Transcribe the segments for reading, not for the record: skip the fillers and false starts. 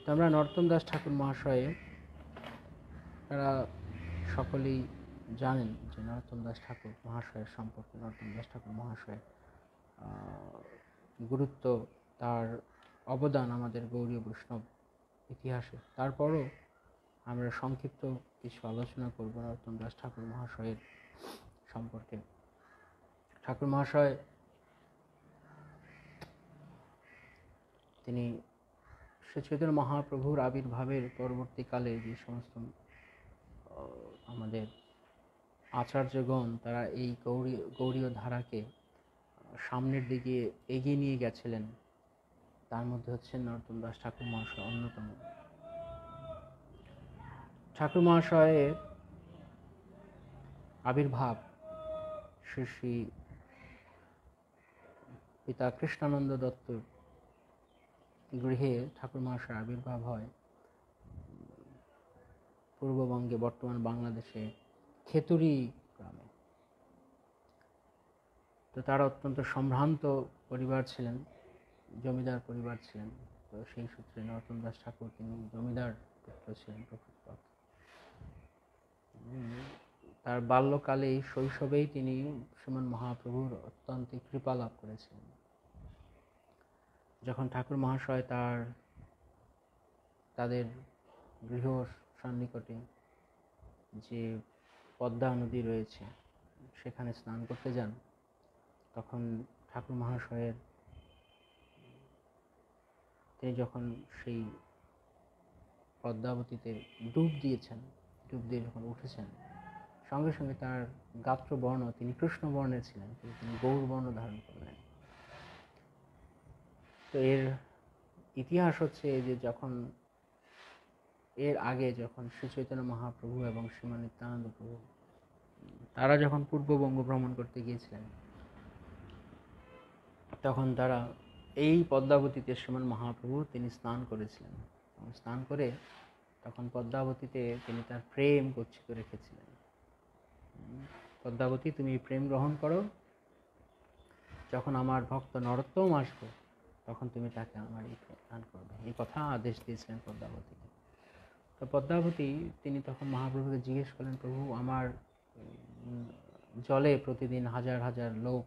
তো আমরা নরোত্তম দাস ঠাকুর মহাশয়ে তারা সকলেই জানেন যে নরোত্তম দাস ঠাকুর মহাশয়ের সম্পর্কে, নরোত্তম দাস ঠাকুর মহাশয়ের গুরুত্ব, তার অবদান আমাদের গৌড়ীয় বৈষ্ণব ইতিহাসে। তারপরও আমরা সংক্ষিপ্ত কিছু আলোচনা করব নরোত্তম দাস ঠাকুর মহাশয়ের সম্পর্কে। ঠাকুর মহাশয় তিনি শ্রী চৈতন্য মহাপ্রভুর আবির্ভাবের পরবর্তীকালে যে সমস্ত আমাদের আচার্যগণ তারা এই গৌড়ীয় ধারাকে সামনের দিকে এগিয়ে নিয়ে গেছিলেন, তার মধ্যে হচ্ছেন নরোত্তম দাস ঠাকুর মহাশয় অন্যতম। ঠাকুর মহাশয়ের আবির্ভাব শ্রী শ্রী পিতা কৃষ্ণানন্দ দত্তর গৃহে ঠাকুর মহাশয়ের আবির্ভাব হয় পূর্ববঙ্গে, বর্তমান বাংলাদেশে খেতুরি গ্রামে। তো তারা অত্যন্ত সম্ভ্রান্ত পরিবার ছিলেন, জমিদার পরিবার ছিলেন। তো সেই সূত্রে নরোত্তম দাস ঠাকুর তিনি জমিদার পুত্র ছিলেন প্রকৃতপক্ষে। তার বাল্যকালেই শৈশবেই তিনি শ্রীমন মহাপ্রভুর অত্যন্ত কৃপা লাভ করেছিলেন। যখন ঠাকুর মহাশয় তাদের গৃহ সন্নিকটে যে পদ্মা নদী রয়েছে সেখানে স্নান করতে যান, তখন ঠাকুর মহাশয়ের তিনি যখন সেই পদ্মাবতীতে ডুব দিয়েছেন, ডুব দিয়ে যখন উঠেছেন, সঙ্গে সঙ্গে তার গাত্রবর্ণ, তিনি কৃষ্ণ বর্ণের ছিলেন, কিন্তু তিনি গৌর বর্ণ ধারণ করলেন। তো এর ইতিহাস হচ্ছে যে যখন এর আগে যখন শ্রী চৈতন্য মহাপ্রভু এবং শ্রীমান নিত্যানন্দ প্রভু তারা যখন পূর্ববঙ্গ ভ্রমণ করতে গিয়েছিলেন, তখন তারা এই পদ্মাবতীতে শ্রীমান মহাপ্রভু তিনি স্নান করেছিলেন। স্নান করে তখন পদ্মাবতীতে তিনি তার প্রেম গচ্ছিত রেখেছিলেন। পদ্মাবতী, তুমি প্রেম গ্রহণ করো, যখন আমার ভক্ত নরোত্তম আসবে তখন তুমি তাকে আমার এই প্রেম দান করবে, এই কথা আদেশ দিয়েছিলেন পদ্মাবতীকে। তো পদ্মাবতী তিনি তখন মহাপ্রভুকে জিজ্ঞেস করলেন, প্রভু আমার জলে প্রতিদিন হাজার হাজার লোক,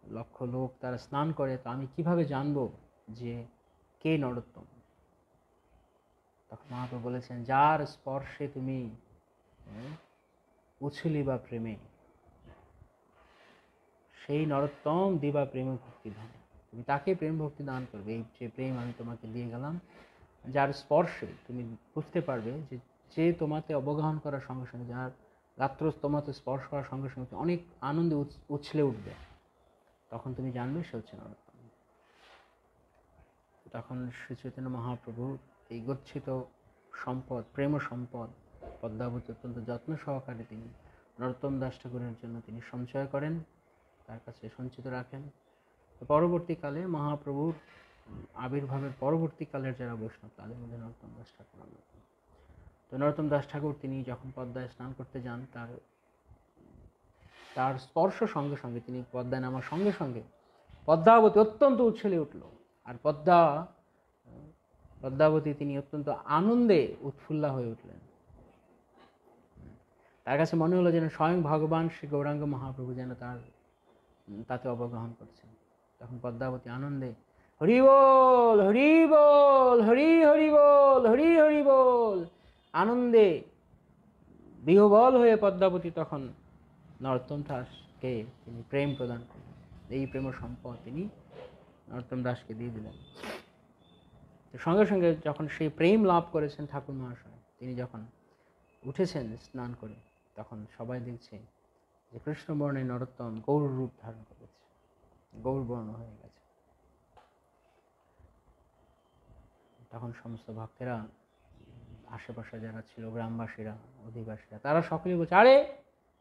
লক্ষ লোক তারা স্নান করে, তো আমি কিভাবে জানবো যে কে নরোত্তম? তখন মহাপ্রভু বলেছেন, যার স্পর্শে তুমি উছলি বা প্রেমে, সেই নরোত্তম দিবা প্রেম ভক্তি দান, তুমি তাকে প্রেম ভক্তি দান করবে। এই যে প্রেম আমি তোমাকে দিয়ে গেলাম, যার স্পর্শে তুমি বুঝতে পারবে যে তোমাতে অবগাহন করার সঙ্গে সঙ্গে, যার গাত্র তোমাতে স্পর্শ করার সঙ্গে সঙ্গে অনেক আনন্দে উছলে উঠবে, তখন তুমি জানবে সে হচ্ছে নরোত্তম। তখন শ্রী চৈতন্য মহাপ্রভু এই গচ্ছিত সম্পদ, প্রেম সম্পদ পদ্মাবতী অত্যন্ত যত্ন সহকারে তিনি নরোত্তম দাস ঠাকুরের জন্য তিনি সঞ্চয় করেন, তার কাছে সঞ্চিত রাখেন। পরবর্তীকালে মহাপ্রভুর আবির্ভাবের পরবর্তীকালের যারা বৈষ্ণব, তাদের মধ্যে নরোত্তম দাস ঠাকুর অন্যতম। তো নরোত্তম দাস ঠাকুর তিনি যখন পদ্মায় স্নান করতে যান, তার স্পর্শ সঙ্গে সঙ্গে, তিনি পদ্মায় নামার সঙ্গে সঙ্গে পদ্মাবতী অত্যন্ত উচ্ছলে উঠল। আর পদ্মাবতী তিনি অত্যন্ত আনন্দে উৎফুল্ল হয়ে উঠলেন। তার কাছে মনে হলো যেন স্বয়ং ভগবান শ্রী গৌরাঙ্গ মহাপ্রভু যেন তাতে অবগ্রহণ করছেন। তখন পদ্মাবতী আনন্দে হরি বল, হরি বল, হরি হরি বল, হরি হরি বল, আনন্দে বিহ্বল হয়ে পদ্মাবতী তখন নরোত্তম দাসকে তিনি প্রেম প্রদান করলেন। এই প্রেম সম্পদ তিনি নরোত্তম দাসকে দিয়ে দিলেন। সঙ্গে সঙ্গে যখন সেই প্রেম লাভ করেছেন ঠাকুর মহাশয়, তিনি যখন উঠেছেন স্নান করে, তখন সবাই দেখছে যে কৃষ্ণবর্ণের নরোত্তম গৌর রূপ ধারণ করেছে, গৌর বর্ণ হয়ে গেছে। তখন সমস্ত ভক্তেরা, আশেপাশে যারা ছিল, গ্রামবাসীরা, অধিবাসীরা, তারা সকলেই বলছে, আরে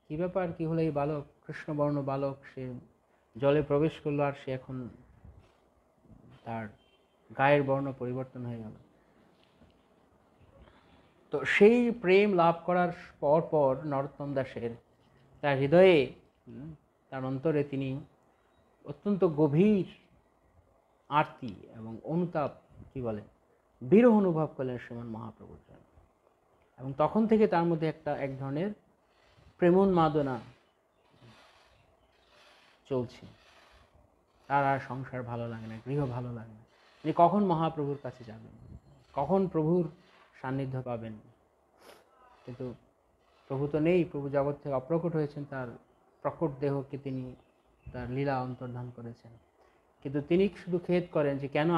কি ব্যাপার, কি হলো, এই বালক, কৃষ্ণবর্ণ বালক, সে জলে প্রবেশ করলো আর সে এখন তার গায়ের বর্ণ পরিবর্তন হয়ে গেল। তো সেই প্রেম লাভ করার পর নরোত্তম দাসের তার হৃদয়ে, তার অন্তরে তিনি অত্যন্ত গভীর আরতি এবং অনুতাপ বিরহ অনুভব করলেন শ্রীমান মহাপ্রভুর জন্য। এবং তখন থেকে তার মধ্যে এক ধরনের প্রেমোন্মাদনা চলছে। তার আর সংসার ভালো লাগে না, গৃহ ভালো লাগে না। তিনি কখন মহাপ্রভুর কাছে যাবেন, কখন প্রভুর সান্নিধ্য পাবেন। কিন্তু প্রভু তো নেই, প্রভু জগৎ থেকে অপ্রকট হয়েছেন, তার প্রকট দেহকে তিনি তার লীলা অন্তর্ধান করেছেন। কিন্তু তিনি শুধু খেদ করেন যে কেন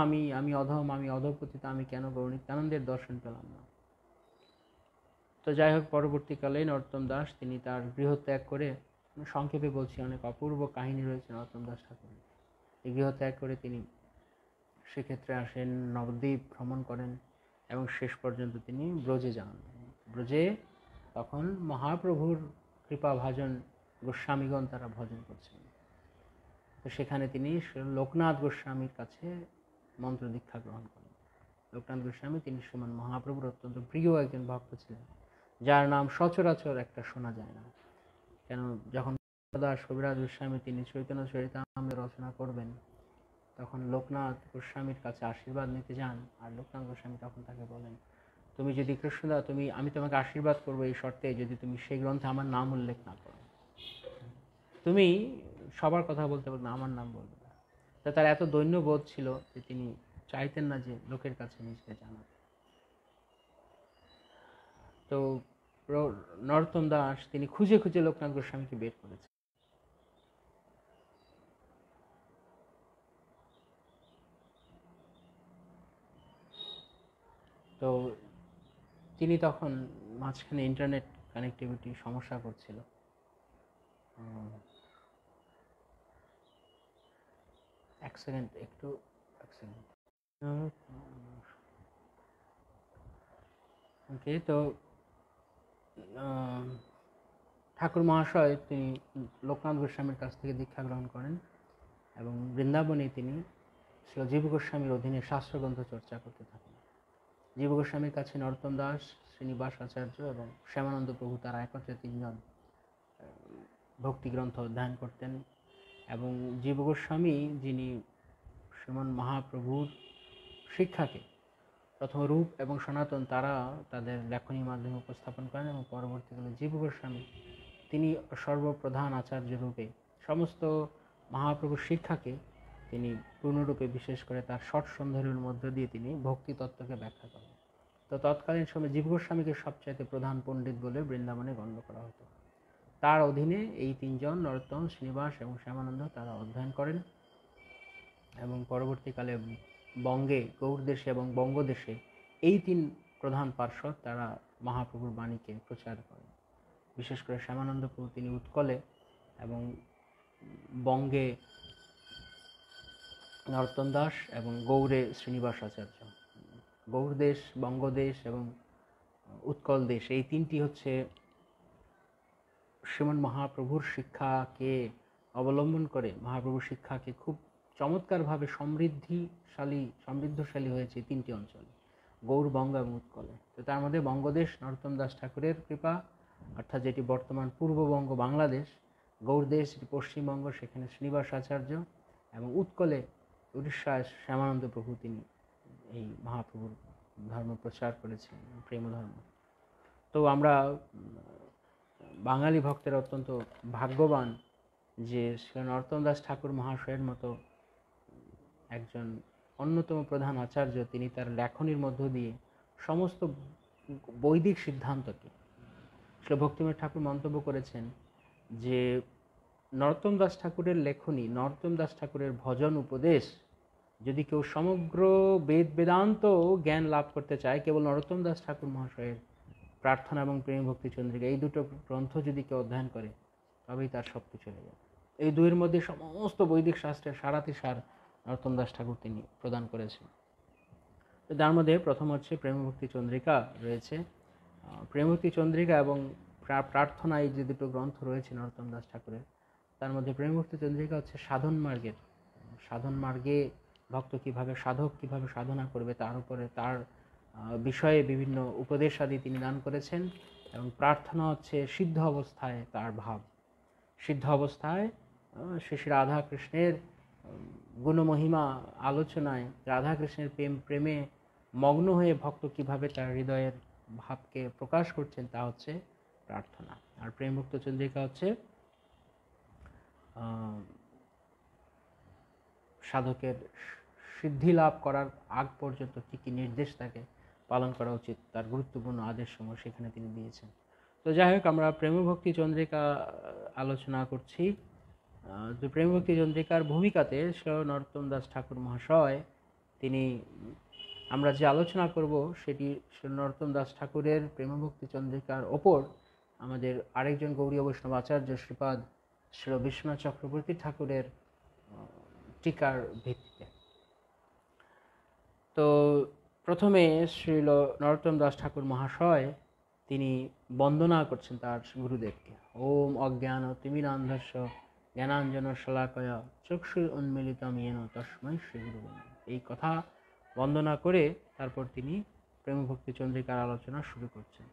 আমি অধম, আমি অধঃপতিত, আমি কেন গৌর নিত্যানন্দের দর্শন পেলাম না। তো যাই হোক, পরবর্তীকালে নরোত্তম দাস তিনি তার গৃহত্যাগ করে, সংক্ষেপে বলছি, অনেক অপূর্ব কাহিনী রয়েছে নরোত্তম দাস ঠাকুরের। এই গৃহত্যাগ করে তিনি সেক্ষেত্রে আসেন, নবদ্বীপ ভ্রমণ করেন এবং শেষ পর্যন্ত তিনি ব্রজে যান। ব্রজে তখন মহাপ্রভুর কৃপাভাজন গোস্বামীগণ তারা ভজন করছেন। তো সেখানে তিনি লোকনাথ গোস্বামীর কাছে মন্ত্র দীক্ষা গ্রহণ করেন। লোকনাথ গোস্বামী তিনি শ্রীমান মহাপ্রভুর অত্যন্ত প্রিয় একজন ভক্ত ছিলেন, যার নাম সচরাচর একটা শোনা যায় না। কেন, যখন দাস কবিরাজ গোস্বামী তিনি চৈতন্য চরিতামৃত রচনা করবেন, তখন লোকনাথ গোস্বামীর কাছে আশীর্বাদ নিতে যান। আর লোকনাথ গোস্বামী তখন তাকে বলেন, তুমি যদি কৃষ্ণদা, আমি তোমাকে আশীর্বাদ করবো এই শর্তে, যদি তুমি সেই গ্রন্থে আমার নাম উল্লেখ না করো। তুমি সবার কথা বলতে বলতে আমার নাম বলবে না। তা তার এত দৈন্য বোধ ছিল যে তিনি চাইতেন না যে লোকের কাছে নিজেকে জানাতে। তো নরোত্তম দাস তিনি খুঁজে খুঁজে লোকনাথ গোস্বামীকে বের করেছেন। তো তিনি তখন মাঝখানে ইন্টারনেট কানেক্টিভিটি সমস্যা করছিল। এক সেকেন্ড। ওকে, তো ঠাকুর মহাশয় তিনি লোকনাথ গোস্বামীর কাছ থেকে দীক্ষা গ্রহণ করেন এবং বৃন্দাবনে তিনি জীব গোস্বামীর অধীনে শাস্ত্রগ্রন্থ চর্চা করতে থাকেন। জীব গোস্বামীর কাছে নরোত্তম দাস, শ্রীনিবাস আচার্য এবং শ্যামানন্দ প্রভু তারা একত্রে তিনজন ভক্তিগ্রন্থ অধ্যয়ন করতেন। এবং জীব গোস্বামী যিনি শ্রীমান মহাপ্রভুর শিক্ষাকে প্রথম রূপ এবং সনাতন তারা তাদের লেখনীর মাধ্যমে উপস্থাপন করেন, এবং পরবর্তীকালে জীব গোস্বামী তিনি সর্বপ্রধান আচার্য রূপে সমস্ত মহাপ্রভুর শিক্ষাকে তিনি পূর্ণরূপে, বিশেষ করে তার ষট সন্ধর্মের মধ্য দিয়ে তিনি ভক্তি তত্ত্বকে ব্যাখ্যা করেন। তো তৎকালীন সময় জীব গোস্বামীকে সবচাইতে প্রধান পণ্ডিত বলে বৃন্দাবনে গণ্য করা হতো। তার অধীনে এই তিনজন নরোত্তম, শ্রীনিবাস এবং শ্যামানন্দ তারা অধ্যয়ন করেন এবং পরবর্তীকালে বঙ্গে, গৌড়দেশে এবং বঙ্গদেশে এই তিন প্রধান পার্শ্বদ তারা মহাপ্রভুর বাণীকে প্রচার করেন। বিশেষ করে শ্যামানন্দ প্রভু তিনি উৎকলে এবং বঙ্গে নরোত্তম দাস এবং গৌড়ে শ্রীনিবাস আচার্য। গৌড়দেশ, বঙ্গদেশ এবং উৎকল দেশ, এই তিনটি হচ্ছে শ্রীমন মহাপ্রভুর শিক্ষাকে অবলম্বন করে, মহাপ্রভুর শিক্ষাকে খুব চমৎকারভাবে সমৃদ্ধশালী হয়েছে তিনটি অঞ্চলে, গৌড়, বঙ্গ এবং উৎকলে। তো তার মধ্যে বঙ্গদেশ নরোত্তম দাস ঠাকুরের কৃপা, অর্থাৎ যেটি বর্তমান পূর্ববঙ্গ বাংলাদেশ, গৌড়দেশ যেটি পশ্চিমবঙ্গ, সেখানে শ্রীনিবাস আচার্য, এবং উৎকলে উড়িষ্যায় শ্যামানন্দ প্রভু তিনি এই মহাপ্রভুর ধর্ম প্রচার করেছেন, প্রেম ধর্ম। তো আমরা বাঙালি ভক্তের অত্যন্ত ভাগ্যবান যে শ্রী নরোত্তম দাস ঠাকুর মহাশয়ের মতো একজন অন্যতম প্রধান আচার্য, তিনি তার লেখনীর মধ্য দিয়ে সমস্ত বৈদিক সিদ্ধান্তকে, শ্রী ভক্তিময় ঠাকুর মন্তব্য করেছেন যে নরোত্তম দাস ঠাকুরের লেখনী, নরোত্তম দাস ঠাকুরের ভজন উপদেশ, যদি কেউ সমগ্র বেদ বেদান্ত জ্ঞান লাভ করতে চায়, কেবল নরোত্তম দাস ঠাকুর মহাশয়ের প্রার্থনা এবং প্রেম ভক্তি চন্দ্রিকা, এই দুটো গ্রন্থ যদি কেউ অধ্যয়ন করে, তবেই তার শক্তি চলে যাবে। এই দুইয়ের মধ্যে সমস্ত বৈদিক শাস্ত্রের সারাতিসার নরোত্তম দাস ঠাকুর তিনি প্রদান করেছেন। তার মধ্যে প্রথম হচ্ছে প্রেম ভক্তি চন্দ্রিকা রয়েছে। প্রেম ভক্তি চন্দ্রিকা এবং প্রার্থনা, এই যে দুটো গ্রন্থ রয়েছে নরোত্তম দাস ঠাকুরের, তার মধ্যে প্রেম ভক্তি চন্দ্রিকা হচ্ছে সাধন মার্গে ভক্ত কিভাবে, সাধক কিভাবে সাধনা করবে তার উপরে, তার বিষয়ে বিভিন্ন উপদেশ আদি তিনি দান করেছেন। এবং প্রার্থনা হচ্ছে সিদ্ধ অবস্থায় তার ভাব, সিদ্ধ অবস্থায় শ্রী শ্রী রাধাকৃষ্ণের গুণমহিমা আলোচনায়, রাধাকৃষ্ণের প্রেমে মগ্ন হয়ে ভক্ত কিভাবে তার হৃদয়ের ভাবকে প্রকাশ করছেন তা হচ্ছে প্রার্থনা। আর প্রেমভক্ত চন্দ্রিকা হচ্ছে সাধকের সিদ্ধি লাভ করার আগ পর্যন্ত কী কী নির্দেশ তাকে পালন করা উচিত, তার গুরুত্বপূর্ণ আদেশসমূহ সেখানে তিনি দিয়েছেন। তো যাই হোক, আমরা প্রেমভক্তি চন্দ্রিকা আলোচনা করছি। তো প্রেমভক্তি চন্দ্রিকার ভূমিকাতে নরোত্তম দাস ঠাকুর মহাশয় তিনি, আমরা যে আলোচনা করব সেটি নরোত্তম দাস ঠাকুরের প্রেমভক্তি চন্দ্রিকার ওপর আমাদের আরেকজন গৌড়ীয় বৈষ্ণব আচার্য শ্রীপাদ শ্রী বিশ্বনাথ চক্রবর্তী ঠাকুরের টিকার ভিত্তিতে। তো প্রথমে শ্রী নরোত্তম দাস ঠাকুর মহাশয় তিনি বন্দনা করছেন তার গুরুদেবকে। ওম অজ্ঞান তিমিরান্ধস্য জ্ঞানাঞ্জন শলাকয়া চক্ষু উন্মিলিতম येन তস্मै শ্রী গুরুবে নমঃ। এই কথা বন্দনা করে তারপর তিনি প্রেমভক্তি চন্দ্রিকার আলোচনা শুরু করছেন।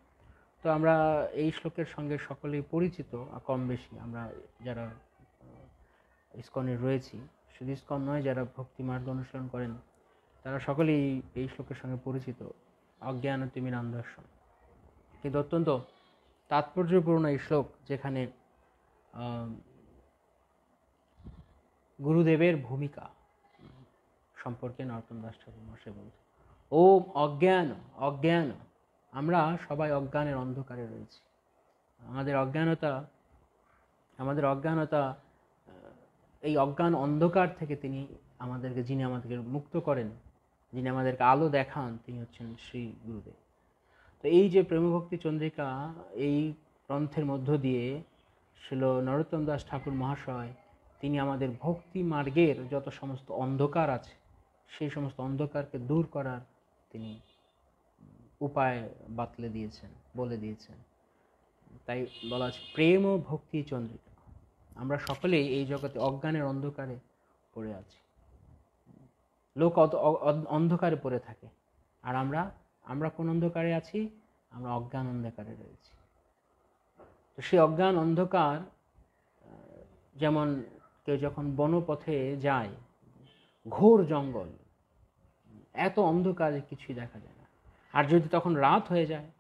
তো আমরা এই শ্লোকের সঙ্গে সকলেই পরিচিত, কম বেশি আমরা যারা ইসকনের রয়েছি, শুধু ইসকন নয়, যারা ভক্তি মার্গ অনুসরণ করেন তারা সকলেই এই শ্লোকের সঙ্গে পরিচিত, অজ্ঞান তিমিরান্ধস্য। কিন্তু অত্যন্ত তাৎপর্যপূর্ণ এই শ্লোক, যেখানে গুরুদেবের ভূমিকা সম্পর্কে নরোত্তম দাস ঠাকুর মহাশয় বলছেন। ওম অজ্ঞান, অজ্ঞান, আমরা সবাই অজ্ঞানের অন্ধকারে রয়েছি। আমাদের অজ্ঞানতা এই অজ্ঞান অন্ধকার থেকে যিনি আমাদেরকে মুক্ত করেন, যিনি আমাদেরকে আলো দেখান, তিনি হচ্ছেন শ্রী গুরুদেব। তো এই যে প্রেমভক্তি চন্দ্রিকা, এই গ্রন্থের মধ্য দিয়ে ছিল নরোত্তম দাস ঠাকুর মহাশয় তিনি আমাদের ভক্তি মার্গের যত সমস্ত অন্ধকার আছে সেই সমস্ত অন্ধকারকে দূর করার তিনি উপায় বলে দিয়েছেন। তাই বলা আছে প্রেম ও ভক্তি চন্দ্রিকা। আমরা সকলেই এই জগতে অজ্ঞানের অন্ধকারে পড়ে আছি। লোক অন্ধকারে পড়ে থাকে, আর আমরা কোন অন্ধকারে আছি? আমরা অজ্ঞান অন্ধকারে রয়েছি। তো সেই অজ্ঞান অন্ধকার, যেমন কেউ যখন বনপথে যায়, ঘোর জঙ্গল, এত অন্ধকারে কিছুই দেখা যায় না, আর যদি তখন রাত হয়ে যায়,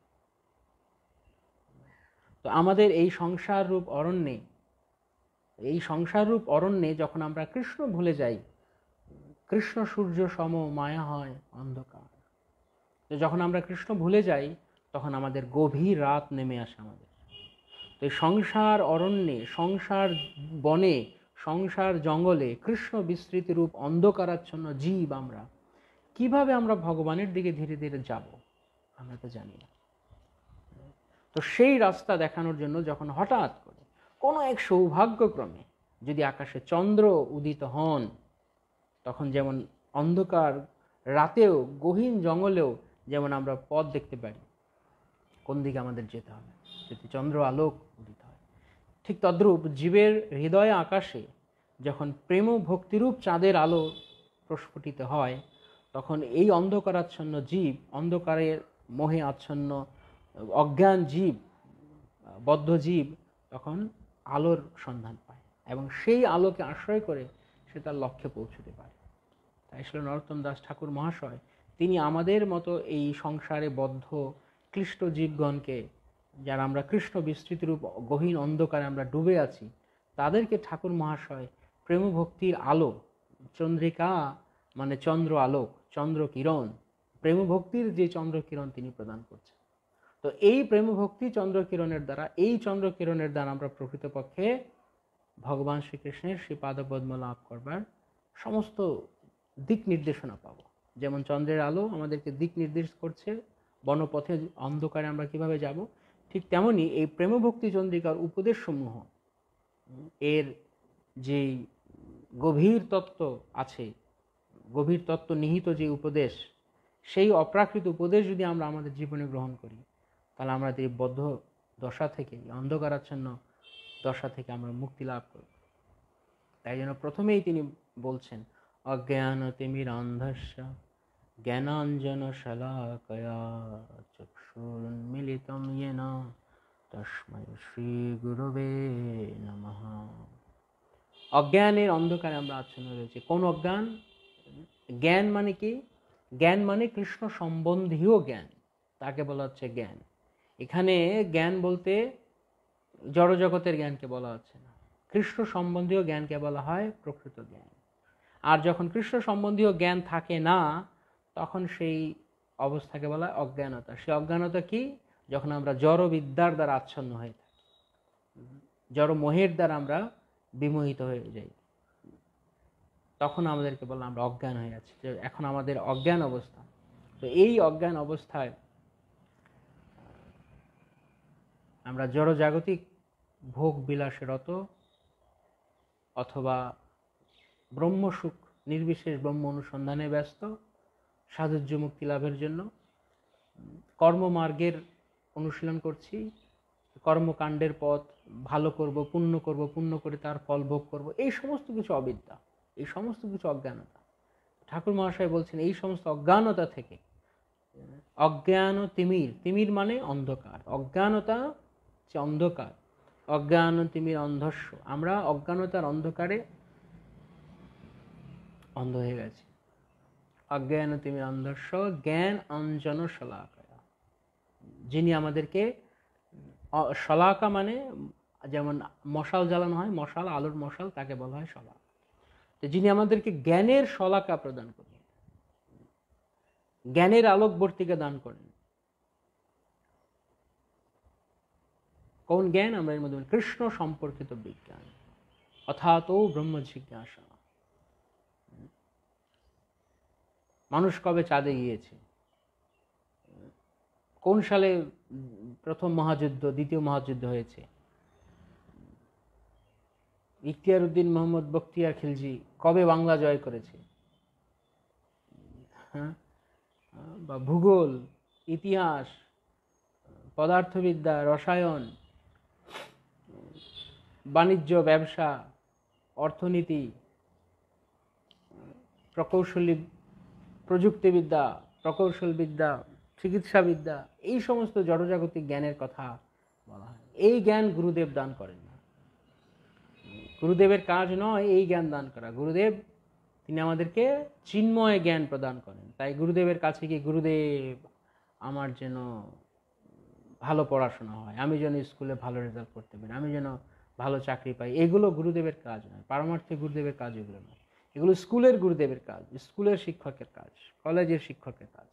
তো আমাদের এই সংসার রূপ অরণ্যে যখন আমরা কৃষ্ণ ভুলে যাই, কৃষ্ণ সূর্য সম মায়া হয় অন্ধকার। তো যখন আমরা কৃষ্ণ ভুলে যাই তখন আমাদের গভীর রাত নেমে আসে আমাদের। তো সংসার অরণ্যে, সংসার বনে, সংসার জঙ্গলে কৃষ্ণ বিস্তৃতি রূপ অন্ধকারাচ্ছন্ন জীব আমরা কিভাবে আমরা ভগবানের দিকে ধীরে ধীরে যাব আমরা তো জানি না। তো সেই রাস্তা দেখানোর জন্য যখন হঠাৎ করে কোনো এক সৌভাগ্যক্রমে যদি আকাশে চন্দ্র উদিত হন, তখন যেমন অন্ধকার রাতেও গহীন জঙ্গলেও যেমন আমরা পথ দেখতে পারি কোন দিকে আমাদের যেতে হবে, যদি চন্দ্র আলোক উদিত হয়, ঠিক তদ্রূপ জীবের হৃদয়ে আকাশে যখন প্রেম ভক্তিরূপ চাঁদের আলো প্রস্ফুটিত হয়, তখন এই অন্ধকারাচ্ছন্ন জীব, অন্ধকারের মোহে আচ্ছন্ন অজ্ঞান জীব, বদ্ধ জীব তখন আলোর সন্ধান পায় এবং সেই আলোকে আশ্রয় করে সে তার লক্ষ্যে পৌঁছতে পারে। তাই ছিল নরোত্তম দাস ঠাকুর মহাশয় তিনি আমাদের মতো এই সংসারে বদ্ধ ক্লিষ্ট জীবগণকে, যারা আমরা কৃষ্ণ বিস্তৃতিরূপ গহীন অন্ধকারে আমরা ডুবে আছি, তাদেরকে ঠাকুর মহাশয় প্রেম ভক্তির আলো, চন্দ্রিকা মানে চন্দ্র আলোক, চন্দ্র কিরণ, প্রেম ভক্তির যে চন্দ্র কিরণ তিনি প্রদান করছেন। তো এই প্রেম ভক্তি চন্দ্র কিরণের দ্বারা আমরা প্রকৃতপক্ষে ভগবান শ্রীকৃষ্ণের শ্রী পাদপদ্ম লাভ করবার সমস্ত দিক নির্দেশনা পাব। যেমন চন্দ্রের আলো আমাদেরকে দিক নির্দেশ করছে বনপথে অন্ধকারে আমরা কিভাবে যাব, ঠিক তেমনি এই প্রেমভক্তি চন্দ্রিকার উপদেশসমূহ, এর যে গভীর তত্ত্ব আছে, গভীর তত্ত্ব নিহিত যে উপদেশ, সেই অপ্রাকৃত উপদেশ যদি আমরা আমাদের জীবনে গ্রহণ করি, তাহলে আমরা এই বদ্ধ দশা থেকে, অন্ধকারাচ্ছন্ন দশা থেকে আমরা মুক্তি লাভ করব। তাই জন্য প্রথমেই তিনি বলছেন অজ্ঞান তিমিরান্ধস্য জ্ঞানাঞ্জন শলাকয়া চক্ষুরুন্মিলিতম येन তস্मै শ্রী গুরুবে নমঃ। অজ্ঞানের অন্ধকারে আমরা আচ্ছন্ন রয়েছে। কোন অজ্ঞান? জ্ঞান মানে কি? জ্ঞান মানে কৃষ্ণ সম্বন্ধীয় জ্ঞান, তাকে বলা হচ্ছে জ্ঞান। এখানে জ্ঞান বলতে জড়জগতের জ্ঞানকে বলা হচ্ছে না, কৃষ্ণ সম্বন্ধীয় জ্ঞানকে বলা হয় প্রকৃত জ্ঞান। আর যখন কৃষ্ণ সম্বন্ধীয় জ্ঞান থাকে না, তখন সেই অবস্থাকে বলা হয় অজ্ঞানতা। সেই অজ্ঞানতা কি? যখন আমরা জড়বিদ্যার দ্বারা আচ্ছন্ন হয়ে থাকি, জড় মোহের দ্বারা আমরা বিমোহিত হয়ে যাই, তখন আমাদেরকে বললাম আমরা অজ্ঞান হয়ে আছি, যে এখন আমাদের অজ্ঞান অবস্থা। তো এই অজ্ঞান অবস্থায় আমরা জড়জাগতিক ভোগ বিলাসে রত, অথবা ব্রহ্মসুখ নির্বিশেষ ব্রহ্ম অনুসন্ধানে ব্যস্ত, সাধুর্য মুক্তি লাভের জন্য কর্মমার্গের অনুশীলন করছি, কর্মকাণ্ডের পথ ভালো করব, পুণ্য করে তার ফল ভোগ করব, এই সমস্ত কিছু অবিদ্যা, এই সমস্ত কিছু অজ্ঞানতা। ঠাকুর মহাশয় বলছেন এই সমস্ত অজ্ঞানতা থেকে, অজ্ঞান তিমির, তিমির মানে অন্ধকার, অজ্ঞানতা যে অন্ধকার, অজ্ঞান তিমির অন্ধস্য, আমরা অজ্ঞানতার অন্ধকারে অন্ধ হয়ে গেছি। অজ্ঞান তিমির অন্ধস্য জ্ঞান অঞ্জন শলাকায়া, যিনি আমাদেরকে, শলাকা মানে যেমন মশাল জ্বালানো হয়, মশাল, আলোর মশাল, তাকে বলা হয় শলাকা। তো যিনি আমাদেরকে জ্ঞানের শলাকা প্রদান করেন, জ্ঞানের আলোকবর্তিকা দান করেন। কোন জ্ঞান? আমরা এর মধ্যে কৃষ্ণ সম্পর্কিত বিজ্ঞান, অর্থাৎ ব্রহ্ম জিজ্ঞাসা। মানুষ কবে চাঁদে গিয়েছে? কোন সালে প্রথম মহাযুদ্ধ, দ্বিতীয় মহাযুদ্ধ হয়েছে? ইখতিয়ার উদ্দিন মোহাম্মদ বখতিয়ার খিলজি কবে বাংলা জয় করেছে? হ্যাঁ, বা ভূগোল, ইতিহাস, পদার্থবিদ্যা, রসায়ন, বাণিজ্য, ব্যবসা, অর্থনীতি, প্রকৌশলী, প্রযুক্তিবিদ্যা, প্রকৌশলবিদ্যা, চিকিৎসাবিদ্যা, এই সমস্ত জড়জাগতিক জ্ঞানের কথা বলা হয়। এই জ্ঞান গুরুদেব দান করেন না, গুরুদেবের কাজ নয় এই জ্ঞান দান করা। গুরুদেব তিনি আমাদেরকে চিন্ময় জ্ঞান প্রদান করেন। তাই গুরুদেবের কাছে গিয়ে, গুরুদেব আমার যেন ভালো পড়াশোনা হয়, আমি যেন স্কুলে ভালো রেজাল্ট করতে পারি, আমি যেন ভালো চাকরি পাই, এগুলো গুরুদেবের কাজ নয়, পারমার্থিক গুরুদেবের কাজ এগুলো নয়। এগুলো স্কুলের গুরুদেবের কাজ, স্কুলের শিক্ষকের কাজ, কলেজের শিক্ষকের কাজ।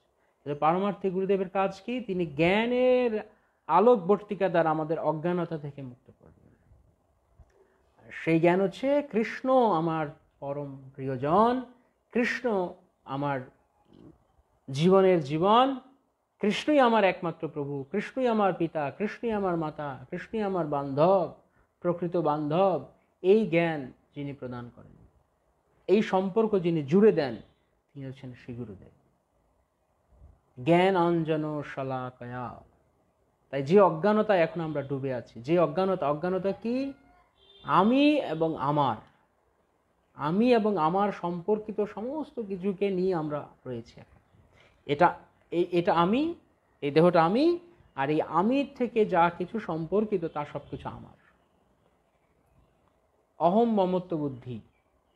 পারমার্থিক গুরুদেবের কাজ কি? তিনি জ্ঞানের আলোকবর্তিকা দ্বারা আমাদের অজ্ঞানতা থেকে মুক্ত করবেন। সেই জ্ঞান হচ্ছে কৃষ্ণ আমার পরম প্রিয়জন, কৃষ্ণ আমার জীবনের জীবন, কৃষ্ণই আমার একমাত্র প্রভু, কৃষ্ণই আমার পিতা, কৃষ্ণই আমার মাতা, কৃষ্ণই আমার বান্ধব, প্রকৃত বান্ধব। এই জ্ঞান যিনি প্রদান করেন, এই সম্পর্ক যিনি জুড়ে দেন, তিনি হচ্ছেন শ্রী গুরুদেব। জ্ঞান অঞ্জন শলাকায়া। তাই যে অজ্ঞানতায় এখন আমরা ডুবে আছি, যে অজ্ঞানতা কি? আমি এবং আমার সম্পর্কিত সমস্ত কিছুকে নিয়ে আমরা রয়েছি এখন। এটা আমি, এই দেহটা আমি, আর এই আমির থেকে যা কিছু সম্পর্কিত তা সব কিছু আমার। অহম মমত্ব বুদ্ধি,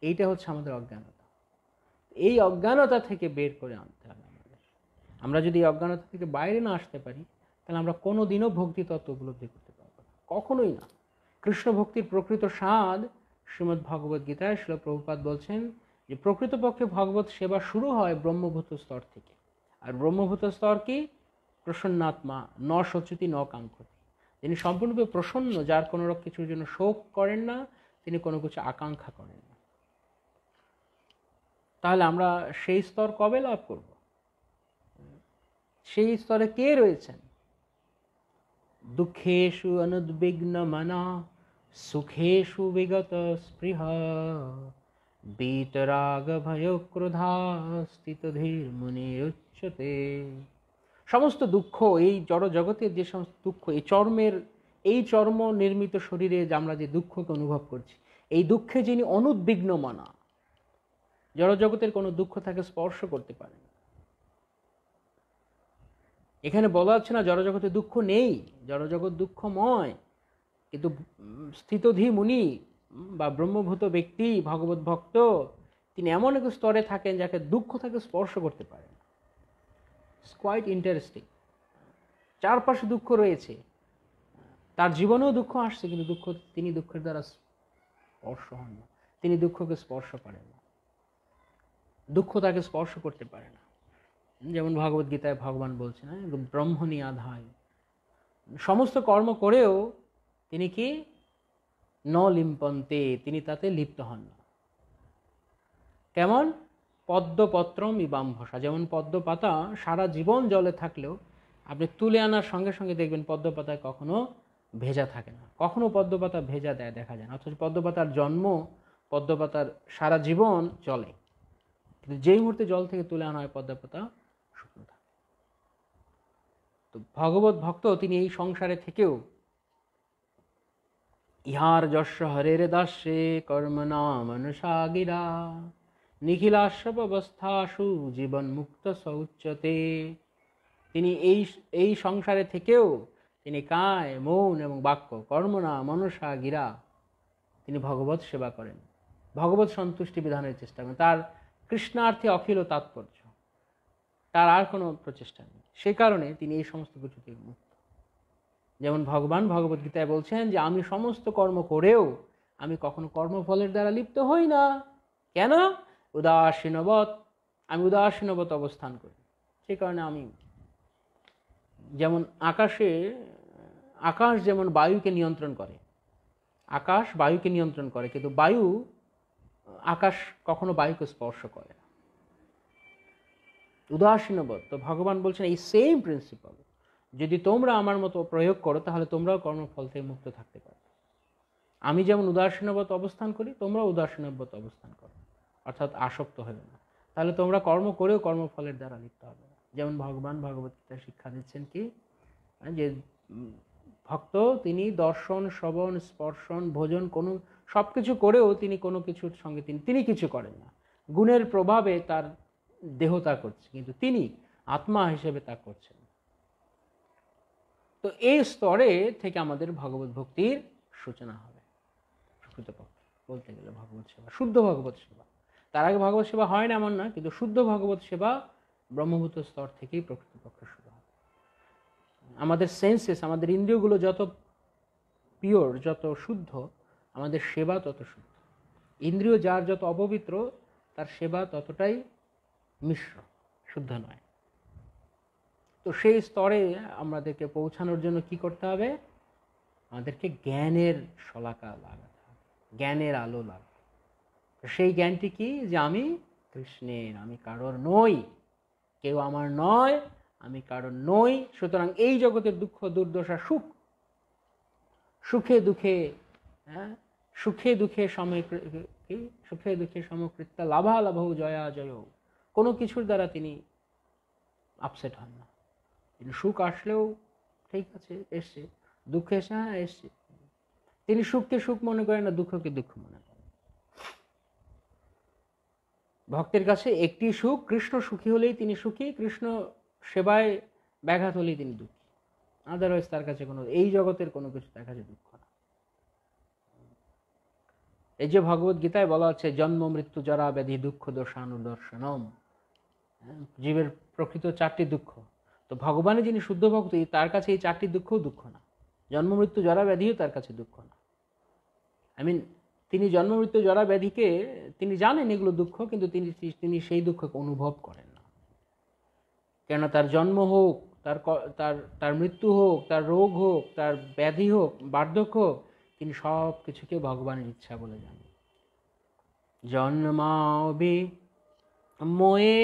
এইটা হচ্ছে আমাদের অজ্ঞানতা। এই অজ্ঞানতা থেকে বের করে আনতে হবে আমাদের। আমরা যদি এই অজ্ঞানতা থেকে বাইরে না আসতে পারি, তাহলে আমরা কোনোদিনও ভক্তি তত্ত্ব উপলব্ধি করতে পারবো না, কখনোই না। কৃষ্ণ ভক্তির প্রকৃত স্বাদ শ্রীমদ্ ভগবদ গীতায় শ্রীল প্রভুপাদ বলছেন যে প্রকৃতপক্ষে ভগবত সেবা শুরু হয় ব্রহ্মভূত স্তর থেকে। আর ব্রহ্মভূত স্তর কি? প্রসন্নাত্মা, ন শোচতি ন কাঙ্ক্ষতি। যিনি সম্পূর্ণরূপে প্রসন্ন, যার কোনো কিছুর জন্য শোক করেন না, তিনি কোনো কিছু আকাঙ্ক্ষা করেন না। তাহলে আমরা সেই স্তর কবে লাভ করব? সেই স্তরে কে রয়েছেন? দুঃখেষু অনুদ্বিগ্ন মনা, সুখেষু বিগত স্পৃহ, বীতরাগ ভয় ক্রোধা স্থিত ধীর মুনির উচ্যতে। সমস্ত দুঃখ, এই জড় জগতের যে সমস্ত দুঃখ, এই চর্ম নির্মিত শরীরে আমরা যে দুঃখকে অনুভব করছি, এই দুঃখে যিনি অনুদ্বিগ্ন মনা, জড়জগতের কোনো দুঃখ তাকে স্পর্শ করতে পারে না। এখানে বলা হচ্ছে না জড়জগতে দুঃখ নেই, জড়জগৎ দুঃখময়, কিন্তু স্থিতধী মুনি বা ব্রহ্মভূত ব্যক্তি, ভগবত ভক্ত, তিনি এমন এক স্তরে থাকেন যাকে দুঃখ তাকে স্পর্শ করতে পারে না। It's quite interesting. চারপাশে দুঃখ রয়েছে, তার জীবনেও দুঃখ আসছে, কিন্তু তিনি দুঃখের দ্বারা স্পর্শ হন না, তিনি দুঃখকে স্পর্শ করেন না, দুঃখ তাকে স্পর্শ করতে পারে না। যেমন ভগবদ গীতায় ভগবান বলছেন, ব্রহ্মণী আধায়, সমস্ত কর্ম করেও তিনি কি ন লিম্পন্তে, তিনি তাতে লিপ্ত হন না। কেমন? পদ্মপত্রম ইবাম্ভসা, যেমন পদ্মপাতা সারা জীবন জলে থাকলেও আপনি তুলে আনার সঙ্গে সঙ্গে দেখবেন পদ্মপাতায় কখনো ভেজা থাকে না, কখনো পদ্মপাতা ভেজা দেখা যায় না। অথচ পদ্মপাতার জন্ম, পদ্মপাতার সারা জীবন জলে, কিন্তু যেই মুহূর্তে জল থেকে তুলে আনা হয় পদ্মপাতা শুকনো থাকে। তো ভগবত ভক্ত তিনি এই সংসারে থেকেও ইহার যশ হরের দাস্যে কর্মণা মনুষা গিরা নিখিলাস্যব অবস্থাসু জীবন মুক্ত সৌচ্যতে, তিনি এই সংসারে থেকেও তিনি কায়, মৌন এবং বাক্য, কর্মণা মনসা গিরা, তিনি ভগবত সেবা করেন, ভগবত সন্তুষ্টি বিধানের চেষ্টা করেন। তার কৃষ্ণার্থে অখিল তাৎপর্য, তার আর কোনো প্রচেষ্টা নেই। সে কারণে তিনি এই সমস্ত কিছু থেকে মুক্ত। যেমন ভগবান ভগবদ গীতায় বলছেন যে আমি সমস্ত কর্ম করেও আমি কখনো কর্মফলের দ্বারা লিপ্ত হই না। কেন? উদাসীনবৎ, আমি উদাসীনবৎ অবস্থান করি। সেই কারণে আমি, যেমন আকাশ যেমন বায়ুকে নিয়ন্ত্রণ করে, আকাশ বায়ুকে নিয়ন্ত্রণ করে, কিন্তু আকাশ কখনো বায়ুকে স্পর্শ করে না, উদাসীনবৎ। তো ভগবান বলছেন এই সেম প্রিন্সিপাল যদি তোমরা আমার মতো প্রয়োগ করো, তাহলে তোমরাও কর্মফল থেকে মুক্ত থাকতে পারবে। আমি যেমন উদাসীনবৎ অবস্থান করি, তোমরাও উদাসীনবৎ অবস্থান করো, অর্থাৎ আসক্ত হবে না। তাহলে তোমরা কর্ম করেও কর্মফলের দ্বারা লিপ্ত হবে না। যেমন ভগবান ভগবত গীতায় শিক্ষা দিচ্ছেন কি, যে ভক্ত তিনি দর্শন, শ্রবণ, স্পর্শন, ভোজন সব কিছু করেও তিনি কোনো কিছুর সঙ্গে তিনি কিছু করেন না। গুণের প্রভাবে তার দেহ তা করছে, কিন্তু তিনি আত্মা হিসেবে তা করছেন। তো এই স্তরে থেকে আমাদের ভগবত ভক্তির সূচনা হবে। প্রকৃতপক্ষে বলতে গেলে ভগবত সেবা, শুদ্ধ ভগবত সেবা। তার আগে ভগবত সেবা হয় না এমন না, কিন্তু শুদ্ধ ভগবত সেবা ব্রহ্মভূত স্তর থেকেই প্রকৃতপক্ষে শুরু হবে। আমাদের সেন্সেস, আমাদের ইন্দ্রিয়গুলো যত পিওর, যত শুদ্ধ, আমাদের সেবা তত শুদ্ধ। ইন্দ্রিয় যার যত অপবিত্র, তার সেবা ততটাই মিশ্র, শুদ্ধ নয়। তো সেই স্তরে আমাদেরকে পৌঁছানোর জন্য কি করতে হবে? আমাদেরকে জ্ঞানের শলাকা লাগাতে হবে, জ্ঞানের আলো লাগাতে। সেই জ্ঞানটি কি? যে আমি কৃষ্ণের, আমি কারোর নই, কেউ আমার নয়, আমি কারোর নই। সুতরাং এই জগতের দুঃখ দুর্দশা, সুখে দুঃখে, সুখে দুঃখে সমকৃত্যা লাভালাভ জয়া জয়, কোনো কিছুর দ্বারা তিনি আপসেট হন না। তিনি সুখ আসলেও ঠিক আছে, এসছে, দুঃখে এসে হ্যাঁ এসছে, তিনি সুখকে সুখ মনে করেন না, দুঃখকে দুঃখ মনে করেন। ভক্তের কাছে একটি সুখ, কৃষ্ণ সুখী হলেই তিনি সুখী, কৃষ্ণ সেবায় ব্যাঘাত হলেই তিনি দুঃখী। আদারওয়াইজ তার কাছে এই জগতের কোনো কিছু তার কাছে দুঃখ না। এই যে ভগবত গীতায় বলা হচ্ছে জন্ম মৃত্যু জরা ব্যাধি দুঃখ দোষানুদর্শনম, জীবের প্রকৃত চারটি দুঃখ। তো ভগবানে যিনি শুদ্ধ ভক্ত, তার কাছে এই চারটি দুঃখও দুঃখ না। জন্ম মৃত্যু জরা ব্যাধিও তার কাছে দুঃখ না। তিনি জন্ম মৃত্যু জরা ব্যাধিকে তিনি জানেন এগুলো দুঃখ, কিন্তু তিনি সেই দুঃখকে অনুভব করেন না। কেন? তার জন্ম হোক, তার মৃত্যু হোক, তার রোগ হোক, তার ব্যাধি হোক, বার্ধক্য হোক, তিনি সব কিছুকে ভগবানের ইচ্ছা বলে জানেন। জন্মাবি মোয়ে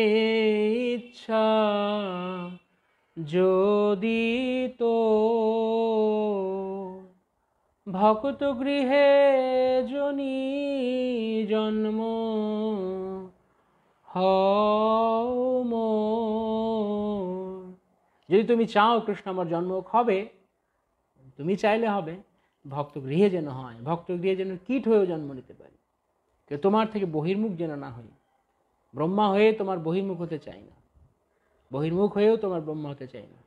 ইচ্ছা যদি তো ভক্ত গৃহে জনি জন্ম হম, যদি তুমি চাও কৃষ্ণ আমার জন্ম হবে, তুমি চাইলে হবে, ভক্ত গৃহে যেন হয়, ভক্ত গৃহে যেন কীট হয়েও জন্ম নিতে পারি, কেউ তোমার থেকে বহির্মুখ যেন না হই। ব্রহ্মা হয়ে তোমার বহির্মুখ হতে চাই না, বহির্মুখ হয়েও তোমার ব্রহ্মা হতে চাই না।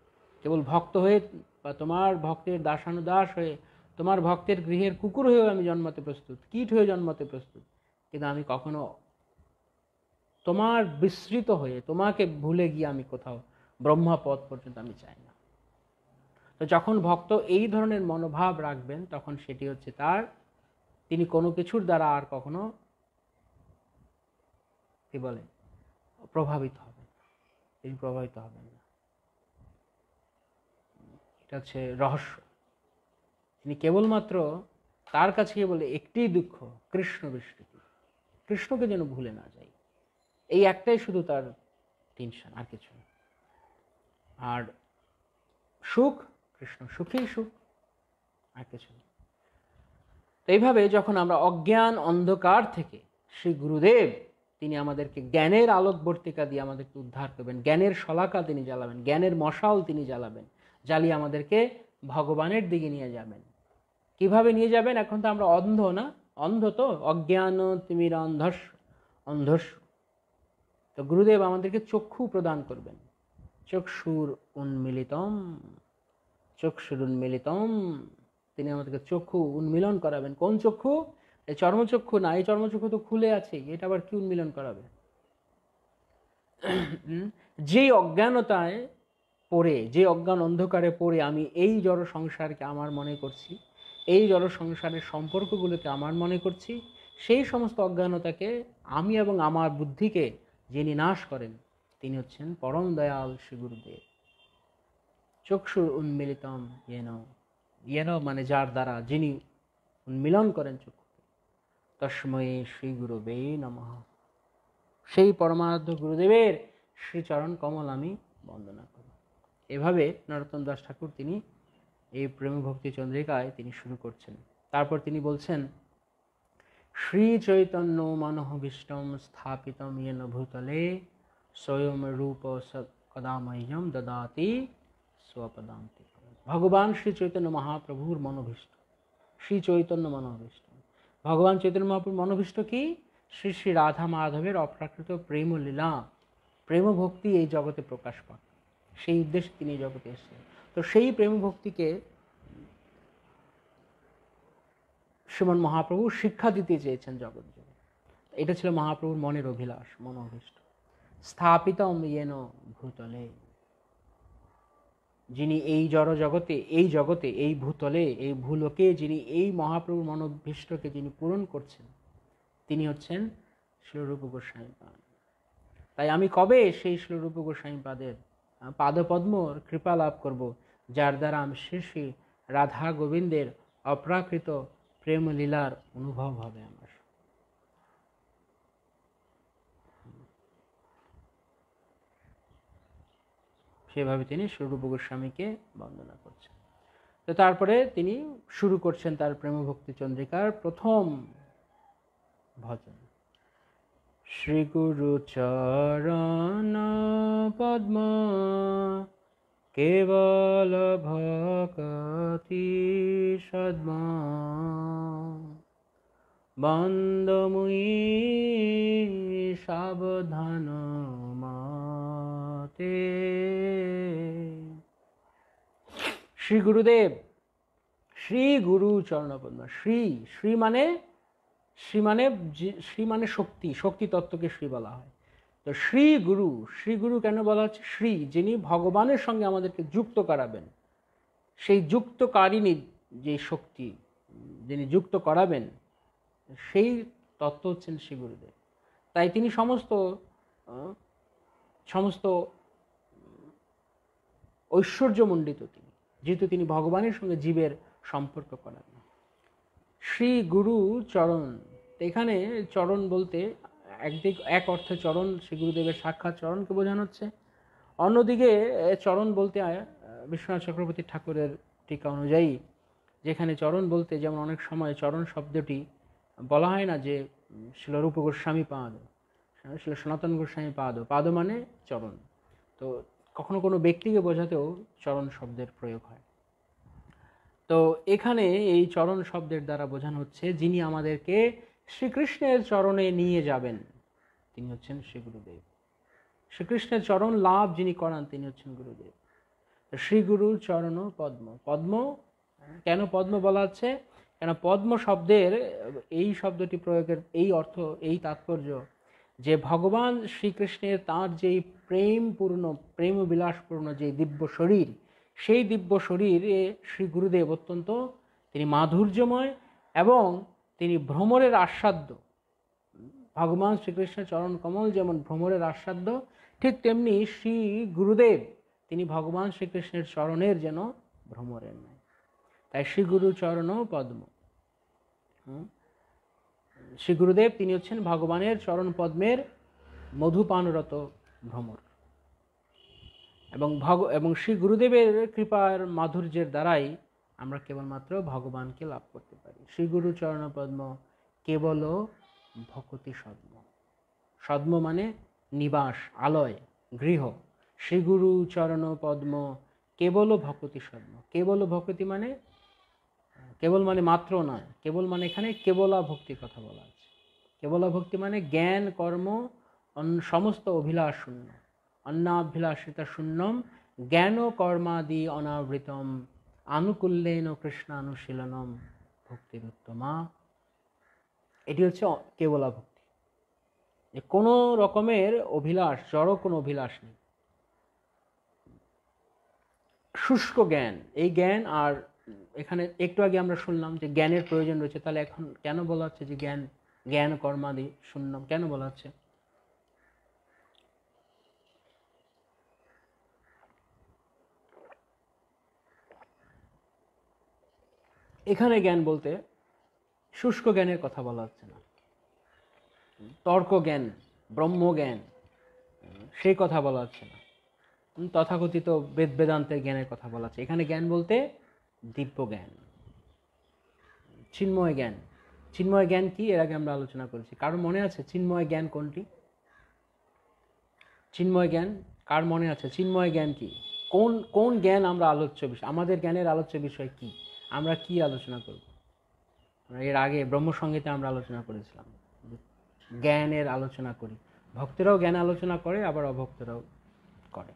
কেবল ভক্ত হয়ে বা তোমার ভক্তের দাসানুদাস হয়ে, তোমার ভক্তের গৃহের কুকুর হয়েও আমি জন্মাতে প্রস্তুত, কীট হয়ে জন্মাতে প্রস্তুত, কিন্তু আমি কখনো তোমার বিস্মৃত হয়ে, তোমাকে ভুলে গিয়ে আমি কোথাও ব্রহ্মপদ পর্যন্ত আমি চাই না। তো যখন ভক্ত এই ধরনের মনোভাব রাখবেন তখন সেটি হচ্ছে তিনি কোনো কিছুর দ্বারা আর কখনো কি বলে প্রভাবিত হবেন, তিনি প্রভাবিত হবেন না। এটা হচ্ছে রহস্য। তিনি কেবলমাত্র তার কাছে বলে একটি দুঃখ, কৃষ্ণ বিস্মৃতি, কৃষ্ণকে যেন ভুলে না যাই, এই একটাই শুধু তার টেনশন, আর কিছু না। আর সুখ, কৃষ্ণ সুখী সুখ, আর কিছু না। তো এইভাবে যখন আমরা অজ্ঞান অন্ধকার থেকে শ্রী গুরুদেব তিনি আমাদেরকে জ্ঞানের আলোকবর্তিকা দিয়ে আমাদেরকে উদ্ধার করবেন, জ্ঞানের শলাকা তিনি জ্বালাবেন, জ্ঞানের মশাল তিনি জ্বালাবেন, জ্বালিয়ে আমাদেরকে ভগবানের দিকে নিয়ে যাবেন। কিভাবে নিয়ে যাবেন? এখন তো আমরা অন্ধ না, অন্ধ তো, অজ্ঞান তিমির অন্ধস্য। তো গুরুদেব আমাদেরকে চক্ষু প্রদান করবেন। চক্ষুর উন্মিলিতম, তিনি আমাদেরকে চক্ষু উন্মিলন করাবেন। কোন চক্ষু? এই চর্মচক্ষু না, এই চর্মচক্ষু তো খুলে আছে, এটা আবার কি উন্মিলন করাবে? যে অজ্ঞানতায় পড়ে, যে অজ্ঞান অন্ধকারে পড়ে আমি এই জড় সংসারকে আমার মনে করছি, এই জড় সংসারের সম্পর্কগুলোকে আমার মনে করছি, সেই সমস্ত অজ্ঞানতাকে আমি এবং আমার বুদ্ধিকে যিনি নাশ করেন তিনি হচ্ছেন পরম দয়াল শ্রী গুরুদেব। চক্ষুর উন্মিলিতম येन মানে যার দ্বারা, যিনি উন্মিলন করেন চক্ষু, তস্মৈ শ্রী গুরুবে নমঃ। সেই পরমারাধ্য গুরুদেবের শ্রীচরণ কমল আমি বন্দনা করি। এভাবে নরোত্তম দাস ঠাকুর তিনি এই প্রেম ভক্তি চন্দ্রিকায় তিনি শুরু করছেন। তারপর তিনি বলছেন, শ্রী চৈতন্য মনোভীষ্টম স্থাপিতম येन ভূতলে স্বয়ং রূপ কদামহ্যম দদাতি স্বপদান্তে। ভগবান শ্রী চৈতন্য মহাপ্রভুর মনোভীষ্ট, শ্রী চৈতন্য মনোভীষ্ট। ভগবান চৈতন্য মহাপ্রভুর মনোভীষ্ট কি? শ্রী শ্রী রাধা মাধবের অপ্রাকৃত প্রেম লীলা, প্রেম ভক্তি এই জগতে প্রকাশ পায়, সেই উদ্দেশ্যে তিনি এই জগতে এসেছেন। তো সেই প্রেম ভক্তিকে শ্রীমন মহাপ্রভু শিক্ষা দিতে চেয়েছেন জগৎ জুড়ে। এটা ছিল মহাপ্রভুর মনের অভিলাষ, মনোভীষ্ট। স্থাপিতম येन ভূতলে, যিনি এই জড় জগতে, এই জগতে, এই ভূতলে, এই ভূলোকে যিনি এই মহাপ্রভুর মনোভীষ্টকে যিনি পূরণ করছেন তিনি হচ্ছেন শ্রীরূপ গোস্বামী পাদ। তাই আমি কবে সেই শ্রীরূপ গোস্বামী পাদের পাদপদ্মর কৃপা লাভ করব, যার দ্বারা আমি শ্রী শ্রী রাধা গোবিন্দের অপ্রাকৃত প্রেম লীলার অনুভব হবে আমার। সেভাবে তিনি শ্রীরূপ গোস্বামীকে বন্দনা করছেন। তো তারপরে তিনি শুরু করছেন তার প্রেম ভক্তি চন্দ্রিকার প্রথম ভজন। শ্রী গুরু চরণ পদ্ম কেবল ভকতি সদ্ম বন্দমুই সাবধান মতে। শ্রী গুরুদেব, শ্রী গুরু চরণপদ্ম। শ্রী, শ্রী মানে শক্তি, শক্তি তত্ত্বকে শ্রী বলা হয়। তো শ্রী গুরু, শ্রী গুরু কেন বলা হচ্ছে? শ্রী, যিনি ভগবানের সঙ্গে আমাদেরকে যুক্ত করাবেন, সেই যুক্তকারিণী যে শক্তি যিনি যুক্ত করাবেন, সেই তত্ত্ব হচ্ছেন শ্রী গুরুদেব। তাই তিনি সমস্ত ঐশ্বর্যমণ্ডিত তিনি, যেহেতু তিনি ভগবানের সঙ্গে জীবের সম্পর্ক করান। শ্রী গুরু চরণ, এখানে চরণ বলতে এক অর্থে চরণ শ্রী গুরুদেবের সাক্ষাৎ চরণকে বোঝানো হচ্ছে, অন্যদিকে চরণ বলতে বিশ্বনাথ চক্রবর্তী ঠাকুরের টিকা অনুযায়ী, যেখানে চরণ বলতে যেমন অনেক সময় চরণ শব্দটি বলা হয় না যে শিলরূপ গোস্বামী পাদ, শিল সনাতন গোস্বামী পাদ, পাদ মানে চরণ, তো কখনো কোনো ব্যক্তিকে বোঝাতেও চরণ শব্দের প্রয়োগ হয়। তো এখানে এই চরণ শব্দের দ্বারা বোঝানো হচ্ছে যিনি আমাদেরকে শ্রীকৃষ্ণের চরণে নিয়ে যাবেন তিনি হচ্ছেন শ্রী গুরুদেব। শ্রীকৃষ্ণের চরণ লাভ যিনি করান তিনি হচ্ছেন গুরুদেব। শ্রী গুরুর চরণ পদ্ম। পদ্ম কেন পদ্ম বলা হচ্ছে? কেন পদ্ম শব্দের এই শব্দটি প্রয়োগের এই অর্থ, এই তাৎপর্য যে ভগবান শ্রীকৃষ্ণের তাঁর যেই প্রেম বিলাসপূর্ণ যে দিব্য শরীর, সেই দিব্য শরীরে শ্রী গুরুদেব অত্যন্ত তিনি মাধুর্যময় এবং তিনি ভ্রমরের আস্বাদ্য। ভগবান শ্রীকৃষ্ণের চরণ কমল যেমন ভ্রমরের আস্বাদ্য, ঠিক তেমনি শ্রী গুরুদেব তিনি ভগবান শ্রীকৃষ্ণের চরণের যেন ভ্রমরের নয়। তাই শ্রী গুরু চরণ পদ্ম, শ্রী গুরুদেব তিনি হচ্ছেন ভগবানের চরণ পদ্মের মধুপানরত ভ্রমর। এবং শ্রী গুরুদেবের কৃপার মাধুর্যের দ্বারাই আমরা কেবলমাত্র ভগবানকে লাভ করতে পারি। শ্রী গুরু চরণ পদ্ম কেবল ভকতি সদ্ম। সদ্ম মানে নিবাস, আলয়, গৃহ। শ্রী গুরু চরণ পদ্ম কেবল ভকতি সদ্ম। কেবল ভকতি মানে কেবল মানে মাত্র নয়, কেবল মানে এখানে কেবলা ভক্তির কথা বলা আছে। কেবলা ভক্তি মানে জ্ঞান কর্ম সমস্ত অভিলাষ শূন্য, অন্নাভিলাষিতা শূন্যম জ্ঞান কর্মাদি অনাবৃতম আনুকূল্যেন কৃষ্ণানুশীলনম ভক্তির উত্তমা। এটি হচ্ছে কেবলা ভক্তি, যে কোনো রকমের অভিলাষ, জড় কোনো অভিলাষ নেই। শুষ্ক জ্ঞান, এই জ্ঞান, আর এখানে একটু আগে আমরা শুনলাম যে জ্ঞানের প্রয়োজন রয়েছে, তাহলে এখন কেন বলা হচ্ছে যে জ্ঞান কর্মাদি শূন্যম কেন বলা হচ্ছে? এখানে জ্ঞান বলতে শুষ্ক জ্ঞানের কথা বলা হচ্ছে না, তর্ক জ্ঞান, ব্রহ্মজ্ঞান সেই কথা বলা হচ্ছে না, তথাকথিত বেদান্তের জ্ঞানের কথা বলা হচ্ছে। এখানে জ্ঞান বলতে দিব্য জ্ঞান, চিন্ময় জ্ঞান। চিন্ময় জ্ঞান কি এর আগে আমরা আলোচনা করেছি। কার মনে আছে চিন্ময় জ্ঞান কোনটি? চিন্ময় জ্ঞান কার মনে আছে? চিন্ময় জ্ঞান কি? কোন জ্ঞান আমরা আলোচ্য বিষয়, আমাদের জ্ঞানের আলোচ্য বিষয় কি? আমরা কি আলোচনা করব? এর আগে ব্রহ্মসংগীতে আমরা আলোচনা করেছিলাম, জ্ঞানের আলোচনা করি। ভক্তরাও জ্ঞান আলোচনা করে, আবার অভক্তরাও করে,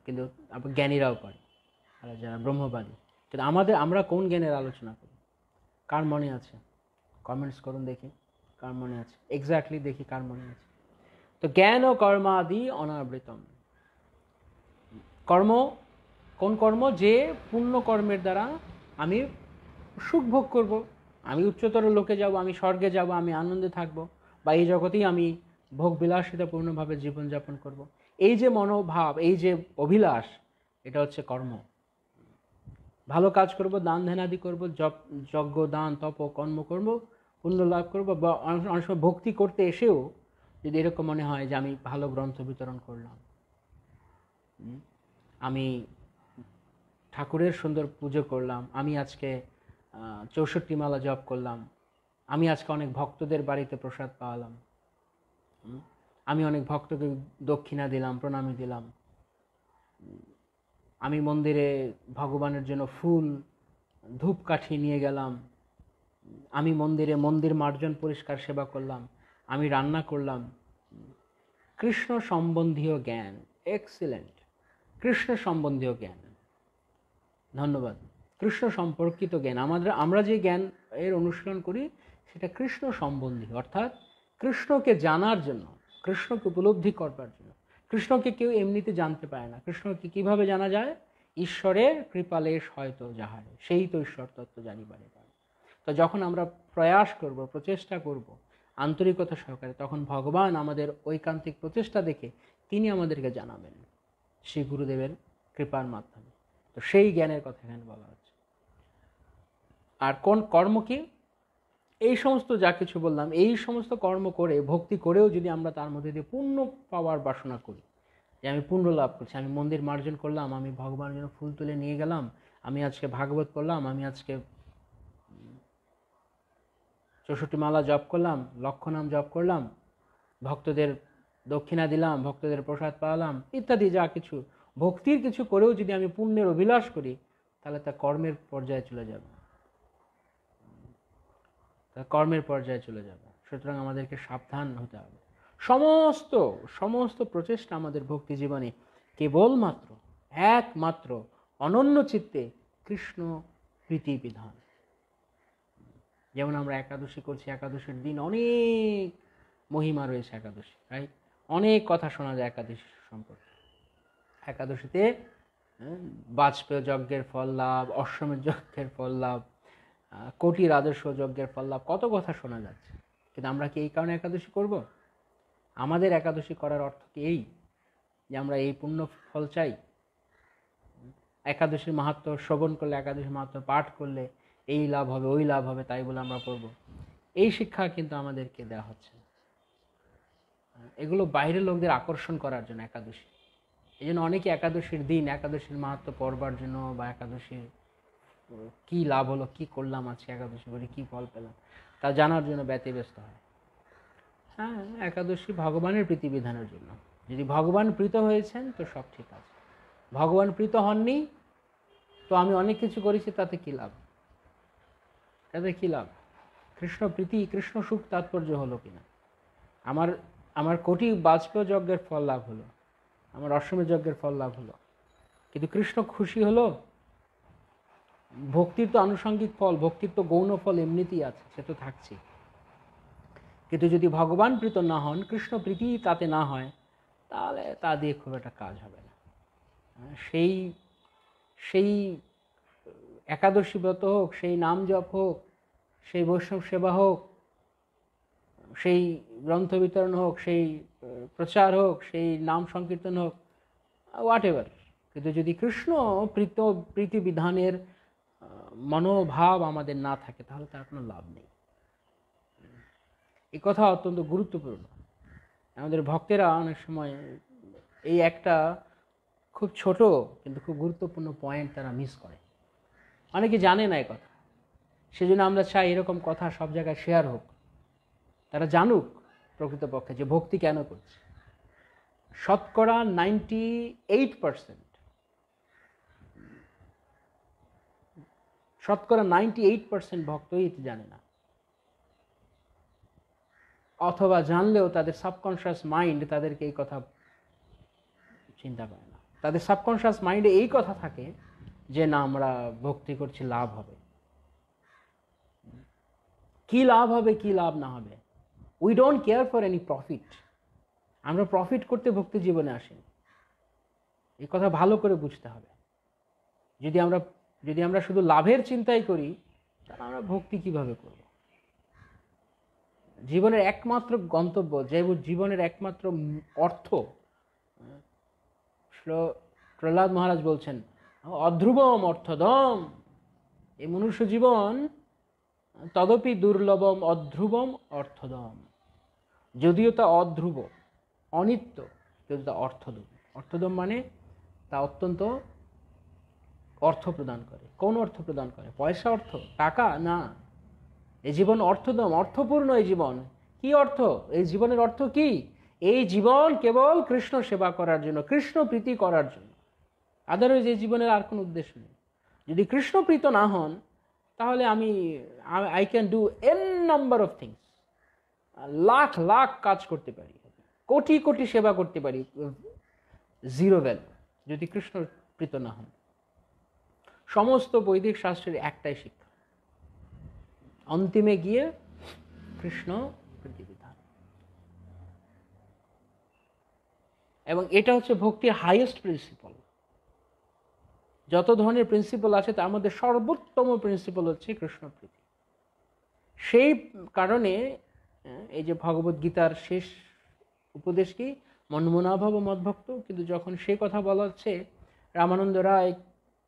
কিন্তু আবার জ্ঞানীরাও করে, আর যারা ব্রহ্মবাদী। কিন্তু আমরা কোন জ্ঞানের আলোচনা করি? কার মনে আছে? কমেন্টস করুন দেখি কার মনে আছে, এক্স্যাক্টলি দেখি কার মনে আছে। তো জ্ঞান ও কর্মাদি অনাবৃতম। কর্ম, কোন কর্ম? যে পুণ্য কর্মের দ্বারা আমি সুখ ভোগ করব, আমি উচ্চতর লোকে যাব, আমি স্বর্গে যাব, আমি আনন্দে থাকব, বা এই জগতেই আমি ভোগ বিলাসিতাপূর্ণভাবে জীবনযাপন করব। এই যে মনোভাব, এই যে অভিলাষ, এটা হচ্ছে কর্ম। ভালো কাজ করব, দান ধ্যানাদি করব, যজ্ঞ দান তপ কর্ম করব, পুণ্য লাভ করব, বা অনেক সময় ভক্তি করতে এসেও যদি এরকম মনে হয় যে আমি ভালো গ্রন্থ বিতরণ করলাম, আমি ঠাকুরের সুন্দর পুজো করলাম, আমি আজকে 64 মালা জপ করলাম, আমি আজকে অনেক ভক্তদের বাড়িতে প্রসাদ পাওয়ালাম, আমি অনেক ভক্তকে দক্ষিণা দিলাম, প্রণামী দিলাম, আমি মন্দিরে ভগবানের জন্য ফুল ধূপকাঠি নিয়ে গেলাম, আমি মন্দির মার্জন পরিষ্কার সেবা করলাম, আমি রান্না করলাম। কৃষ্ণ সম্বন্ধীয় জ্ঞান, এক্সিলেন্ট। কৃষ্ণ সম্বন্ধীয় জ্ঞান, ধন্যবাদ। কৃষ্ণ সম্পর্কিত জ্ঞান, আমরা যে জ্ঞান এর অনুশীলন করি সেটা কৃষ্ণ সম্বন্ধী, অর্থাৎ কৃষ্ণকে জানার জন্য, কৃষ্ণকে উপলব্ধি করবার জন্য। কৃষ্ণকে কেউ এমনিতে জানতে পারে না। কৃষ্ণকে কিভাবে জানা যায়? ঈশ্বরের কৃপালেশ হয়তো যাহারে, সেই তো ঈশ্বর তত্ত্ব জানিবারে পারে। তো যখন আমরা প্রয়াস করব, প্রচেষ্টা করব আন্তরিকতা সহকারে, তখন ভগবান আমাদের ঐকান্তিক প্রচেষ্টা দেখে তিনি আমাদেরকে জানাবেন শ্রী গুরুদেবের কৃপার মাধ্যমে। তো সেই জ্ঞানের কথা এখানে বলা হচ্ছে। আর কোন কর্ম কি? এই সমস্ত যা কিছু বললাম, এই সমস্ত কর্ম করে, ভক্তি করেও যদি আমরা তার মধ্যে দিয়ে পুণ্য পাওয়ার বাসনা করি, যে আমি পুণ্য লাভ করছি, আমি মন্দির মার্জন করলাম, আমি ভগবানের জন্য ফুল তুলে নিয়ে গেলাম, আমি আজকে ভাগবত পড়লাম, আমি আজকে 64 মালা জপ করলাম, লক্ষ নাম জপ করলাম, ভক্তদের দক্ষিণা দিলাম, ভক্তদের প্রসাদ পাওয়ালাম, ইত্যাদি যা কিছু ভক্তির কিছু করেও যদি আমি পুণ্যের অভিলাষ করি, তাহলে তা কর্মের পর্যায়ে চলে যাবে, সুতরাং আমাদেরকে সাবধান হতে হবে। সমস্ত প্রচেষ্টা আমাদের ভক্তি জীবনে কেবলমাত্র, একমাত্র অনন্য চিত্তে কৃষ্ণ প্রীতি বিধান। যেমন আমরা একাদশী করছি, একাদশীর দিন অনেক মহিমা রয়েছে একাদশী, রাইট? অনেক কথা শোনা যায় একাদশী সম্পর্কে। একাদশীতে বাজপেয় যজ্ঞের ফল লাভ, অশ্বমেধ যজ্ঞের ফল লাভ, কোটি রাজস্ব যজ্ঞের ফল লাভ, কত কথা শোনা যাচ্ছে। কিন্তু আমরা কি এই কারণে একাদশী করব? আমাদের একাদশী করার অর্থ কি এই যে আমরা এই পুণ্য ফল চাই? একাদশীর মাহাত্ম্য শ্রবণ করলে, একাদশীর মাহাত্ম্য পাঠ করলে এই লাভ হবে, ওই লাভ হবে, তাই বলে আমরা করব? এই শিক্ষা কিন্তু আমাদেরকে দেওয়া হচ্ছে। এগুলো বাইরের লোকদের আকর্ষণ করার জন্য একাদশী। এই জন্য অনেকে একাদশীর দিন একাদশীর মাহাত্ম্য পড়বার জন্য বা একাদশীর কি লাভ হলো, কি করলাম আজকে একাদশী করে, কি ফল পেলাম, তা জানার জন্য ব্যতিব্যস্ত হয়। হ্যাঁ, একাদশী ভগবানের প্রীতিবিধানের জন্য। যদি ভগবান প্রীত হয়েছেন তো সব ঠিক আছে, ভগবান প্রীত হননি তো আমি অনেক কিছু করেছি, তাতে কি লাভ? তাতে কি লাভ? কৃষ্ণ প্রীতি, কৃষ্ণ সুখ তাৎপর্য হলো কিনা? আমার আমার কোটি বাজপেয় যজ্ঞের ফল লাভ হলো, আমার অশ্বমেধ যজ্ঞের ফল লাভ হলো, কিন্তু কৃষ্ণ খুশি হলো? ভক্তির তো আনুষঙ্গিক ফল, ভক্তির তো গৌণ ফল এমনিতেই আছে, সে তো থাকছে। কিন্তু যদি ভগবান প্রীত না হন, কৃষ্ণ প্রীতি তাতে না হয়, তাহলে তা দিয়ে খুব একটা কাজ হবে না। সেই সেই একাদশী ব্রত হোক, সেই নাম জপ হোক, সেই বৈষ্ণব সেবা হোক, সেই গ্রন্থ বিতরণ হোক, সেই প্রচার হোক, সেই নাম সংকীর্তন হোক, হোয়াট এভার, কিন্তু যদি কৃষ্ণ প্রীতি বিধানের মনোভাব আমাদের না থাকে, তাহলে তার কোনো লাভ নেই। এই কথা অত্যন্ত গুরুত্বপূর্ণ। আমাদের ভক্তেরা অনেক সময় এই একটা খুব ছোট কিন্তু খুব গুরুত্বপূর্ণ পয়েন্ট তারা মিস করে, অনেকে জানে না এই কথা। সেজন্য আমরা চাই এরকম কথা সব জায়গায় শেয়ার হোক, তারা জানুক প্রকৃতপক্ষে যে ভক্তি কেন করছে। শতকরা 98% ভক্তই এটি জানে না, অথবা জানলেও তাদের সাবকনশিয়াস মাইন্ড তাদেরকে এই কথা চিন্তা করে না। তাদের সাবকনশিয়াস মাইন্ডে এই কথা থাকে যে না, আমরা ভক্তি করছি, লাভ হবে। কি লাভ হবে, কি লাভ না হবে, we don't care for any profit. আমরা প্রফিট করতে ভক্তি জীবনে আসিনি, এই কথা ভালো করে বুঝতে হবে। যদি আমরা শুধু লাভের চিন্তাই করি, তাহলে আমরা ভক্তি কিভাবে করব? জীবনের একমাত্র গন্তব্য, যে জীবনের একমাত্র অর্থ, প্রহ্লাদ মহারাজ বলছেন অধ্রুবম অর্থদম, এই মনুষ্য জীবন তদপি দুর্লভম অধ্রুবম অর্থদম, যদিও তা অধ্রুব, অনিত্য, কিন্তু তা অর্থদম। অর্থদম মানে তা অত্যন্ত অর্থ প্রদান করে। কোন অর্থ প্রদান করে? পয়সা অর্থ, টাকা না। এই জীবন অর্থদম, অর্থপূর্ণ এই জীবন। কি অর্থ? এই জীবনের অর্থ কি? এই জীবন কেবল কৃষ্ণ সেবা করার জন্য, কৃষ্ণ প্রীতি করার জন্য। আদারওয়াইজ এই জীবনের আর কোনো উদ্দেশ্য নেই। যদি কৃষ্ণ প্রীত না হন, তাহলে I can do N number of things, lakh lakh কাজ করতে পারি, কোটি কোটি সেবা করতে পারি, জিরো ভ্যালু যদি কৃষ্ণ প্রীত না হন। সমস্ত বৈদিক শাস্ত্রের একটাই শিক্ষা, অন্তিমে গিয়ে কৃষ্ণ প্রীতিবিধান। এবং এটা হচ্ছে ভক্তির হাইয়েস্ট প্রিন্সিপাল। যত ধরনের প্রিন্সিপাল আছে তার মধ্যে সর্বোত্তম প্রিন্সিপাল হচ্ছে কৃষ্ণ প্রীতি। সেই কারণে এই যে ভগবদ গীতার শেষ উপদেশ কি? মনমনা ভব মদ্ভক্ত। কিন্তু যখন সেই কথা বলা হচ্ছে, রামানন্দ রায়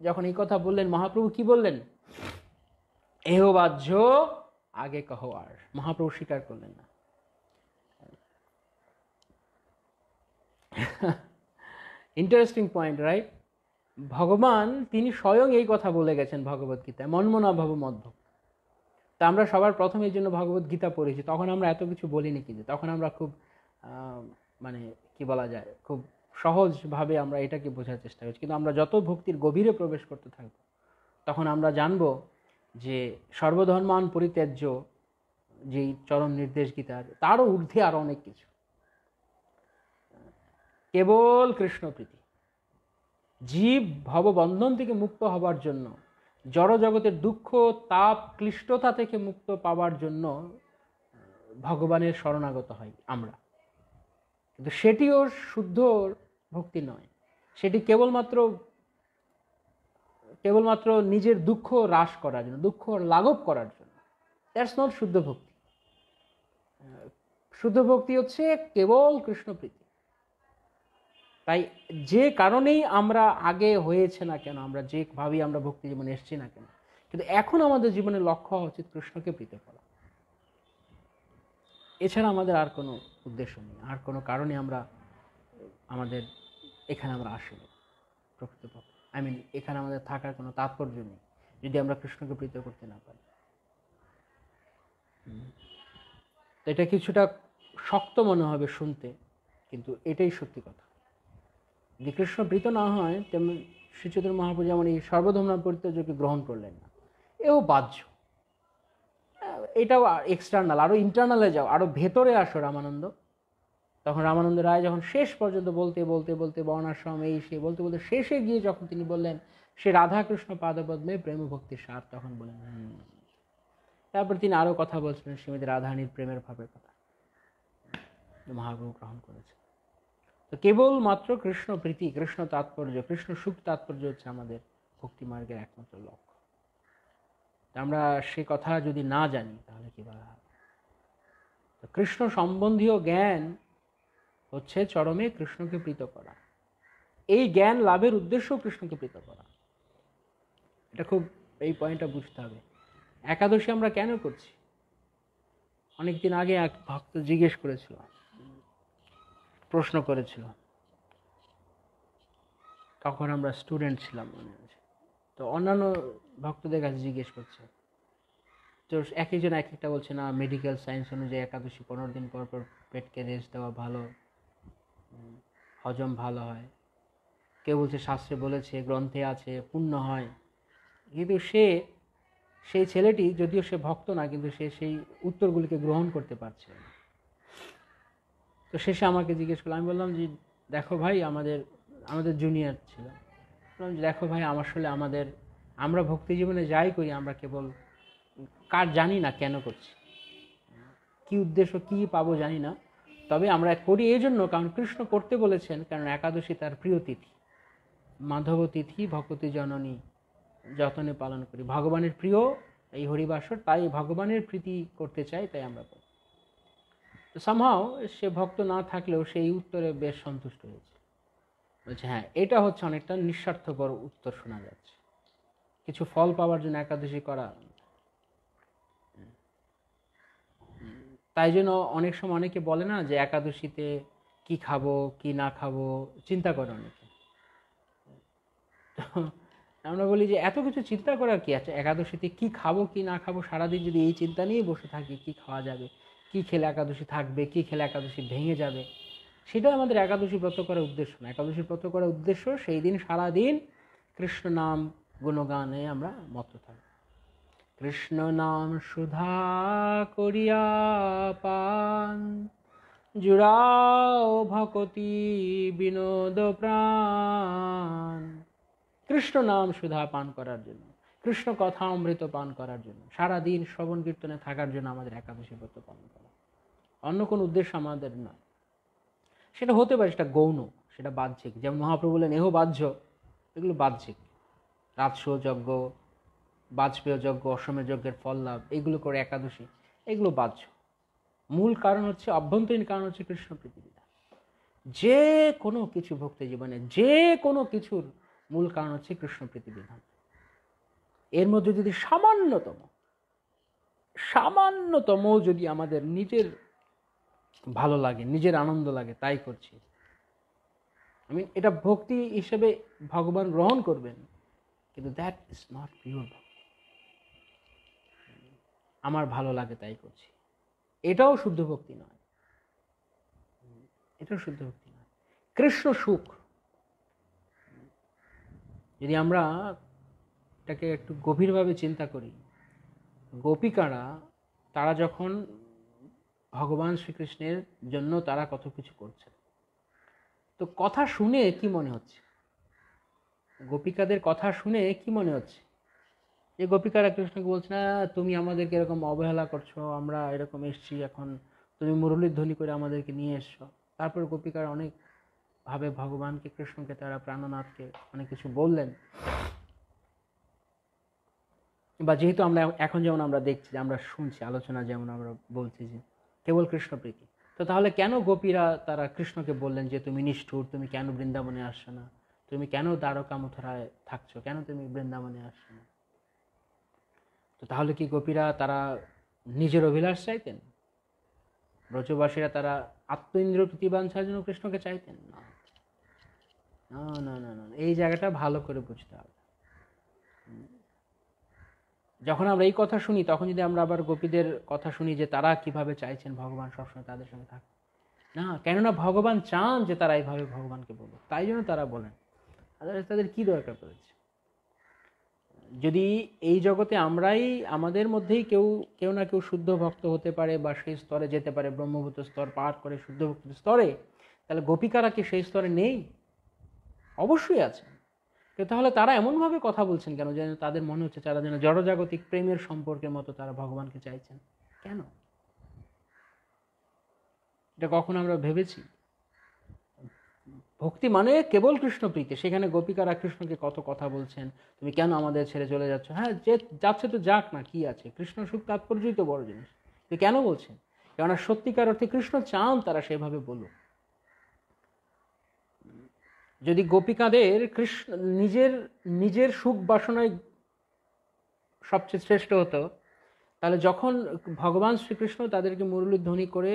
যখন এই কথা বললেন, মহাপ্রভু কি বললেন? এহ বাহ্য আগে কহ আর। মহাপ্রভু স্বীকার করলেন না। Interesting point, right? ভগবান তিনি স্বয়ং এই কথা বলে গেছেন ভগবদ গীতায়, মনমনা ভব মদ্ভক্ত। তা আমরা সবার প্রথমে এই জন্য ভগবদ গীতা পড়েছি, তখন আমরা এত কিছু বলিনি, কিন্তু তখন আমরা খুব মানে কি বলা যায়, খুব সহজভাবে আমরা এটাকে বোঝার চেষ্টা করছি। কিন্তু আমরা যত ভক্তির গভীরে প্রবেশ করতে থাকব, তখন আমরা জানব যে সর্বধর্মান পরিত্যাজ্য যেই চরম নির্দেশ গীতার, তারও ঊর্ধ্বে আরও অনেক কিছু। কেবল কৃষ্ণপ্রীতি। জীব ভববন্ধন থেকে মুক্ত হবার জন্য, জড় জগতের দুঃখ তাপ ক্লিষ্টতা থেকে মুক্ত পাওয়ার জন্য ভগবানের শরণাগত হই আমরা, কিন্তু সেটিও শুদ্ধ ভক্তি নয়। সেটি কেবলমাত্র নিজের দুঃখ হ্রাস করার জন্য, দুঃখ লাঘব করার জন্য। দ্যাটস নট শুদ্ধ ভক্তি। শুদ্ধ ভক্তি হচ্ছে কেবল কৃষ্ণপ্রীতি। তাই যে কারণেই আমরা আগে হয়েছে না কেন, আমরা যেভাবেই আমরা ভক্তি জীবনে এসেছি না কেন, কিন্তু এখন আমাদের জীবনের লক্ষ্য হওয়া উচিত কৃষ্ণকে প্রীত করা। এছাড়া আমাদের আর কোনো উদ্দেশ্য নেই, আর কোনো কারণে আমাদের এখানে আমরা আসিনি প্রকৃতপক্ষে। এখানে আমাদের থাকার কোনো তাৎপর্য নেই যদি আমরা কৃষ্ণকে প্রীত করতে না পারি। তো এটা কিছুটা শক্ত মনে হবে শুনতে, কিন্তু এটাই সত্যি কথা। যদি কৃষ্ণ প্রীত না হয়, তেমন শ্রী চৈতন্য মহাপ্রভু যেমন এই সর্বধর্ম পরিত্যাজ্যকে গ্রহণ করলেন না, এও বাহ্য। এটাও এক্সটার্নাল। আরো ইন্টারনালে যাও, আরো ভেতরে আসো রামানন্দ। তখন রামানন্দ রায় যখন শেষ পর্যন্ত বলতে বর্ণাশ্রম এই সে বলতে শেষে গিয়ে যখন তিনি বললেন সে রাধাকৃষ্ণ পাদপদ্মে প্রেম ভক্তির সার, তখন বলেন তারপর তিনি আরো কথা বলছিলেন শ্রীমতী রাধারানীর প্রেমের ভাবের কথা, মহাপ্রভু গ্রহণ করেছে। তো কেবলমাত্র কৃষ্ণ প্রীতি, কৃষ্ণ তাৎপর্য, কৃষ্ণ সুখ তাৎপর্য হচ্ছে আমাদের ভক্তি মার্গের একমাত্র লক্ষ্য। আমরা সে কথা যদি না জানি তাহলে কিভাবে হবে? কৃষ্ণ সম্বন্ধীয় জ্ঞান হচ্ছে চরমে কৃষ্ণকে প্রীত করা। এই জ্ঞান লাভের উদ্দেশ্য কৃষ্ণকে প্রীত করা। এটা খুব, এই পয়েন্টটা বুঝতে হবে। একাদশী আমরা কেন করছি? অনেকদিন আগে এক ভক্ত জিজ্ঞেস করেছিল, প্রশ্ন করেছিল, তখন আমরা স্টুডেন্ট ছিলাম মনে আছে। তো অন্যান্য ভক্তদের কাছে জিজ্ঞেস করছে, তো এক একজন এক একটা বলছে না মেডিকেল সায়েন্স অনুযায়ী একাদশী 15 দিন পর পর পেটকে রেস্ট দেওয়া ভালো, হজম ভালো হয়। কেউ বলছে শাস্ত্রে বলেছে, গ্রন্থে আছে, পুণ্য হয়। কিন্তু সেই ছেলেটি, যদিও সে ভক্ত না, কিন্তু সে সেই উত্তরগুলিকে গ্রহণ করতে পারছে না। তো শেষে আমাকে জিজ্ঞেস করলো, আমি বললাম যে দেখো ভাই, আমাদের জুনিয়র ছিল, বললাম যে দেখো ভাই, আসলে আমরা ভক্তি জীবনে যাই করি, আমরা কেবল জানি না কেন করছি, কি উদ্দেশ্য, কি পাবো জানি না। তবে আমরা করি এই জন্য কারণ কৃষ্ণ করতে বলেছেন, কারণ একাদশী তার প্রিয় তিথি, মাধব তিথি ভকতি জননী, যতনে পালন করি। ভগবানের প্রিয় এই হরিবাসর, তাই ভগবানের প্রীতি করতে চাই, তাই আমরা করি। তো সামহাও সে ভক্ত না থাকলেও সেই উত্তরে বেশ সন্তুষ্ট হয়েছে। বলছে হ্যাঁ, এটা হচ্ছে অনেকটা নিঃস্বার্থপর উত্তর শোনা যাচ্ছে, কিছু ফল পাওয়ার জন্য একাদশী করা। তাই জন্য অনেক সময় অনেকে বলে না যে একাদশীতে কি খাবো কি না খাবো চিন্তা করে অনেকে। আমরা বলি যে এত কিছু চিন্তা করার কি আছে? একাদশীতে কি খাবো কি না খাবো, সারাদিন যদি এই চিন্তা নিয়ে বসে থাকি, কি খাওয়া যাবে, কি খেলে একাদশী থাকবে, কি খেলে একাদশী ভেঙে যাবে, সেটা আমাদের একাদশী ব্রত করার উদ্দেশ্য না। একাদশী ব্রত করার উদ্দেশ্য সেই দিন সারাদিন কৃষ্ণ নাম গুণগানে আমরা মত্ত থাকবো। কৃষ্ণ নাম সুধা করিয়া পান, জুড়াও ভকতি বিনোদ প্রাণ। কৃষ্ণ নাম সুধা পান করার জন্য, কৃষ্ণ কথা অমৃত পান করার জন্য, সারাদিন শ্রবণ কীর্তনে থাকার জন্য আমাদের একাদশী ব্রত পালন করা, অন্য কোনো উদ্দেশ্য আমাদের না। সেটা হতে পারে সেটা গৌণ, সেটা বাহ্যিক, যেমন মহাপ্রভু বললেন এহ বাহ্য, এগুলো বাহ্যিক। রাজস্ব যজ্ঞ, বাজপেয় যজ্ঞ, অশ্বমেধ যজ্ঞের ফল লাভ, এগুলো করে একাদশী, এগুলো বাহ্য। মূল কারণ হচ্ছে, অভ্যন্তরীণ কারণ হচ্ছে কৃষ্ণ প্রীতি বিধান। যে কোনো কিছু ভক্তি জীবনে, যে কোনো কিছুর মূল কারণ হচ্ছে কৃষ্ণ প্রীতি বিধান। এর মধ্যে যদি সামান্যতম যদি আমাদের নিজের ভালো লাগে, নিজের আনন্দ লাগে, তাই করছি, এটা ভক্তি হিসেবে ভগবান গ্রহণ করবেন, কিন্তু দ্যাট ইজ নট পিওর ভক্তি। আমার ভালো লাগে তাই করছি, এটাও শুদ্ধ ভক্তি নয়, এটাও শুদ্ধ ভক্তি নয়। কৃষ্ণ সুখ, যদি আমরা এটাকে একটু গভীরভাবে চিন্তা করি, গোপিকারা তারা যখন ভগবান শ্রীকৃষ্ণের জন্য তারা কত কিছু করছে, তো কথা শুনে কি মনে হচ্ছে? গোপিকাদের কথা শুনে কি মনে হচ্ছে? যে গোপিকারা কৃষ্ণকে বলছে, না তুমি আমাদেরকে এরকম অবহেলা করছো, আমরা এরকম এসছি, এখন তুমি মুরলীর ধ্বনি করে আমাদেরকে নিয়ে এসছো। তারপর গোপিকারা অনেক ভাবে ভগবানকে, কৃষ্ণকে, তারা প্রাণনাথকে অনেক কিছু বললেন। বা যেহেতু আমরা এখন যেমন আমরা দেখছি, আমরা শুনছি আলোচনা, যেমন আমরা বলছি যে কেবল কৃষ্ণ প্রীতি, তো তাহলে কেন গোপীরা তারা কৃষ্ণকে বললেন যে তুমি নিষ্ঠুর, তুমি কেন বৃন্দাবনে আসছো না, তুমি কেন দ্বারকা মথুরায় থাকছো, কেন তুমি বৃন্দাবনে আসছো না? তো তাহলে কি গোপীরা তারা নিজের অভিলাষ চাইতেন? ব্রজবাসীরা তারা আত্ম ইন্দ্রিয় প্রতিবাঞ্ছার জন্য কৃষ্ণকে চাইতেন? না না না না না, এই জায়গাটা ভালো করে বুঝতে হবে। যখন আমরা এই কথা শুনি, তখন যদি আমরা আবার গোপীদের কথা শুনি যে তারা কিভাবে চাইছেন ভগবান সবসময় তাদের সঙ্গে থাকে, না, কেননা ভগবান চান যে তারা এইভাবে ভগবানকে বলুক, তাই জন্য তারা বলেন। তাদের কি দরকার পড়েছে? যদি এই জগতে আমরাই, আমাদের মধ্যেই কেউ না কেউ শুদ্ধ ভক্ত হতে পারে বা সেই স্তরে যেতে পারে, ব্রহ্মভূত স্তর পার করে শুদ্ধ ভক্তের স্তরে, তাহলে গোপিকারা কি সেই স্তরে নেই? অবশ্যই আছে। তাহলে তারা এমনভাবে কথা বলছেন কেন, যেন তাদের মনে হচ্ছে তারা যেন জড়জাগতিক প্রেমের সম্পর্কের মতো তারা ভগবানকে চাইছেন? কেন? এটা কখন আমরা ভেবেছি? ভক্তি মানে কেবল কৃষ্ণ প্রীতি। সেখানে গোপিকারা কৃষ্ণকে কত কথা বলছেন, তুমি কেন আমাদের ছেড়ে চলে যাচ্ছ? হ্যাঁ, যে যাচ্ছে তো যাক না, কি আছে, কৃষ্ণ সুখ তাৎপর্যই তো বড় জিনিস। কেন বলছেন? কেননা সত্যিকার অর্থে কৃষ্ণ চান তারা সেভাবে বলুক। যদি গোপিকাদের কৃষ্ণ নিজের নিজের সুখ বাসনায় সবচেয়ে শ্রেষ্ঠ হতো, তাহলে যখন ভগবান শ্রীকৃষ্ণ তাদেরকে মুরলীর ধ্বনি করে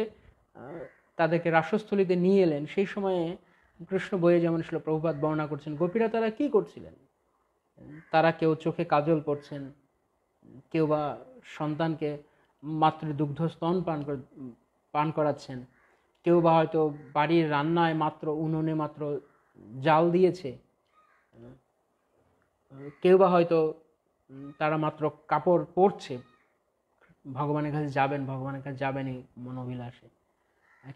তাদেরকে রাসস্থলীতে নিয়ে এলেন, সেই সময়ে কৃষ্ণ বইয়ে যেমন ছিল, প্রভুপাদ বর্ণনা করছেন, গোপীরা তারা কি করছিলেন? তারা কেউ চোখে কাজল পরছেন, কেউ বা সন্তানকে মাতৃ দুগ্ধ স্তন পান করাচ্ছেন, কেউ বা হয়তো বাড়ির রান্নায় মাত্র উনুনে মাত্র জাল দিয়েছে, কেউ বা হয়তো তারা মাত্র কাপড় পরছে, ভগবানের কাছে যাবেন, ভগবানের কাছে যাবেনই মনোবিলাসে।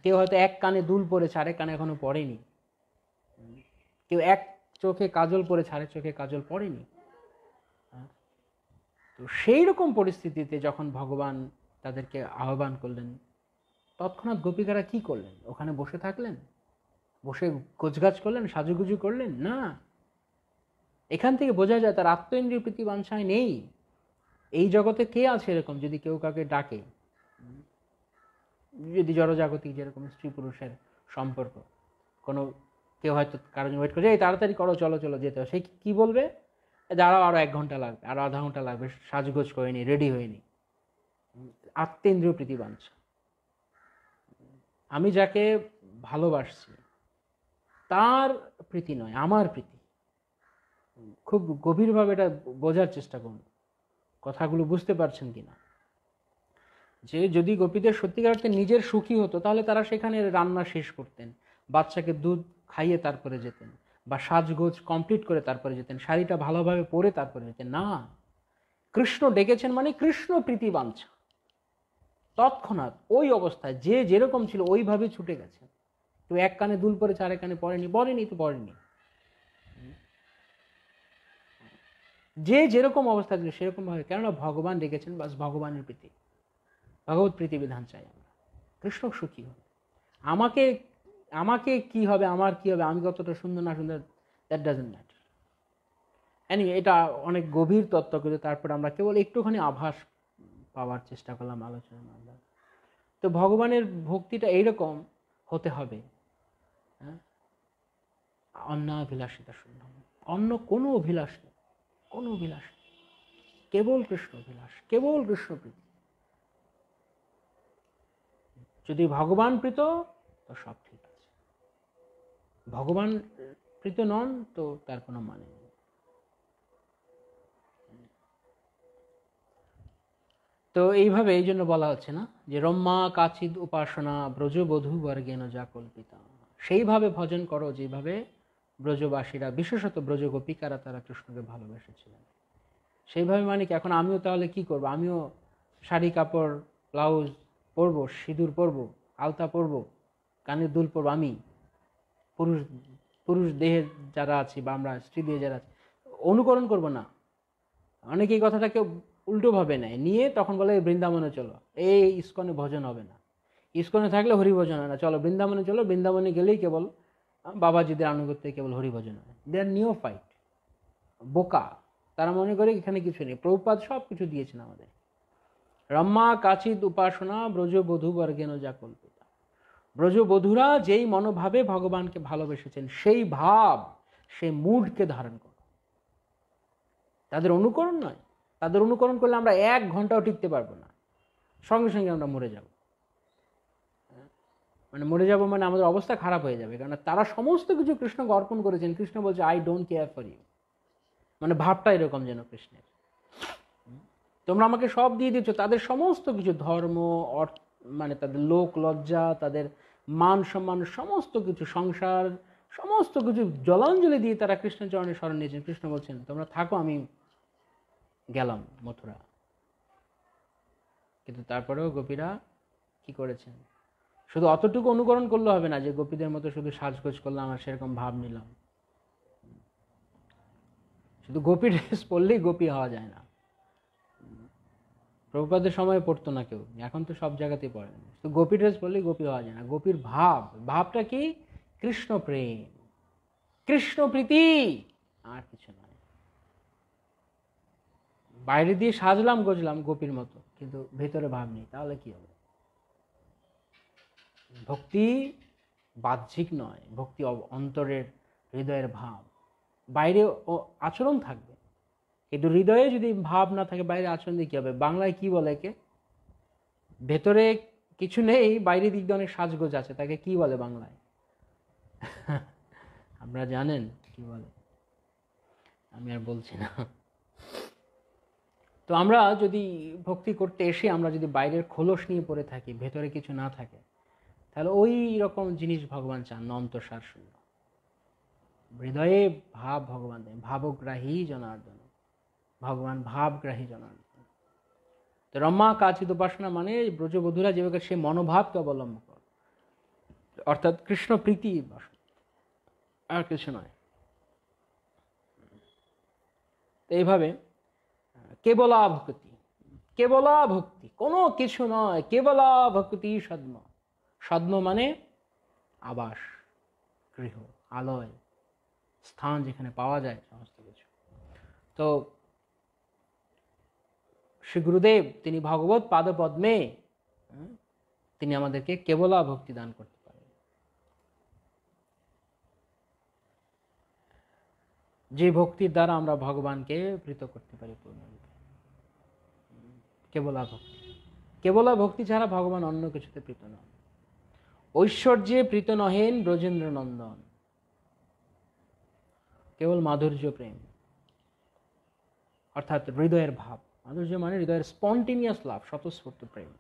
কেউ হয়তো এক কানে দুল পরেছে, আরেক কানে এখনো পড়েনি। কেউ এক চোখে কাজল পরেছে, আরেক চোখে কাজল পড়েনি। তো সেই রকম পরিস্থিতিতে যখন ভগবান তাদেরকে আহ্বান করলেন, তৎক্ষণাৎ গোপিকারা কি করলেন? ওখানে বসে থাকলেন, বসে গোছগাছ করলেন, সাজুগুজু করলেন? না। এখান থেকে বোঝা যায় তার আত্ম ইন্দ্রিয় প্রীতি বাঞ্ছায় নেই। এই জগতে কে আছে এরকম, যদি কেউ কাউকে ডাকে, যদি জড়জাগতিক যেরকম স্ত্রী পুরুষের সম্পর্ক, কোনো কেউ হয়তো কারো জন্য ওয়েট করছে, এই তাড়াতাড়ি করো, চলো চলো যেতে হবে, সে কি বলবে? দাঁড়াও, আরো 1 ঘন্টা লাগবে, আরো আধা ঘন্টা লাগবে, সাজগোজ হয়নি, রেডি হয়নি। আত্মেন্দ্রিয় প্রীতি বাঞ্ছা। আমি যাকে ভালোবাসছি তার প্রীতি নয়, আমার প্রীতি। খুব গভীরভাবে এটা বোঝার চেষ্টা করুন, কথাগুলো বুঝতে পারছেন কিনা? যে যদি গোপীদের সত্যিকার অর্থে নিজের সুখী হতো, তাহলে তারা সেখানে রান্না শেষ করতেন, বাচ্চাকে দুধ খাইয়ে তারপরে যেতেন, বা সাজগোজ কমপ্লিট করে তারপরে যেতেন, শাড়িটা ভালোভাবে পরে তারপরে যেতেন। না, কৃষ্ণ ডেকেছেন মানে কৃষ্ণ প্রীতি বাঞ্ছা। তৎক্ষণাৎ ওই অবস্থায় যে যেরকম ছিল ওইভাবে ছুটে গেছে। তো এক কানে দুল পরেছে, আরেক কানে পড়েনি তো পড়েনি। যে যেরকম অবস্থা ছিল সেরকম ভাবে, কেননা ভগবান ডেকেছেন, বাস ভগবানের প্রীতি, ভগবত প্রীতি বিধান চাই আমরা। কৃষ্ণ সুখী হবে। আমাকে আমাকে কি হবে, আমার কি হবে, আমি কতটা সুন্দর না সুন্দর, দ্যাট ডাজন্ট ম্যাটার। এটা অনেক গভীর তত্ত্ব, কিন্তু তারপর আমরা কেবল একটুখানি আভাস পাওয়ার চেষ্টা করলাম আলোচনার মাধ্যমে। তো ভগবানের ভক্তিটা এইরকম হতে হবে, হ্যাঁ, অন্যাভিলাষিতা শূন্য, অন্য কোনো অভিলাষ নেই, কোনো অভিলাষ নেই, কেবল কৃষ্ণ অভিলাষ, কেবল কৃষ্ণ প্রীতি। যদি ভগবান প্রীত তো সব ঠিক আছে, ভগবান প্রীত নন তো তার কোনো মানে নেই। তো এইভাবে এই জন্য বলা হচ্ছে না যে রম্মা কাচিদ উপাসনা ব্রজবধূ বর্গেন যা কল্পিতা, সেইভাবে ভজন করো যেভাবে ব্রজবাসীরা, বিশেষত ব্রজ গোপিকারা, তারা কৃষ্ণকে ভালোবেসেছিলেন। সেইভাবে মানে কি এখন আমিও তাহলে কি করব? আমিও শাড়ি কাপড় ব্লাউজ পরবো, সিঁদুর পরবো, আলতা পরবো, কানের দুল পরবো, আমি পুরুষ পুরুষ দেহে যারা আছি বা আমরা স্ত্রী দেহে যারা আছি অনুকরণ করব? না, অনেকে এই কথাটাকে উল্টোভাবে নেয়, নিয়ে তখন বলে বৃন্দাবনে চলো, এই ইস্কনে ভজন হবে না, ইস্কনে থাকলে হরিভজন হয় না, চলো বৃন্দাবনে চলো, বৃন্দাবনে গেলেই কেবল বাবাজিদের আনুগত্যে কেবল হরিভজন হয়। দে আর নিও ফাইট, বোকা। তারা মনে করে এখানে কিছু নেই। প্রভুপাদ সব কিছু দিয়েছেন আমাদের। রম্মা কাচিদ উপাসনা ব্রজবধূ বর্গেন যা কল্পিতা। ব্রজবধূরা যেই মনোভাবে ভগবানকে ভালোবেসেছেন, সেই ভাব, সেই মুডকে ধারণ করো। তাদের অনুকরণ নয়। তাদের অনুকরণ করলে আমরা 1 ঘন্টাও টিকতে পারবো না, সঙ্গে সঙ্গে আমরা মরে যাব। মানে মরে যাব মানে আমাদের অবস্থা খারাপ হয়ে যাবে, কারণ তারা সমস্ত কিছু কৃষ্ণকে অর্পণ করেছেন। কৃষ্ণ বলছে I don't care for you, মানে ভাবটা এরকম যেন কৃষ্ণের, তোমরা আমাকে সব দিয়ে দিচ্ছ। তাদের সমস্ত কিছু ধর্ম, মানে তাদের লোক লজ্জা, তাদের মান সম্মান, সমস্ত কিছু, সংসার, সমস্ত কিছু জলাঞ্জলি দিয়ে তারা কৃষ্ণচরণের শরণ নিয়েছেন। কৃষ্ণ বলছেন তোমরা থাকো, আমি গেলাম মথুরা। কিন্তু তারপরেও গোপীরা কি করেছেন? শুধু অতটুকু অনুকরণ করলে হবে না যে গোপীদের মতো শুধু সাজগোজ করলাম আর সেরকম ভাব নিলাম। শুধু গোপী ড্রেস পরলেই গোপী হওয়া যায় না। প্রভুপাদের সময় পড়তো না কেউ, এখন তো সব জায়গাতেই পড়ে না। তো গোপী ড্রেস পরলেই গোপী হওয়া যায় না। গোপীর ভাব, ভাবটা কি? কৃষ্ণ প্রেম, কৃষ্ণ প্রীতি, আর কিছু নয়। বাইরে দিয়ে সাজলাম গজলাম গোপীর মতো, কিন্তু ভেতরে ভাব নেই, তাহলে কি হবে? ভক্তি বাহ্যিক নয়, ভক্তি অন্তরের, হৃদয়ের ভাব। বাইরে আচরণ থাকবে, কিন্তু হৃদয়ে যদি ভাব না থাকে, বাইরে আচরণ দিয়ে কি হবে? বাংলায় কি বলে একে? ভেতরে কিছু নেই, বাইরে দিক দিয়ে অনেক সাজগোজ আছে, তাকে কি বলে বাংলায়? আপনারা জানেন কি বলে? আমি আর বলছি না। তো আমরা যদি ভক্তি করতে এসে আমরা যদি বাইরের খোলস নিয়ে পড়ে থাকি, ভেতরে কিছু না থাকে, তাহলে ওই রকম জিনিস ভগবান চান না, অন্তঃসার শূন্য। হৃদয়ে ভাব ভগবান দেন, ভাবগ্রাহী জনার্দন, ভগবান ভাবগ্রাহী জনার্দন। তো রম্মা কাচিদ উপাসনা মানে ব্রজবধূরা যেভাবে সে মনোভাবকে অবলম্বন করে, অর্থাৎ কৃষ্ণ প্রীতি, আর কিছু নয়। তো এইভাবে কেবলা ভক্তি, কেবলা ভক্তি, কোনো কিছু নয়, কেবলা ভক্তি সদ্ম। সদ্ম মানে আবাস, গৃহ, আলয়, স্থান যেখানে পাওয়া যায় সমস্ত কিছু। তো শ্রী গুরুদেব তিনি ভগবত পাদপদ্মে তিনি আমাদেরকে কেবলা ভক্তি দান করতে পারেন, যে ভক্তির দ্বারা আমরা ভগবানকে প্রীত করতে পারি পূর্ণরূপে। কেবলা ভক্তি, কেবলা ভক্তি ছাড়া ভগবান অন্য কিছুতে প্রীত নন। ঐশ্বর্যে প্রীত নহেন ব্রজেন্দ্র নন্দন, কেবল মাধুর্য প্রেম, অর্থাৎ হৃদয়ের ভাব। মাধুর্য মানে হৃদয়ের স্পন্টেনিয়াস লাভ, স্বতঃস্ফূর্ত প্রেম।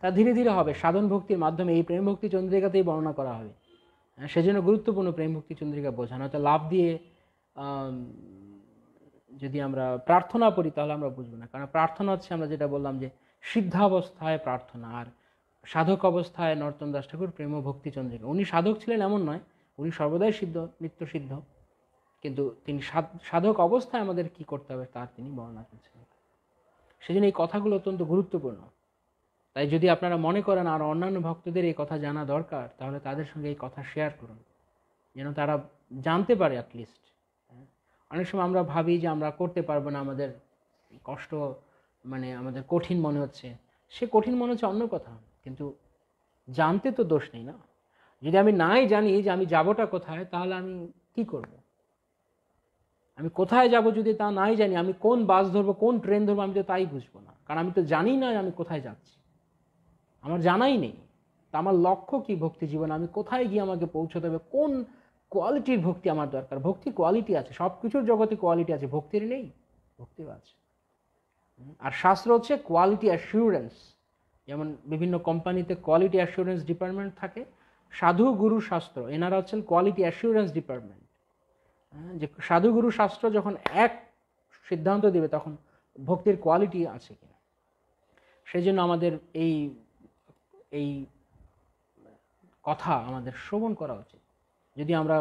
তা ধীরে ধীরে হবে সাধন ভক্তির মাধ্যমে। এই প্রেম ভক্তি চন্দ্রিকাতেই বর্ণনা করা হবে। সেজন্য গুরুত্বপূর্ণ প্রেম ভক্তি চন্দ্রিকা বোঝানো। হয়তো লাভ দিয়ে যদি আমরা প্রার্থনা করি তাহলে আমরা বুঝবো না, কারণ প্রার্থনা হচ্ছে আমরা যেটা বললাম যে সিদ্ধাবস্থায় প্রার্থনা, আর সাধক অবস্থায় নরোত্তম দাস ঠাকুর প্রেম ভক্তি চন্দ্রিকা। উনি সাধক ছিলেন এমন নয়, উনি সর্বদাই সিদ্ধ, নিত্য সিদ্ধ, কিন্তু তিনি সাধক অবস্থায় আমাদের কি করতে হবে তার তিনি বর্ণনা করছেন। সেজন্য এই কথাগুলো অত্যন্ত গুরুত্বপূর্ণ। তাই যদি আপনারা মনে করেন আর অন্যান্য ভক্তদের এই কথা জানা দরকার, তাহলে তাদের সঙ্গে এই কথা শেয়ার করুন, যেন তারা জানতে পারে অ্যাটলিস্ট। অনেক সময় আমরা ভাবি যে আমরা করতে পারবো না, আমাদের কষ্ট, মানে আমাদের কঠিন মনে হচ্ছে। সে কঠিন মনে হচ্ছে অন্য কথা, কিন্তু জানতে তো দোষ নেই না। যদি আমি নাই জানি যে আমি যাবোটা কোথায়, তাহলে আমি কি করব? আমি কোথায় যাব যদি তা নাই জানি, আমি কোন বাস ধরবো, কোন ট্রেন ধরবো, আমি তো তাই বুঝবো না, কারণ আমি তো জানি না আমি কোথায় যাচ্ছি, আমার জানাই নেই। তা আমার লক্ষ্য কি ভক্তি জীবনে, আমি কোথায় গিয়ে আমাকে পৌঁছতে হবে, কোন কোয়ালিটির ভক্তি আমার দরকার। ভক্তি কোয়ালিটি আছে, সব কিছুর জগতে কোয়ালিটি আছে, ভক্তির নেই? ভক্তিও আছে। আর শাস্ত্র হচ্ছে কোয়ালিটি অ্যাসিউরেন্স। যেমন বিভিন্ন কোম্পানিতে কোয়ালিটি অ্যাসিউরেন্স ডিপার্টমেন্ট থাকে, সাধু গুরু শাস্ত্র এনারা হচ্ছেন কোয়ালিটি অ্যাসিউরেন্স ডিপার্টমেন্ট। যে সাধু গুরু শাস্ত্র যখন এক সিদ্ধান্ত দেবে তখন ভক্তির কোয়ালিটি আছে কিনা। সেই জন্য আমাদের এই এই কথা আমাদের শ্রবণ করা উচিত। যদি আমরা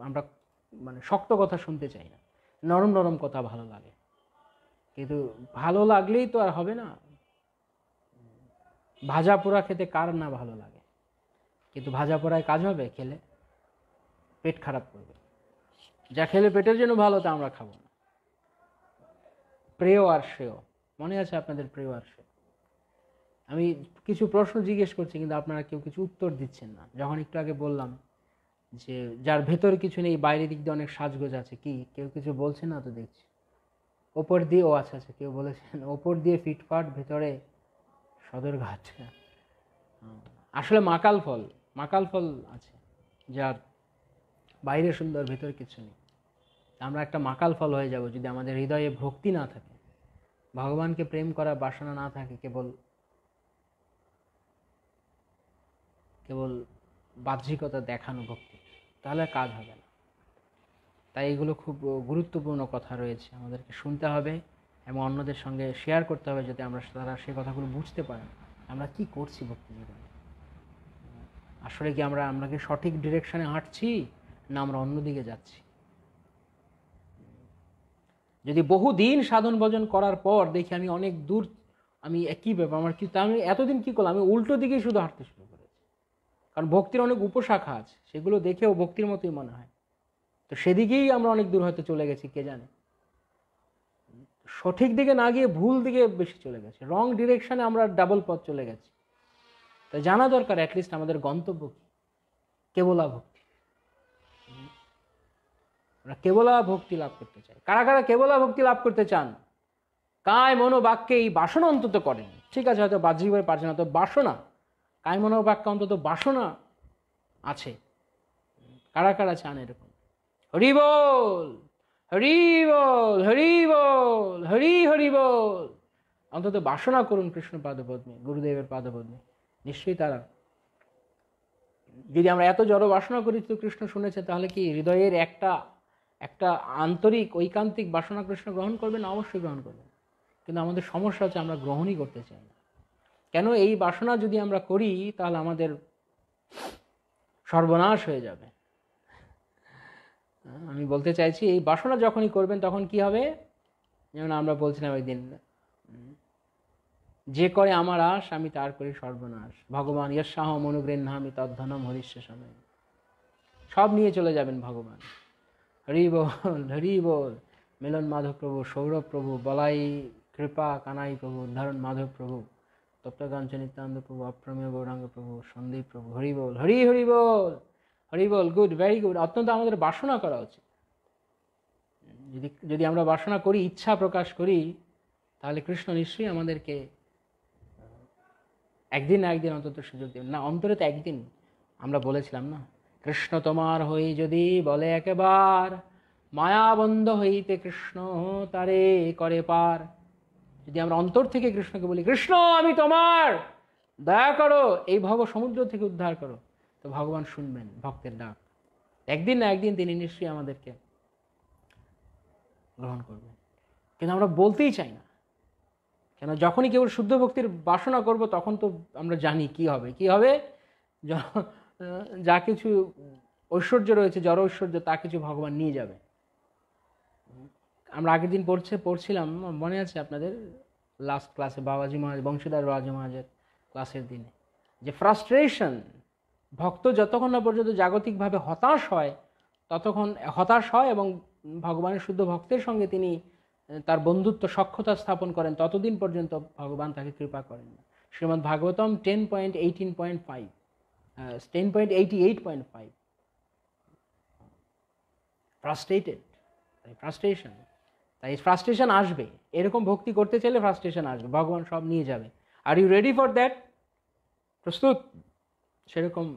আমরা মানে শক্ত কথা শুনতে চাই না, নরম নরম কথা ভালো লাগে। কিন্তু ভালো লাগলেই তো আর হবে না। ভাজা পোড়া খেতে কার না ভালো লাগে, কিন্তু ভাজা পোড়ায় কাজ হবে? খেলে পেট খারাপ করবে। যা খেলে পেটের জন্য ভালো তা আমরা খাবো না। প্রেয় আর শ্রেয়, মনে আছে আপনাদের? প্রেয় আর শ্রেয়। আমি কিছু প্রশ্ন জিজ্ঞেস করছি কিন্তু আপনারা কেউ কিছু উত্তর দিচ্ছেন না। যখন একটু আগে বললাম যে যার ভেতরে কিছু নেই বাইরের দিক দিয়ে অনেক সাজগোজ আছে, কি কেউ কিছু বলছে না তো দেখছি। ওপর দিয়ে, ও আচ্ছা আচ্ছা, কেউ বলেছেন ওপর দিয়ে ফিটফাট, ভেতরে সদরঘাট। আসলে মাকাল ফল আছে যার বাইরে সুন্দর ভেতরে কিছু নেই। আমরা একটা মাকাল ফল হয়ে যাব যদি আমাদের হৃদয়ে ভক্তি না থাকে, ভগবানকে প্রেম করার বাসনা না থাকে, কেবল বাহ্যিকতা দেখানো ভক্তি, তাহলে কাজ হবে না। তাই এগুলো খুব গুরুত্বপূর্ণ কথা রয়েছে, আমাদেরকে শুনতে হবে এবং অন্যদের সঙ্গে শেয়ার করতে হবে, যাতে তারা সেই কথাগুলো বুঝতে পারেন আমরা কি করছি ভক্তি জীবনে। আসলে কি আমরা কি সঠিক ডিরেকশনে হাঁটছি না আমরা অন্যদিকে যাচ্ছি? যদি বহুদিন সাধন ভজন করার পর দেখি আমি অনেক দূর, আমি একই ব্যাপার, আমার কি, আমি এতদিন কি করলাম, আমি উল্টো দিকেই শুধু হাঁটতে শুরু করেছি। কারণ ভক্তির অনেক উপশাখা আছে, সেগুলো দেখেও ভক্তির মতোই মনে হয়, তো সেদিকেই আমরা অনেক দূর হয়তো চলে গেছি, কে জানে। সঠিক দিকে না গিয়ে ভুল দিকে বেশি চলে গেছে, রং ডিরেকশনে আমরা ডাবল পথ চলে গেছি। তো জানা দরকার অ্যাটলিস্ট আমাদের গন্তব্য কি। কেবলা ভক্তি, আমরা কেবলা ভক্তি লাভ করতে চাই। কারা কারা কেবলা ভক্তি লাভ করতে চান? কায় মনোবাক্যে এই বাসনা অন্তত করেন, ঠিক আছে হয়তো বাহ্যিকভাবে পারছে না, তো বাসনা, কায় মনোবাক্যে অন্তত বাসনা আছে। কারা কারা চান এরকম? হরি বল, হরি বল, হরি বল, হরি হরি বল। অন্তত বাসনা করুন কৃষ্ণ পাদপদ্মে, গুরুদেবের পাদপদ্মে, নিশ্চয়ই তারা। যদি আমরা এত জড় বাসনা করি তো কৃষ্ণ শুনেছে, তাহলে কি হৃদয়ের একটা আন্তরিক ঐকান্তিক বাসনা কৃষ্ণ গ্রহণ করবেন? অবশ্যই গ্রহণ করবেন। কিন্তু আমাদের সমস্যা হচ্ছে আমরা গ্রহণই করতে চাই না। কেন? এই বাসনা যদি আমরা করি তাহলে আমাদের সর্বনাশ হয়ে যাবে। আমি বলতে চাইছি এই বাসনা যখনই করবেন তখন কি হবে, যেমন আমরা বলছিলাম একদিন, যে করে আমার আশ আমি তার করি সর্বনাশ, ভগবান যস্যাহম অনুগৃহ্ণামি তদ্ধনম হরিষ্যসনে। সব নিয়ে চলে যাবেন ভগবান। হরি বল, হরি বল। মিলন মাধব প্রভু, সৌরভ প্রভু, বলাই কৃপা কানাই প্রভু, উদ্ধারণ মাধব প্রভু, তপ্তকাঞ্চ নিত্যানন্দ প্রভু, অপ্রমেয় গৌরাঙ্গ প্রভু, সন্দীপ প্রভু। হরি বল, হরি হরি বল, হরি বল। Good, very good. অত্যন্ত আমাদের বাসনা করা উচিত। যদি আমরা বাসনা করি, ইচ্ছা প্রকাশ করি, তাহলে কৃষ্ণ নিশ্চয়ই আমাদেরকে একদিন না একদিন অন্তত সুযোগ দেবেন। না অন্তরে তো একদিন, আমরা বলেছিলাম না, কৃষ্ণ তোমার হই যদি বলে একেবার, মায়াবন্ধ হইতে কৃষ্ণ তারে করে পার। যদি আমরা অন্তর থেকে কৃষ্ণকে বলি, কৃষ্ণ আমি তোমার, দয়া করো, এই ভব সমুদ্র থেকে উদ্ধার করো, তো ভগবান শুনবেন ভক্তের ডাক। একদিন না একদিন তিনি নিশ্চয়ই আমাদেরকে গ্রহণ করবেন। কিন্তু আমরা বলতেই চাই না কেন? যখনই কেবল শুদ্ধ ভক্তির বাসনা করব তখন তো আমরা জানি কি হবে, কি হবে। যা কিছু ঐশ্বর্য রয়েছে, জড় ঐশ্বর্য, তা কিছু ভগবান নিয়ে যাবে। আমরা আগের দিন পড়ছিলাম, মনে আছে আপনাদের, লাস্ট ক্লাসে বাবাজি মহারাজ, বংশীধর বাবাজি মহারাজের ক্লাসের দিনে, যে ফ্রাস্ট্রেশন, ভক্ত যতক্ষণ না পর্যন্ত জাগতিকভাবে হতাশ হয় ততক্ষণ হতাশ হয় এবং ভগবানের শুদ্ধ ভক্তের সঙ্গে তিনি তার বন্ধুত্ব সখ্যতা স্থাপন করেন, ততদিন পর্যন্ত ভগবান তাকে কৃপা করেন না। শ্রীমদ্ ভাগবতম 10.18.5, 10.88.5, ফ্রাস্ট্রেশন। তাই ফ্রাস্ট্রেশন আসবে, এরকম ভক্তি করতে চাইলে ফ্রাস্ট্রেশন আসবে, ভগবান সব নিয়ে যাবে। Are you ready for that? প্রস্তুত সেরকম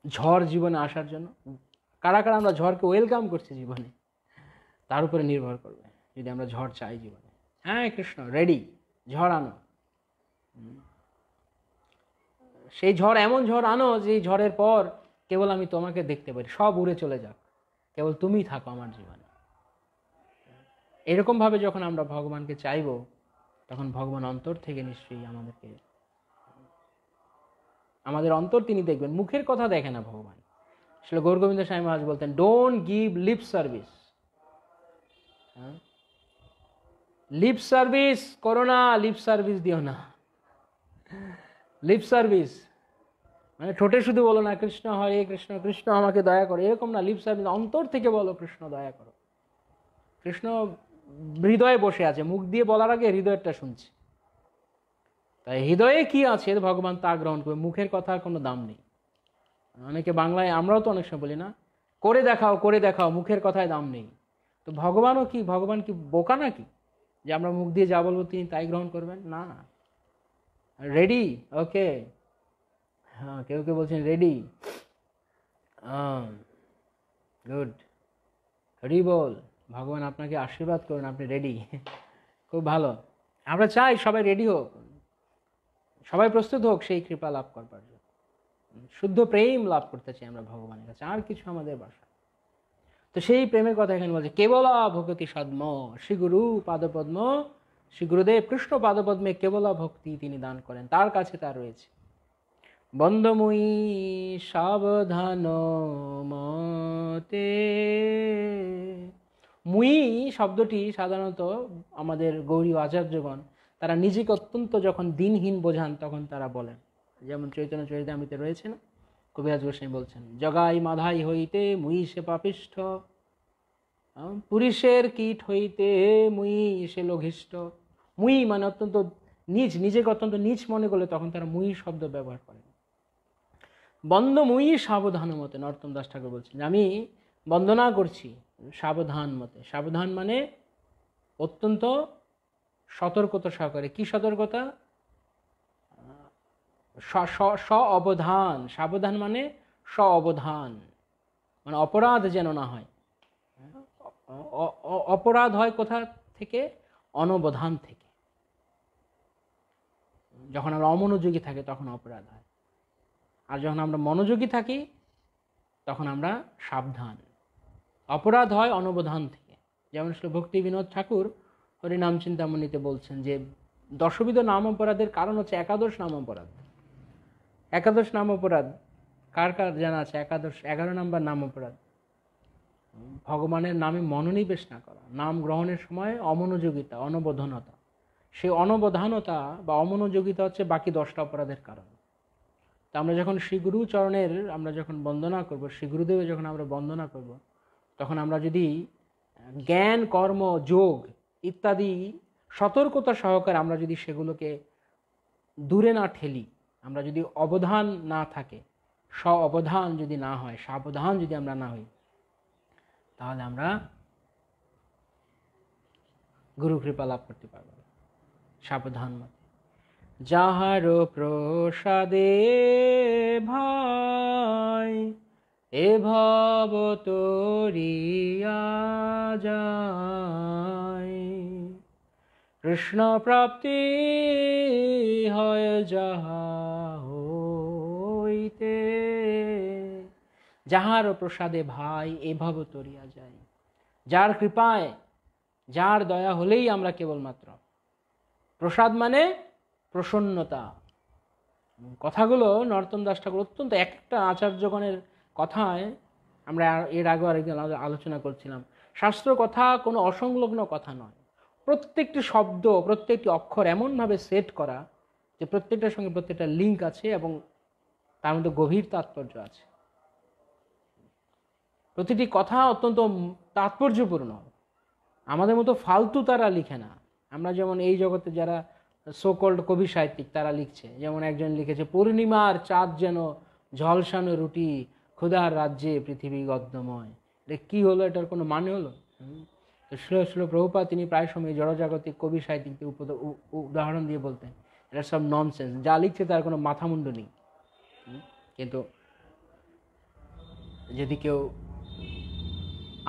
ঝড় জীবনে আসার জন্য? কারা কারা আমরা ঝড়কে ওয়েলকাম করছি জীবনে, তার উপরে নির্ভর করবে যদি আমরা ঝড় চাই জীবনে। হ্যাঁ কৃষ্ণ রেডি, ঝড় আনো। সেই ঝড়, এমন ঝড় আনো যে ঝড়ের পর কেবল আমি তোমাকে দেখতে পারি, সব উড়ে চলে যাক, কেবল তুমিই থাকো আমার জীবনে। এরকমভাবে যখন আমরা ভগবানকে চাইব তখন ভগবান অন্তর থেকে নিশ্চয়ই আমাদের অন্তর তিনি দেখবেন, মুখের কথা দেখে না ভগবান। আসলে গৌর গোবিন্দ স্বামী মহারাজ বলতেন, don't give lip service, lip service করো না, লিপ সার্ভিস দিও না। লিপ সার্ভিস মানে ঠোঁটে শুধু বলো না কৃষ্ণ হরে কৃষ্ণ, কৃষ্ণ আমাকে দয়া করো, এরকম না। লিপ সার্ভিস অন্তর থেকে বলো কৃষ্ণ দয়া করো। কৃষ্ণ হৃদয়ে বসে আছে, মুখ দিয়ে বলার আগে হৃদয়টা শুনছে। তাই হৃদয়ে কি আছে ভগবান তা গ্রহণ করবে। মুখের কথার কোনো দাম নেই। অনেকে বাংলায়, আমরাও তো অনেক সময় বলি না, করে দেখাও করে দেখাও, মুখের কথায় দাম নেই। তো ভগবানও কি, ভগবান কি বোকা নাকি যে আমরা মুখ দিয়ে যা বলবো তিনি তাই গ্রহণ করবেন? না না। রেডি? ওকে, হ্যাঁ, কেউ কেউ বলছেন রেডি। গুড, হরি বল। ভগবান আপনাকে আশীর্বাদ করুন, আপনি রেডি। খুব ভালো। আমরা চাই সবাই রেডি হোক, সবাই প্রস্তুত হোক সেই কৃপা লাভ করবার জন্য। শুদ্ধ প্রেম লাভ করতে চাই আমরা ভগবানের কাছে, আর কিছু আমাদের বাসা। তো সেই প্রেমের কথা এখানে বলছে, কেবলা ভক্তি সদ্ম শ্রী গুরু পাদপদ্ম। শ্রী গুরুদেব কৃষ্ণ পাদপদ্মে কেবলা ভক্তি তিনি দান করেন, তার কাছে তা রয়েছে। বন্ধময়ী সাবধান মতে। মুই শব্দটি সাধারণত আমাদের গৌরী আচার্যগণ তারা নিজেকে অত্যন্ত যখন দিনহীন বোঝান তখন তারা বলেন। যেমন চৈতন্য চরিতামৃতে রয়েছে না, কবিরাজ গোস্বামী বলছেন, জগাই মাধাই হইতে মুই সে পাপিষ্ঠ, পুরুষের কীট হইতে মুই সে লঘিষ্ঠ। মুই মানে অত্যন্ত নিজ, নিজেকে অত্যন্ত নিজ মনে করলে তখন তারা মুই শব্দ ব্যবহার করেন। বন্দময়ী সাবধান মতে, নরোত্তম দাস ঠাকুর বলছেন আমি বন্দনা করছি সাবধান মতে। সাবধান মানে অত্যন্ত সতর্কতা সহকারে। কি সতর্কতা? স্ব অবধান। সাবধান মানে স্ব অবধান, মানে অপরাধ যেন না হয়। অপরাধ হয় কোথা থেকে? অনবধান থেকে। যখন আমরা অমনোযোগী থাকি তখন অপরাধ হয়, আর যখন আমরা মনোযোগী থাকি তখন আমরা সাবধান। অপরাধ হয় অনবধান থেকে। যেমন শ্রী ভক্তি বিনোদ ঠাকুর হরিনাম চিন্তামণিতে বলছেন যে দশবিধ নাম অপরাধের কারণ হচ্ছে একাদশ নাম অপরাধ। একাদশ নাম অপরাধ কার কার জানা আছে? 11 নম্বর নাম অপরাধ ভগবানের নামে মনোনিবেশ না করা, নাম গ্রহণের সময় অমনোযোগিতা, অনবধানতা। সেই অনবধানতা বা অমনোযোগিতা হচ্ছে বাকি 10টা অপরাধের কারণ। তা আমরা যখন শ্রী গুরু চরণের আমরা যখন বন্দনা করব, শ্রী গুরুদেবের যখন আমরা বন্দনা করব, তখন আমরা যদি জ্ঞান কর্ম যোগ ইত্যাদি সতর্কতা সহকারে আমরা যদি সেগুলোকে দূরে না ঠেলি, আমরা যদি অবধান না থাকে, স্ব অবধান যদি না হয়, সাবধান যদি আমরা না হই, তাহলে আমরা গুরু কৃপা লাভ করতে পারব। সাবধান মতে যাহার প্রসাদে ভাই এ ভব তরিয়া যায়, কৃষ্ণ প্রাপ্তি হয় যাহা হইতে। যাহার প্রসাদে ভাই এ ভব তরিয়া যায়, যার কৃপায় যার দয়া হলেই আমরা কেবলমাত্র। প্রসাদ মানে প্রসন্নতা। কথাগুলো নরোত্তম দাস ঠাকুর অত্যন্ত একটা আচার্যগণের কথায় আমরা এর আগে আরেকদিন আলোচনা করছিলাম। শাস্ত্র কথা কোনো অসংলগ্ন কথা নয়, প্রত্যেকটি শব্দ প্রত্যেকটি অক্ষর এমনভাবে সেট করা যে প্রত্যেকটার সঙ্গে প্রত্যেকটা লিঙ্ক আছে এবং তার মধ্যে গভীর তাৎপর্য আছে। প্রতিটি কথা অত্যন্ত তাৎপর্যপূর্ণ। আমাদের মতো ফালতু তারা লিখে না। আমরা যেমন এই জগতে যারা সোকল্ড কবি সাহিত্যিক তারা লিখছে, যেমন একজন লিখেছে পূর্ণিমার চাঁদ যেন ঝলসানো রুটি, ক্ষুধার রাজ্যে পৃথিবী গদ্যময়। এটা কি হলো? এটার কোনো মানে হলো? তো শ্রীল প্রভুপাদ তিনি প্রায় সময় জড়জাগতিক কবি সাহিত্যিকদের উদাহরণ দিয়ে বলতেন এটা সব ননসেন্স, যা লিখছে তার কোনো মাথামুন্ডু নেই। কিন্তু যদি কেউ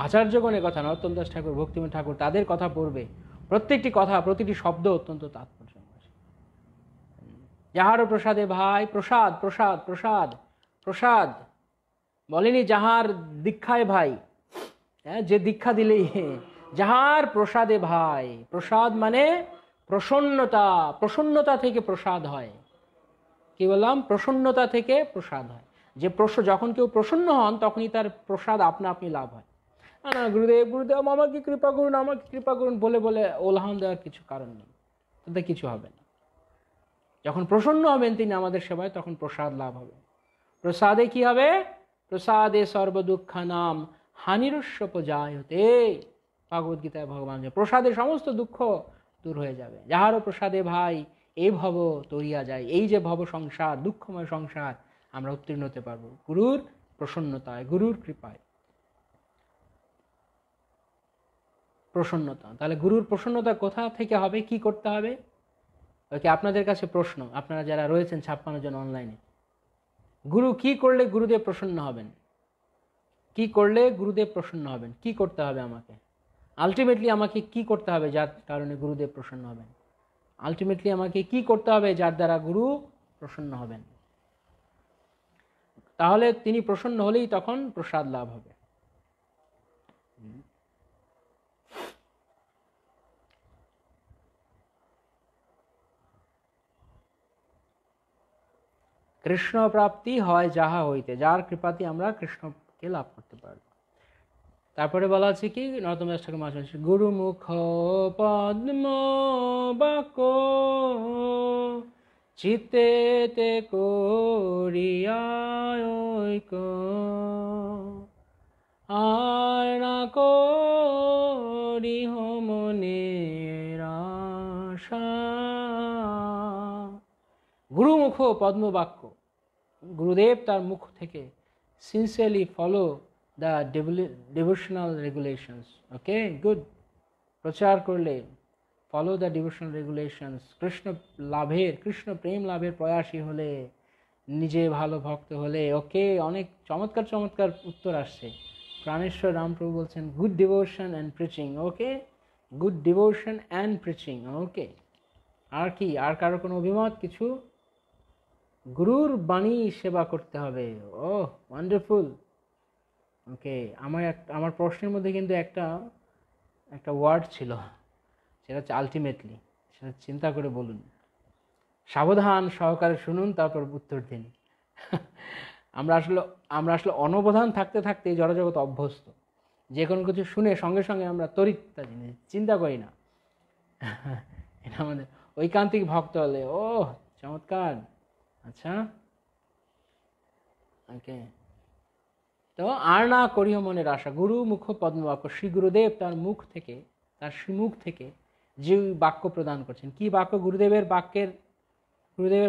আচার্যগণের কথা, নরোত্তম দাস ঠাকুর, ভক্তিমোহন ঠাকুর, তাদের কথা পড়বে, প্রত্যেকটি কথা প্রতিটি শব্দ অত্যন্ত তাৎপর্য। যাহার প্রসাদে ভাই, প্রসাদ প্রসাদ প্রসাদ প্রসাদ বলেনি যাহার দীক্ষায় ভাই, হ্যাঁ, যে দীক্ষা দিলেই যাহার প্রসাদে ভাই। প্রসাদ মানে প্রসন্নতা, প্রসন্নতা থেকে প্রসাদ হয়। কি বললাম? প্রসন্নতা থেকে প্রসাদ হয়। যে যখন কেউ প্রসন্ন হন তখনই তার প্রসাদ আপনা আপনি লাভ হয়। না গুরুদেব গুরুদেব আমাকে কৃপা করুন, আমাকে কৃপা করুন বলে বলে ওলহান দেওয়ার কিছু কারণ নেই, তাতে কিছু হবে না। যখন প্রসন্ন হবেন তিনি আমাদের সেবায়, তখন প্রসাদ লাভ হবে। প্রসাদে কি হবে? প্রসাদে সর্বদুঃখানাম হানিরস্যপজায়তে, ভগবদ গীতায় ভগবান যে প্রসাদে সমস্ত দুঃখ দূর হয়ে যাবে। যাহারও প্রসাদে ভাই এই ভব তরিয়া যায়, এই যে ভব সংসার, দুঃখময় সংসার, আমরা উত্তীর্ণ হতে পারবো গুরুর প্রসন্নতায়, গুরুর কৃপায়। প্রসন্নতা, তাহলে গুরুর প্রসন্নতা কোথা থেকে হবে, কি করতে হবে? ওকে, আপনাদের কাছে প্রশ্ন, আপনারা যারা রয়েছেন 56 জন অনলাইনে, গুরু কি করলে গুরুদেব প্রসন্ন হবেন? কি করলে গুরুদেব প্রসন্ন হবেন? কি করতে হবে আমাকে? আলটিমেটলি আমাকে কি করতে হবে যার কারণে গুরুদেব প্রসন্ন হবেন? আলটিমেটলি আমাকে কি করতে হবে যার দ্বারা গুরু প্রসন্ন হবেন? তাহলে তিনি প্রসন্ন হলেই তখন প্রসাদ লাভ হবে। কৃষ্ণ প্রাপ্তি হয় যাহা হইতে, যার কৃপাতে আমরা কৃষ্ণকে লাভ করতে পারব। তারপরে বলা আছে কি, নরোত্তম দাস ঠাকুর মহাশয়, গুরুমুখ পদ্ম বাক চিত্তেতে করিয়ায়ৈক, আর না করিহ মনের আশা। গুরুমুখ পদ্ম বাক্য, গুরুদেব তার মুখ থেকে sincerely follow the devotional regulations. Okay, good. প্রচার করলে, follow the devotional regulations, Krishna লাভের, কৃষ্ণ প্রেম লাভের প্রয়াসী হলে, নিজে ভালো ভক্ত হলে। ওকে, অনেক চমৎকার চমৎকার উত্তর আসছে। প্রাণেশ্বর রামপ্রভু বলছেন good devotion and preaching. Okay, good devotion and preaching. Okay, আর কি? আর কারো কোনো অভিমত? কিছু? গুরুর বাণী সেবা করতে হবে। ওহ, ওয়ান্ডারফুল। ওকে, আমার প্রশ্নের মধ্যে কিন্তু একটা ওয়ার্ড ছিল, সেটা হচ্ছে আলটিমেটলি। সেটা চিন্তা করে বলুন, সাবধান সহকারে শুনুন, তারপর উত্তর দিন। আমরা আসলে অনবধান থাকতে থাকতে এই জড়জগৎ অভ্যস্ত, যে কোনো কিছু শুনে সঙ্গে সঙ্গে আমরা তড়িৎ চিন্তা করি না। এটা আমাদের ঐকান্তিক ভক্ত হলে ও চমৎকার। আচ্ছা, ওকে। তো আর না করিও মনের আশা, গুরু মুখ পদ্মবাক্য, শ্রী গুরুদেব তার মুখ থেকে, তার শ্রীমুখ থেকে যে বাক্য প্রদান করছেন। কি বাক্য? গুরুদেবের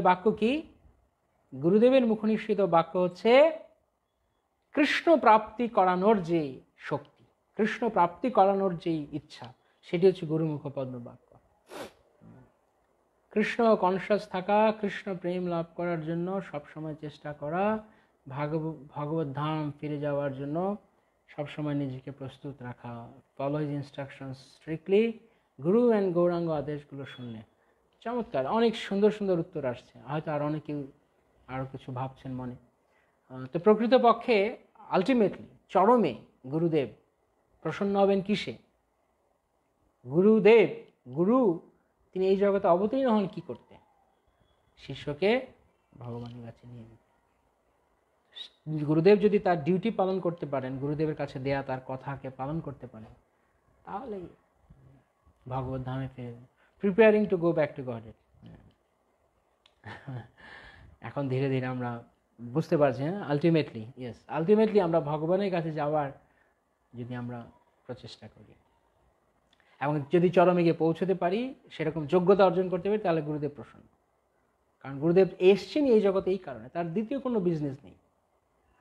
বাক্য কি? গুরুদেবের মুখনিসৃত বাক্য হচ্ছে কৃষ্ণ প্রাপ্তি করানোর যে শক্তি, কৃষ্ণ প্রাপ্তি করানোর যে ইচ্ছা, সেটি হচ্ছে গুরুমুখ পদ্ম বাক্য। কৃষ্ণ কনসাস থাকা, কৃষ্ণ প্রেম লাভ করার জন্য সবসময় চেষ্টা করা, ভগবত ধাম ফিরে যাওয়ার জন্য সবসময় নিজেকে প্রস্তুত রাখা, follow his instructions strictly, Guru and Gauranga আদেশগুলো শুনলে। চমৎকার, অনেক সুন্দর সুন্দর উত্তর আসছে। হয়তো আর অনেকেও আরও কিছু ভাবছেন মনে। তো প্রকৃতপক্ষে আলটিমেটলি চরমে গুরুদেব প্রসন্ন হবেন কিসে? গুরু তিনি এই জগতে অবতীর্ণ হন কি করতে? শিষ্যকে ভগবানের কাছে নিয়ে যেতে। গুরুদেব যদি তার ডিউটি পালন করতে পারেন, গুরুদেবের কাছে দেয়া তার কথাকে পালন করতে পারেন, তাহলে ভগবত ধামে ফিরে preparing to go back to god. এখন ধীরে ধীরে আমরা বুঝতে পারছি, হ্যাঁ, আলটিমেটলি আমরা ভগবানের কাছে যাওয়ার যদি আমরা প্রচেষ্টা করি এবং যদি চরমে গিয়ে পৌঁছতে পারি, সেরকম যোগ্যতা অর্জন করতে পারি, তাহলে গুরুদেব প্রসন্ন। কারণ গুরুদেব এসছেন এই জগতে এই কারণে, তার দ্বিতীয় কোনো বিজনেস নেই।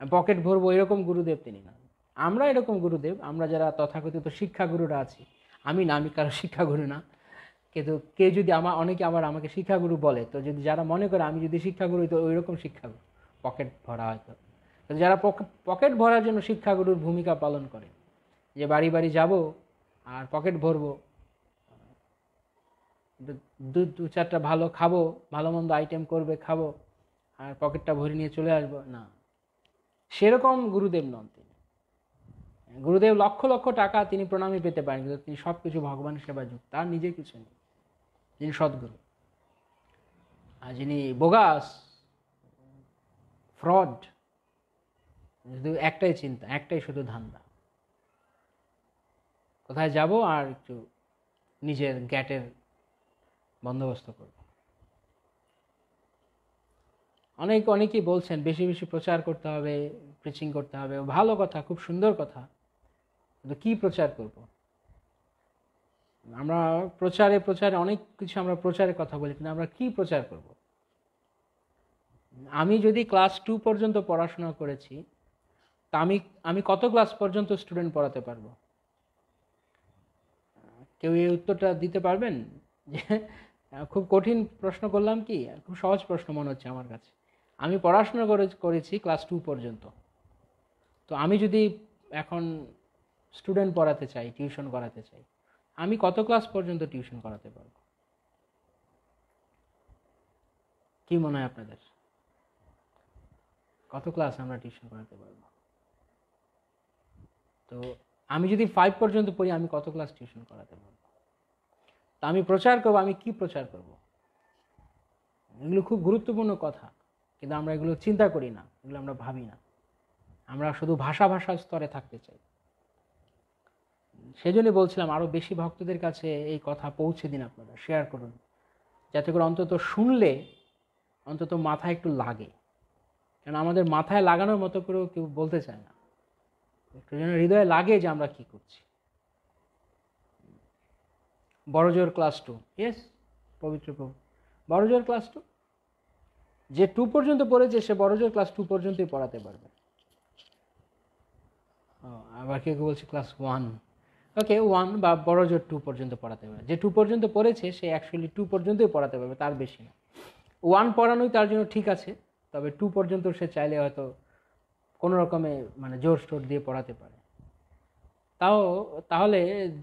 পকেট ভরবো এরকম গুরুদেব তিনি না। আমরা এরকম গুরুদেব, আমরা যারা তথাকথিত শিক্ষাগুরুরা আছি, আমি কারো শিক্ষাগুরু না, কিন্তু কেউ যদি অনেকে আবার আমাকে শিক্ষাগুরু বলে, তো যদি যারা মনে করে আমি যদি শিক্ষাগুরু, তো ওই রকম শিক্ষাগুরু, পকেট ভরা হয়তো। তো যারা পকেট ভরার জন্য শিক্ষাগুরুর ভূমিকা পালন করে, যে বাড়ি বাড়ি যাব আর পকেট ভরবো, দু চারটা ভালো খাবো, ভালো মন্দ আইটেম করবে খাবো, আর পকেটটা ভরে নিয়ে চলে আসবো, না, সেরকম গুরুদেব নন তিনি। গুরুদেব লক্ষ লক্ষ টাকা তিনি প্রণামী পেতে পারেন, কিন্তু তিনি সব কিছু ভগবানের সেবা যুক্ত, তার নিজের কিছু নেই। যিনি সদ্গুরু, আর যিনি বোগাস, ফ্রড, শুধু একটাই চিন্তা, একটাই শুধু ধান্দা, কোথায় যাব আর একটু নিজের গ্যাটের বন্দোবস্ত করব। অনেকেই বলছেন বেশি বেশি প্রচার করতে হবে, প্রিচিং করতে হবে। ভালো কথা, খুব সুন্দর কথা, কিন্তু কী প্রচার করব? আমরা প্রচারে অনেক কিছু আমরা প্রচারের কথা বলি, কিন্তু আমরা কি প্রচার করব? আমি যদি ক্লাস 2 পর্যন্ত পড়াশোনা করেছি, তা আমি কত ক্লাস পর্যন্ত স্টুডেন্ট পড়াতে পারবো? কেউ এই উত্তরটা দিতে পারবেন? যে খুব কঠিন প্রশ্ন করলাম কি? খুব সহজ প্রশ্ন মনে হচ্ছে আমার কাছে। আমি পড়াশোনা করেছি ক্লাস 2 পর্যন্ত, তো আমি যদি এখন স্টুডেন্ট পড়াতে চাই, টিউশন করাতে চাই, আমি কত ক্লাস পর্যন্ত টিউশন করাতে পারবো? কি মনে হয় আপনাদের? কত ক্লাস আমরা টিউশন করাতে পারবো? তো আমি যদি 5 পর্যন্ত পড়ি, আমি কত ক্লাস টিউশন করাতে পারবো? তা আমি প্রচার করবো, আমি কি প্রচার করব? এগুলো খুব গুরুত্বপূর্ণ কথা, কিন্তু আমরা এগুলো চিন্তা করি না, এগুলো আমরা ভাবি না। আমরা শুধু ভাষা স্তরে থাকতে চাই। সেজন্য বলছিলাম আরও বেশি ভক্তদের কাছে এই কথা পৌঁছে দিন, আপনারা শেয়ার করুন, যাতে করে অন্তত শুনলে অন্তত মাথায় একটু লাগে। কারণ আমাদের মাথায় লাগানোর মতো করেও কেউ বলতে চায় না, একটু যেন হৃদয়ে লাগে যে আমরা কি করছি। বড়জোর ক্লাস 2, ইয়েস পবিত্র প্রভু, বড়জোর ক্লাস 2, যে 2 পর্যন্ত পড়েছে সে বড়জোর ক্লাস 2 পর্যন্তই পড়াতে পারবে। আবার কেউ বলছে ক্লাস 1, ওকে 1 বা বড়জোর 2 পর্যন্ত পড়াতে পারবে। যে 2 পর্যন্ত পড়েছে সে অ্যাকচুয়ালি 2 পর্যন্তই পড়াতে পারবে, তার বেশি না। 1 পড়ানোই তার জন্য ঠিক আছে, তবে 2 পর্যন্ত সে চাইলে হয়তো কোনো রকমে মানে জোর স্টোর দিয়ে পড়াতে পারে। তাহলে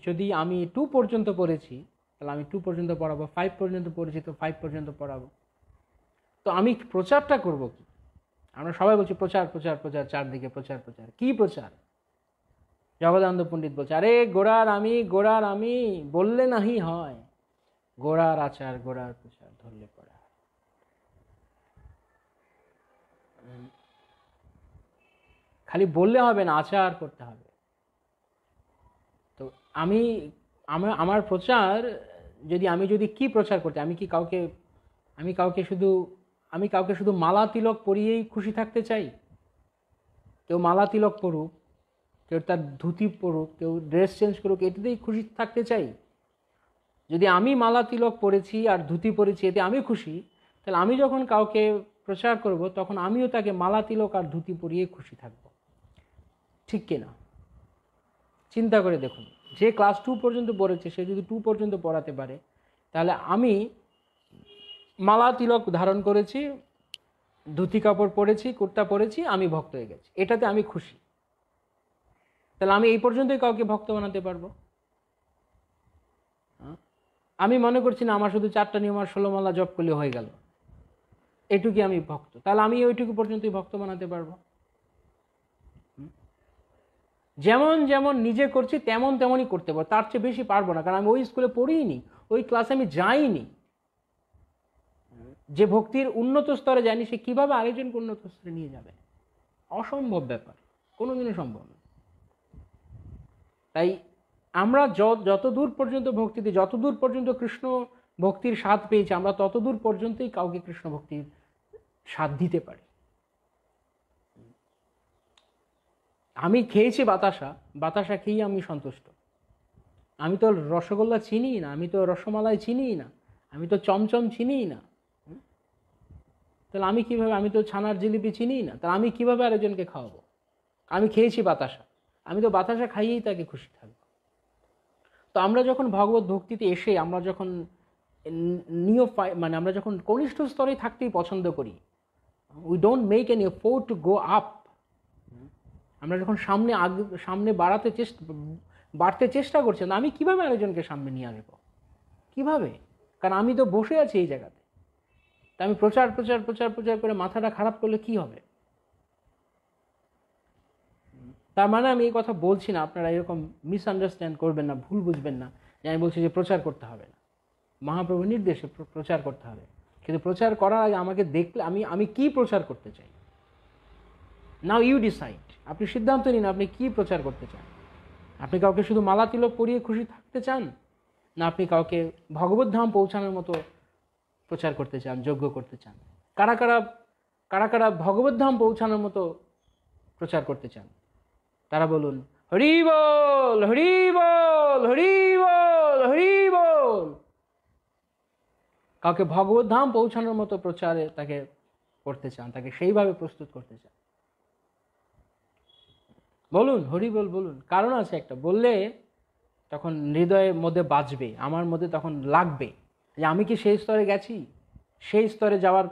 যদি আমি 2 পর্যন্ত পড়েছি, তাহলে আমি 2 পর্যন্ত পড়াবো। 5 পর্যন্ত পড়েছি তো 5 পর্যন্ত পড়াবো। তো আমি প্রচারটা করব কি? আমরা সবাই বলছি প্রচার প্রচার প্রচার, চারদিকে প্রচার প্রচার। কি প্রচার? জগদানন্দ পণ্ডিত বলছে, আরে গোড়ার আমি বললে নাহি হয়, গোড়ার আচার গোড়ার প্রচার ধরলে পড়া। খালি বললে হবে না, আচার করতে হবে। তো আমার প্রচার আমি যদি কি প্রচার করতে, আমি কাউকে শুধু মালা তিলক পরিয়েই খুশি থাকতে চাই? কেউ মালা তিলক পড়ুক, কেউ তার ধুতি পড়ুক, কেউ ড্রেস চেঞ্জ করুক, এটাতেই খুশি থাকতে চাই? যদি আমি মালা তিলক পরেছি আর ধুতি পরেছি এতে আমি খুশি, তাহলে আমি যখন কাউকে প্রচার করব তখন আমিও তাকে মালা তিলক আর ধুতি পরিয়ে খুশি থাকব, ঠিক কিনা? চিন্তা করে দেখুন, যে ক্লাস 2 পর্যন্ত পড়েছে সে যদি 2 পর্যন্ত পড়াতে পারে, তাহলে আমি মালা তিলক ধারণ করেছি, ধুতি কাপড় পরেছি, কুর্তা পরেছি, আমি ভক্ত হয়ে গেছি, এটাতে আমি খুশি। তাহলে আমি এই পর্যন্তই কাউকে ভক্ত বানাতে পারবো। আমি মনে করছি না আমার শুধু 4টা নিয়ম আর 16 মালা জপ করলে হয়ে গেল, এটুকুই আমি ভক্ত, তাহলে আমি ওইটুকু পর্যন্তই ভক্ত বানাতে পারবো। যেমন যেমন নিজে করছি তেমন তেমনই করতে পারবো, তার চেয়ে বেশি পারবো না, কারণ আমি ওই স্কুলে পড়িনি, ওই ক্লাসে আমি যাইনি। যে ভক্তির উন্নত স্তরে যায়নি সে কিভাবে আরেকজনকে উন্নত স্তরে নিয়ে যাবে? অসম্ভব ব্যাপার, কোনোদিনও সম্ভব না। তাই আমরা যতদূর পর্যন্ত ভক্তিতে, যতদূর পর্যন্ত কৃষ্ণ ভক্তির স্বাদ পেয়েছি, আমরা ততদূর পর্যন্তই কাউকে কৃষ্ণ ভক্তির স্বাদ দিতে পারি। আমি খেয়েছি বাতাসা খেয়েই আমি সন্তুষ্ট। আমি তো রসগোল্লা চিনি না, আমি তো রসমালাই চিনি না, আমি তো চমচম চিনি না, তাহলে আমি তো ছানার জিলিপি চিনি না, তাহলে আমি কিভাবে আরেকজনকে খাওয়াবো? আমি খেয়েছি বাতাসা, আমি তো বাতাসা খাইয়েই তাকে খুশি থাকবো। তো আমরা যখন ভগবত ভক্তিতে এসে আমরা যখন আমরা যখন কনিষ্ঠ স্তরে থাকতেই পছন্দ করি, we don't make N effort to go up. আমরা যখন সামনে বাড়তে চেষ্টা করছি, আমি কিভাবে আরেকজনকে সামনে নিয়ে আসবো? কিভাবে? কারণ আমি তো বসে আছি এই জায়গাতে। তা আমি প্রচার প্রচার প্রচার প্রচার করে মাথাটা খারাপ করলে কি হবে? তার মানে আমি এই কথা বলছি না, আপনারা এরকম মিসআন্ডারস্ট্যান্ড করবেন না, ভুল বুঝবেন না যে আমি বলছি যে প্রচার করতে হবে না। মহাপ্রভুর নির্দেশে প্রচার করতে হবে, কিন্তু প্রচার করার আগে আমাকে দেখলে আমি কি প্রচার করতে চাই। নাও ইউ ডিসাইড, আপনি সিদ্ধান্ত নিন আপনি কি প্রচার করতে চান। আপনি কাউকে শুধু মালা তিলক পরিয়ে খুশি থাকতে চান, না আপনি কাউকে ভগবত ধাম পৌঁছানোর মতো প্রচার করতে চান, যজ্ঞ করতে চান? কারা কারা কারা কারা ভগবত ধাম পৌঁছানোর মতো প্রচার করতে চান? তারা বলুন হরি বল, হরি বল, হরি বল, হরি বল। কাউকে ভগবত ধাম পৌঁছানোর মতো প্রচারে তাকে করতে চান, তাকে সেইভাবে প্রস্তুত করতে চান, বলুন হরি বল বলুন। কারণ আছে একটা, বললে তখন হৃদয়ের মধ্যে বাজবে, আমার মধ্যে তখন লাগবে যে আমি কি সেই স্তরে গেছি, সেই স্তরে যাওয়ার,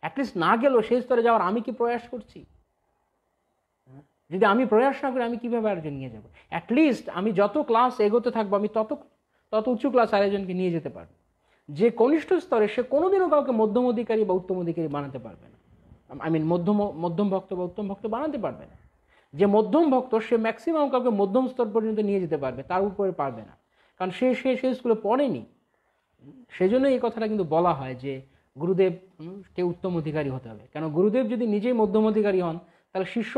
অ্যাটলিস্ট না গেলেও সেই স্তরে যাওয়ার আমি কি প্রয়াস করছি। যদি আমি প্রয়াস না করি আমি কীভাবে আরেকজন নিয়ে যাবো? অ্যাটলিস্ট আমি যত ক্লাস এগোতে থাকবো আমি তত উঁচু ক্লাস আরেকজনকে নিয়ে যেতে পারবো। যে কনিষ্ঠ স্তরে সে কোনোদিনও কাউকে মধ্যম অধিকারী বা উত্তম অধিকারী বানাতে পারবে না, মধ্যম ভক্ত বা উত্তম ভক্ত বানাতে পারবে না। যে মধ্যম ভক্ত সে ম্যাক্সিমাম কাউকে মধ্যম স্তর পর্যন্ত নিয়ে যেতে পারবে, তার উপরে পারবে না, কারণ সে স্কুলে পড়েনি। সেজন্য এই কথাটা কিন্তু বলা হয় যে গুরুদেব কে উত্তম অধিকারী হতে হবে। কেন গুরুদেব যদি নিজেই মধ্যম অধিকারী হন তাহলে শিষ্য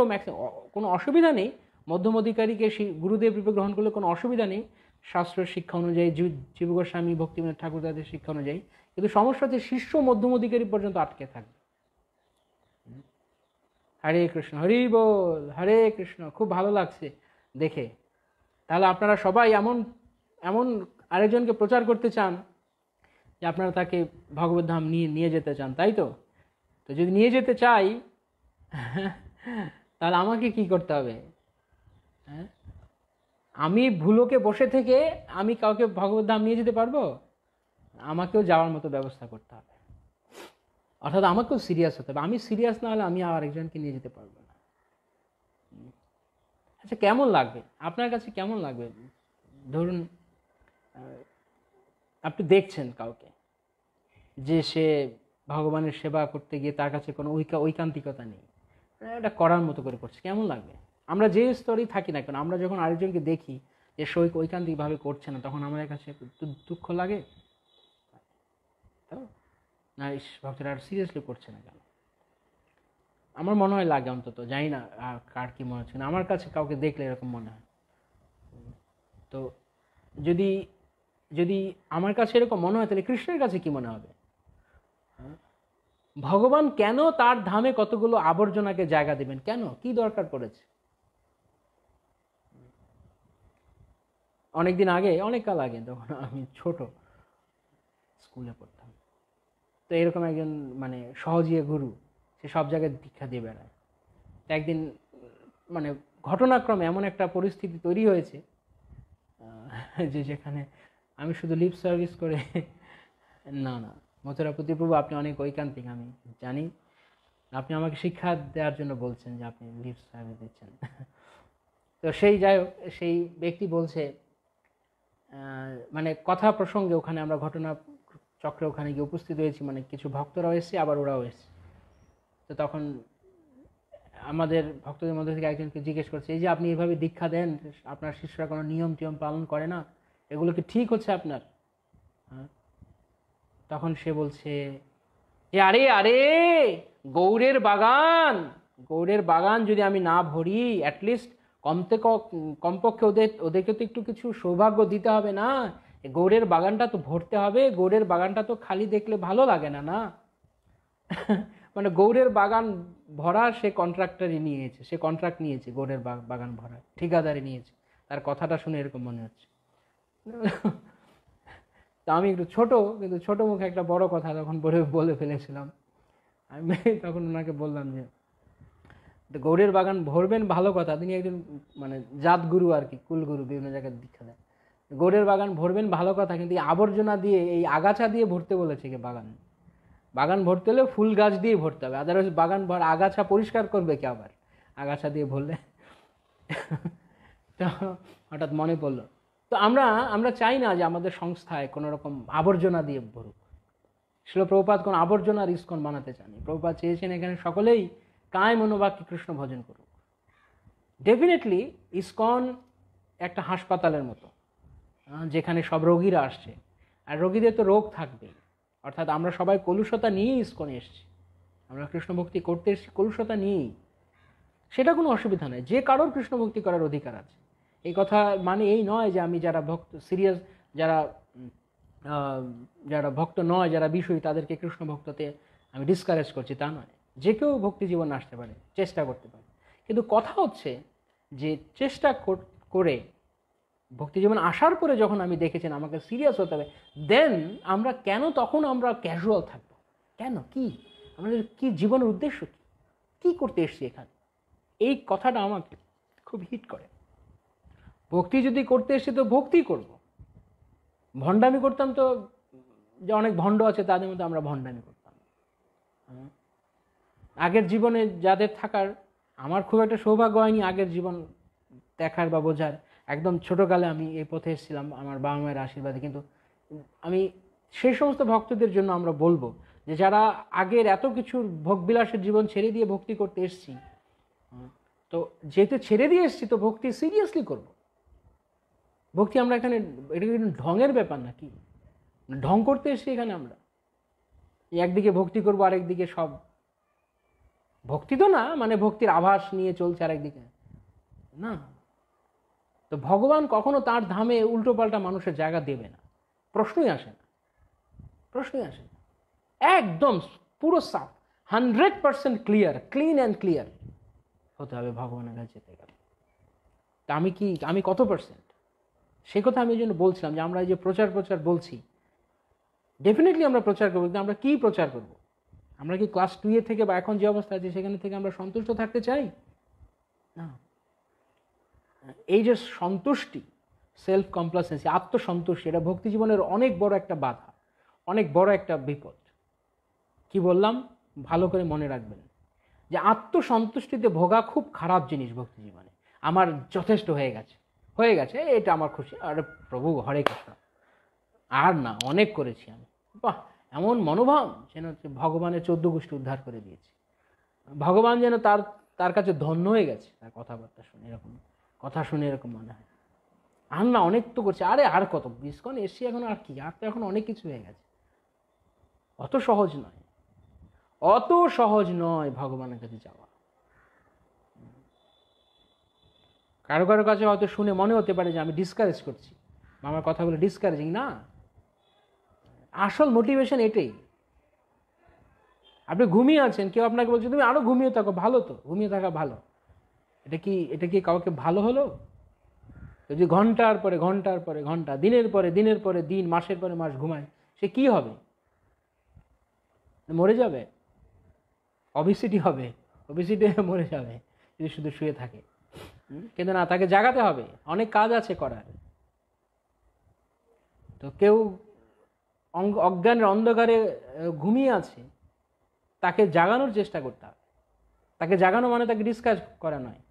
কোনো অসুবিধা নেই, মধ্যম অধিকারীকে গুরুদেব রূপে গ্রহণ করলে কোনো অসুবিধা নেই শাস্ত্রের শিক্ষা অনুযায়ী, জীব গোস্বামী ভক্তিবিনোদ ঠাকুর তাদের শিক্ষা অনুযায়ী। কিন্তু সমস্যা হচ্ছে শিষ্য মধ্যম অধিকারী পর্যন্ত আটকে থাকবে। হরে কৃষ্ণ, হরি বল, হরে কৃষ্ণ। খুব ভালো লাগছে দেখে। তাহলে আপনারা সবাই এমন এমন আরেকজনকে প্রচার করতে চান যে আপনারা তাকে ভগবত ধাম নিয়ে যেতে চান, তাই তো? তো যদি নিয়ে যেতে চাই তাহলে আমাকে কি করতে হবে? হ্যাঁ, আমি ভুলোকে বসে থেকে আমি কাউকে ভগবত ধাম নিয়ে যেতে পারবো? আমাকেও যাওয়ার মতো ব্যবস্থা করতে হবে, অর্থাৎ আমাকেও সিরিয়াস হতে হবে। আমি সিরিয়াস না হলে আমি আর একজনকে নিয়ে যেতে পারবো না। আচ্ছা, কেমন লাগবে আপনার কাছে? কেমন লাগবে ধরুন আপনি দেখছেন কাউকে যে সে ভগবানের সেবা করতে গিয়ে তার কাছে কোনো ঐকান্তিকতা নেই, এটা করার মতো করে করছে, কেমন লাগবে? আমরা যে স্তরেই থাকি না কেন, আমরা যখন আরেকজনকে দেখি যে সে ঐকান্তিকভাবে করছে না, তখন আমাদের কাছে দুঃখ লাগে না, ভক্তরা আর সিরিয়াসলি করছে না কেন? আমার মনে হয় লাগে, অন্তত জানি না কার কি মনে হচ্ছে না, আমার কাছে কাউকে দেখলে এরকম মনে হয়। তো যদি যদি আমার কাছে এরকম মনে হয় তাহলে কৃষ্ণের কাছে কি মনে হবে? ভগবান কেন তার ধামে কতগুলো আবর্জনাকে জায়গা দেবেন? কেন? কি দরকার পড়েছে? অনেকদিন আগে, অনেক কাল আগে, তখন আমি ছোট, স্কুলে পড়তাম, তো এরকম একজন মানে সহজিয়া গুরু, সে সব জায়গায় দীক্ষা দিয়ে বেড়ায়। তো একদিন মানে ঘটনাক্রমে এমন একটা পরিস্থিতি তৈরি হয়েছে যে যেখানে আমি শুধু লিপ সার্ভিস করে না না মথুরাপতি প্রভু, আপনি অনেক ঐকান্তিক, আমি জানি, আপনি আমাকে শিক্ষা দেওয়ার জন্য বলছেন যে আপনি লিপ সার্ভিস দিচ্ছেন। তো সেই যাই হোক, সেই ব্যক্তি বলছে, মানে কথা প্রসঙ্গে ওখানে আমরা ঘটনা চক্রে ওখানে গিয়ে উপস্থিত হয়েছি, মানে কিছু ভক্তরাও এসেছে আবার ওরাও এসেছে। তো তখন আমাদের ভক্তদের মধ্যে থেকে একজনকে জিজ্ঞেস করছে, এই যে আপনি এভাবে দীক্ষা দেন, আপনার শিষ্যরা কোনো নিয়ম টিয়ম পালন করে না, এগুলো কি ঠিক হচ্ছে আপনার? হ্যাঁ, তখন সে বলছে যে আরে আরে গৌড়ের বাগান যদি আমি না ভরি, অ্যাটলিস্ট কমপক্ষে ওদেরকে তো একটু কিছু সৌভাগ্য দিতে হবে না? গৌড়ের বাগানটা তো ভরতে হবে, গৌড়ের বাগানটা তো খালি দেখলে ভালো লাগে না, না? মানে গৌড়ের বাগান ভরা সে কন্ট্রাক্টরই নিয়েছে, সে কন্ট্রাক্ট নিয়েছে গৌড়ের বাগান ভরা, ঠিকাদারি নিয়েছে। তার কথাটা শুনে এরকম মনে হচ্ছে। তা আমি একটু ছোট, কিন্তু ছোট মুখে একটা বড় কথা তখন বলে ফেলেছিলাম। আমি তখন ওনাকে বললাম যে গৌড়ের বাগান ভরবেন ভালো কথা, তিনি একজন মানে জাতগুরু আর কি, কুলগুরু, বিভিন্ন জায়গায় দীক্ষা দেন। গৌড়ের বাগান ভরবেন ভালো কথা, কিন্তু এই আবর্জনা দিয়ে, এই আগাছা দিয়ে ভরতে বলেছে কি? বাগান ভরতে হলে ফুল গাছ দিয়ে ভরতে হবে, আদারওয়াইজ বাগান আগাছা পরিষ্কার করবে কি আবার আগাছা দিয়ে ভরলে? তো হঠাৎ মনে পড়লো, তো আমরা চাই না যে আমাদের সংস্থায় কোনো রকম আবর্জনা দিয়ে ভরুক। শিল প্রভুপাদ কোনো আবর্জনার ইস্কন বানাতে চান। প্রভুপাদ চেয়েছেন এখানে সকলেই কায় মনোবাক্যে কৃষ্ণ ভজন করুক। ডেফিনেটলি ইস্কন একটা হাসপাতালের মতো, যেখানে সব রোগীরা আসছে, আর রোগীদের তো রোগ থাকবেই, অর্থাৎ আমরা সবাই কলুষতা নিয়েই ইস্কনে এসেছি, আমরা কৃষ্ণ ভক্তি করতে এসেছি কলুষতা নিয়েই, সেটা কোনো অসুবিধা নেই, যে কারোর কৃষ্ণ ভক্তি করার অধিকার আছে। এই কথা মানে এই নয় যে আমি যারা ভক্ত সিরিয়াস, যারা যারা ভক্ত নয়, যারা বিষয়ী, তাদেরকে কৃষ্ণ ভক্ততে আমি ডিসকারেজ করছি, তা নয়। যে কেউ ভক্তি জীবনে আসতে পারে, চেষ্টা করতে পারে। কিন্তু কথা হচ্ছে যে চেষ্টা করে ভক্তি জীবন আসার পরে যখন আমি দেখেছেন আমাকে সিরিয়াস হতে হবে, দেন আমরা কেন তখন আমরা ক্যাজুয়াল থাকবো? কেন? কি আমাদের কি জীবনের উদ্দেশ্য, কি করতে এসছি এখানে? এই কথাটা আমাকে খুব হিট করে। ভক্তি যদি করতে এসছি তো ভক্তি করব। ভণ্ডামি করতাম তো, যে অনেক ভণ্ড আছে তাদের মধ্যে আমরা ভণ্ডামি করতাম। আগের জীবনে যাদের থাকার, আমার খুব একটা সৌভাগ্য হয়নি আগের জীবন দেখার বা বোঝার। একদম ছোটোকালে আমি এই পথে এসেছিলাম আমার বাবা মায়ের আশীর্বাদে। কিন্তু আমি সেই সমস্ত ভক্তদের জন্য আমরা বলবো যে যারা আগের এত কিছুর ভোগবিলাসের জীবন ছেড়ে দিয়ে ভক্তি করতে এসছি, তো যেহেতু ছেড়ে দিয়ে এসছি তো ভক্তি সিরিয়াসলি করব। ভক্তি আমরা এখানে, এটা কিন্তু ঢঙের ব্যাপার নাকি? ঢং করতে এসছি এখানে আমরা? একদিকে ভক্তি করবো আরেকদিকে সব ভক্তি তো না, মানে ভক্তির আভাস নিয়ে চলছে আরেকদিকে না। তো ভগবান কখনো তার ধামে উল্টো পাল্টা মানুষের জায়গা দেবে না, প্রশ্নই আসে না, প্রশ্নই আসে না। একদম পুরো সাফ, 100% ক্লিয়ার, ক্লিন অ্যান্ড ক্লিয়ার হতে হবে ভগবানের কাছে যেতে গেলে। তা আমি কত পার্সেন্ট, সে কথা আমি এই জন্য বলছিলাম যে আমরা এই যে প্রচার বলছি, ডেফিনেটলি আমরা প্রচার করবো, কিন্তু আমরা কি প্রচার করব? আমরা কি ক্লাস 2 থেকে বা এখন যে অবস্থা আছে সেখানে থেকে আমরা সন্তুষ্ট থাকতে চাই? না। এই যে সন্তুষ্টি, সেলফ কমপ্লাসেন্সি, আত্মসন্তুষ্টি, এটা ভক্তি জীবনের অনেক বড় একটা বাধা, অনেক বড় একটা বিপদ। কি বললাম ভালো করে মনে রাখবেন, যে আত্মসন্তুষ্টিতে ভোগা খুব খারাপ জিনিস ভক্তি জীবনে। আমার যথেষ্ট হয়ে গেছে, এটা আমার খুশি, আরে প্রভু হরে কৃষ্ণ, আর না, অনেক করেছি আমি, বাহ, এমন মনোভাব যেন ভগবানের 14 গোষ্ঠী উদ্ধার করে দিয়েছে। ভগবান যেন তার কাছে ধন্য হয়ে গেছে তার কথাবার্তা শুনে, এরকম কথা শুনে এরকম মনে হয়। আর না, অনেক তো করছে, আরে আর কত, ইসকন এসছি এখন, আর কি, আর তো এখন অনেক কিছু হয়ে গেছে। অত সহজ নয় ভগবানের কাছে যাওয়া। কারো কাছে হয়তো শুনে মনে হতে পারে যে আমি ডিসকারেজ করছি, আমার কথাগুলো ডিসকারেজিং। না, আসল মোটিভেশন এটাই। আপনি ঘুমিয়ে আছেন, কেউ আপনাকে বলছে তুমি আরো ঘুমিয়ে থাকো, ভালো তো, ঘুমিয়ে থাকা ভালো। এটা কি কাউকে ভালো হলো? যদি ঘন্টার পরে ঘন্টা, দিনের পরে দিন, মাসের পরে মাস ঘুমায়, সে কি হবে? মরে যাবে, অবিসিটি হবে, মরে যাবে যদি শুধু শুয়ে থাকে। কিন্তু না, তাকে জাগাতে হবে, অনেক কাজ আছে করার। তো কেউ অজ্ঞানের অন্ধকারে ঘুমিয়ে আছে, তাকে জাগানোর চেষ্টা করতে হবে। তাকে জাগানো মানে তাকে ডিসকাস করা নয়।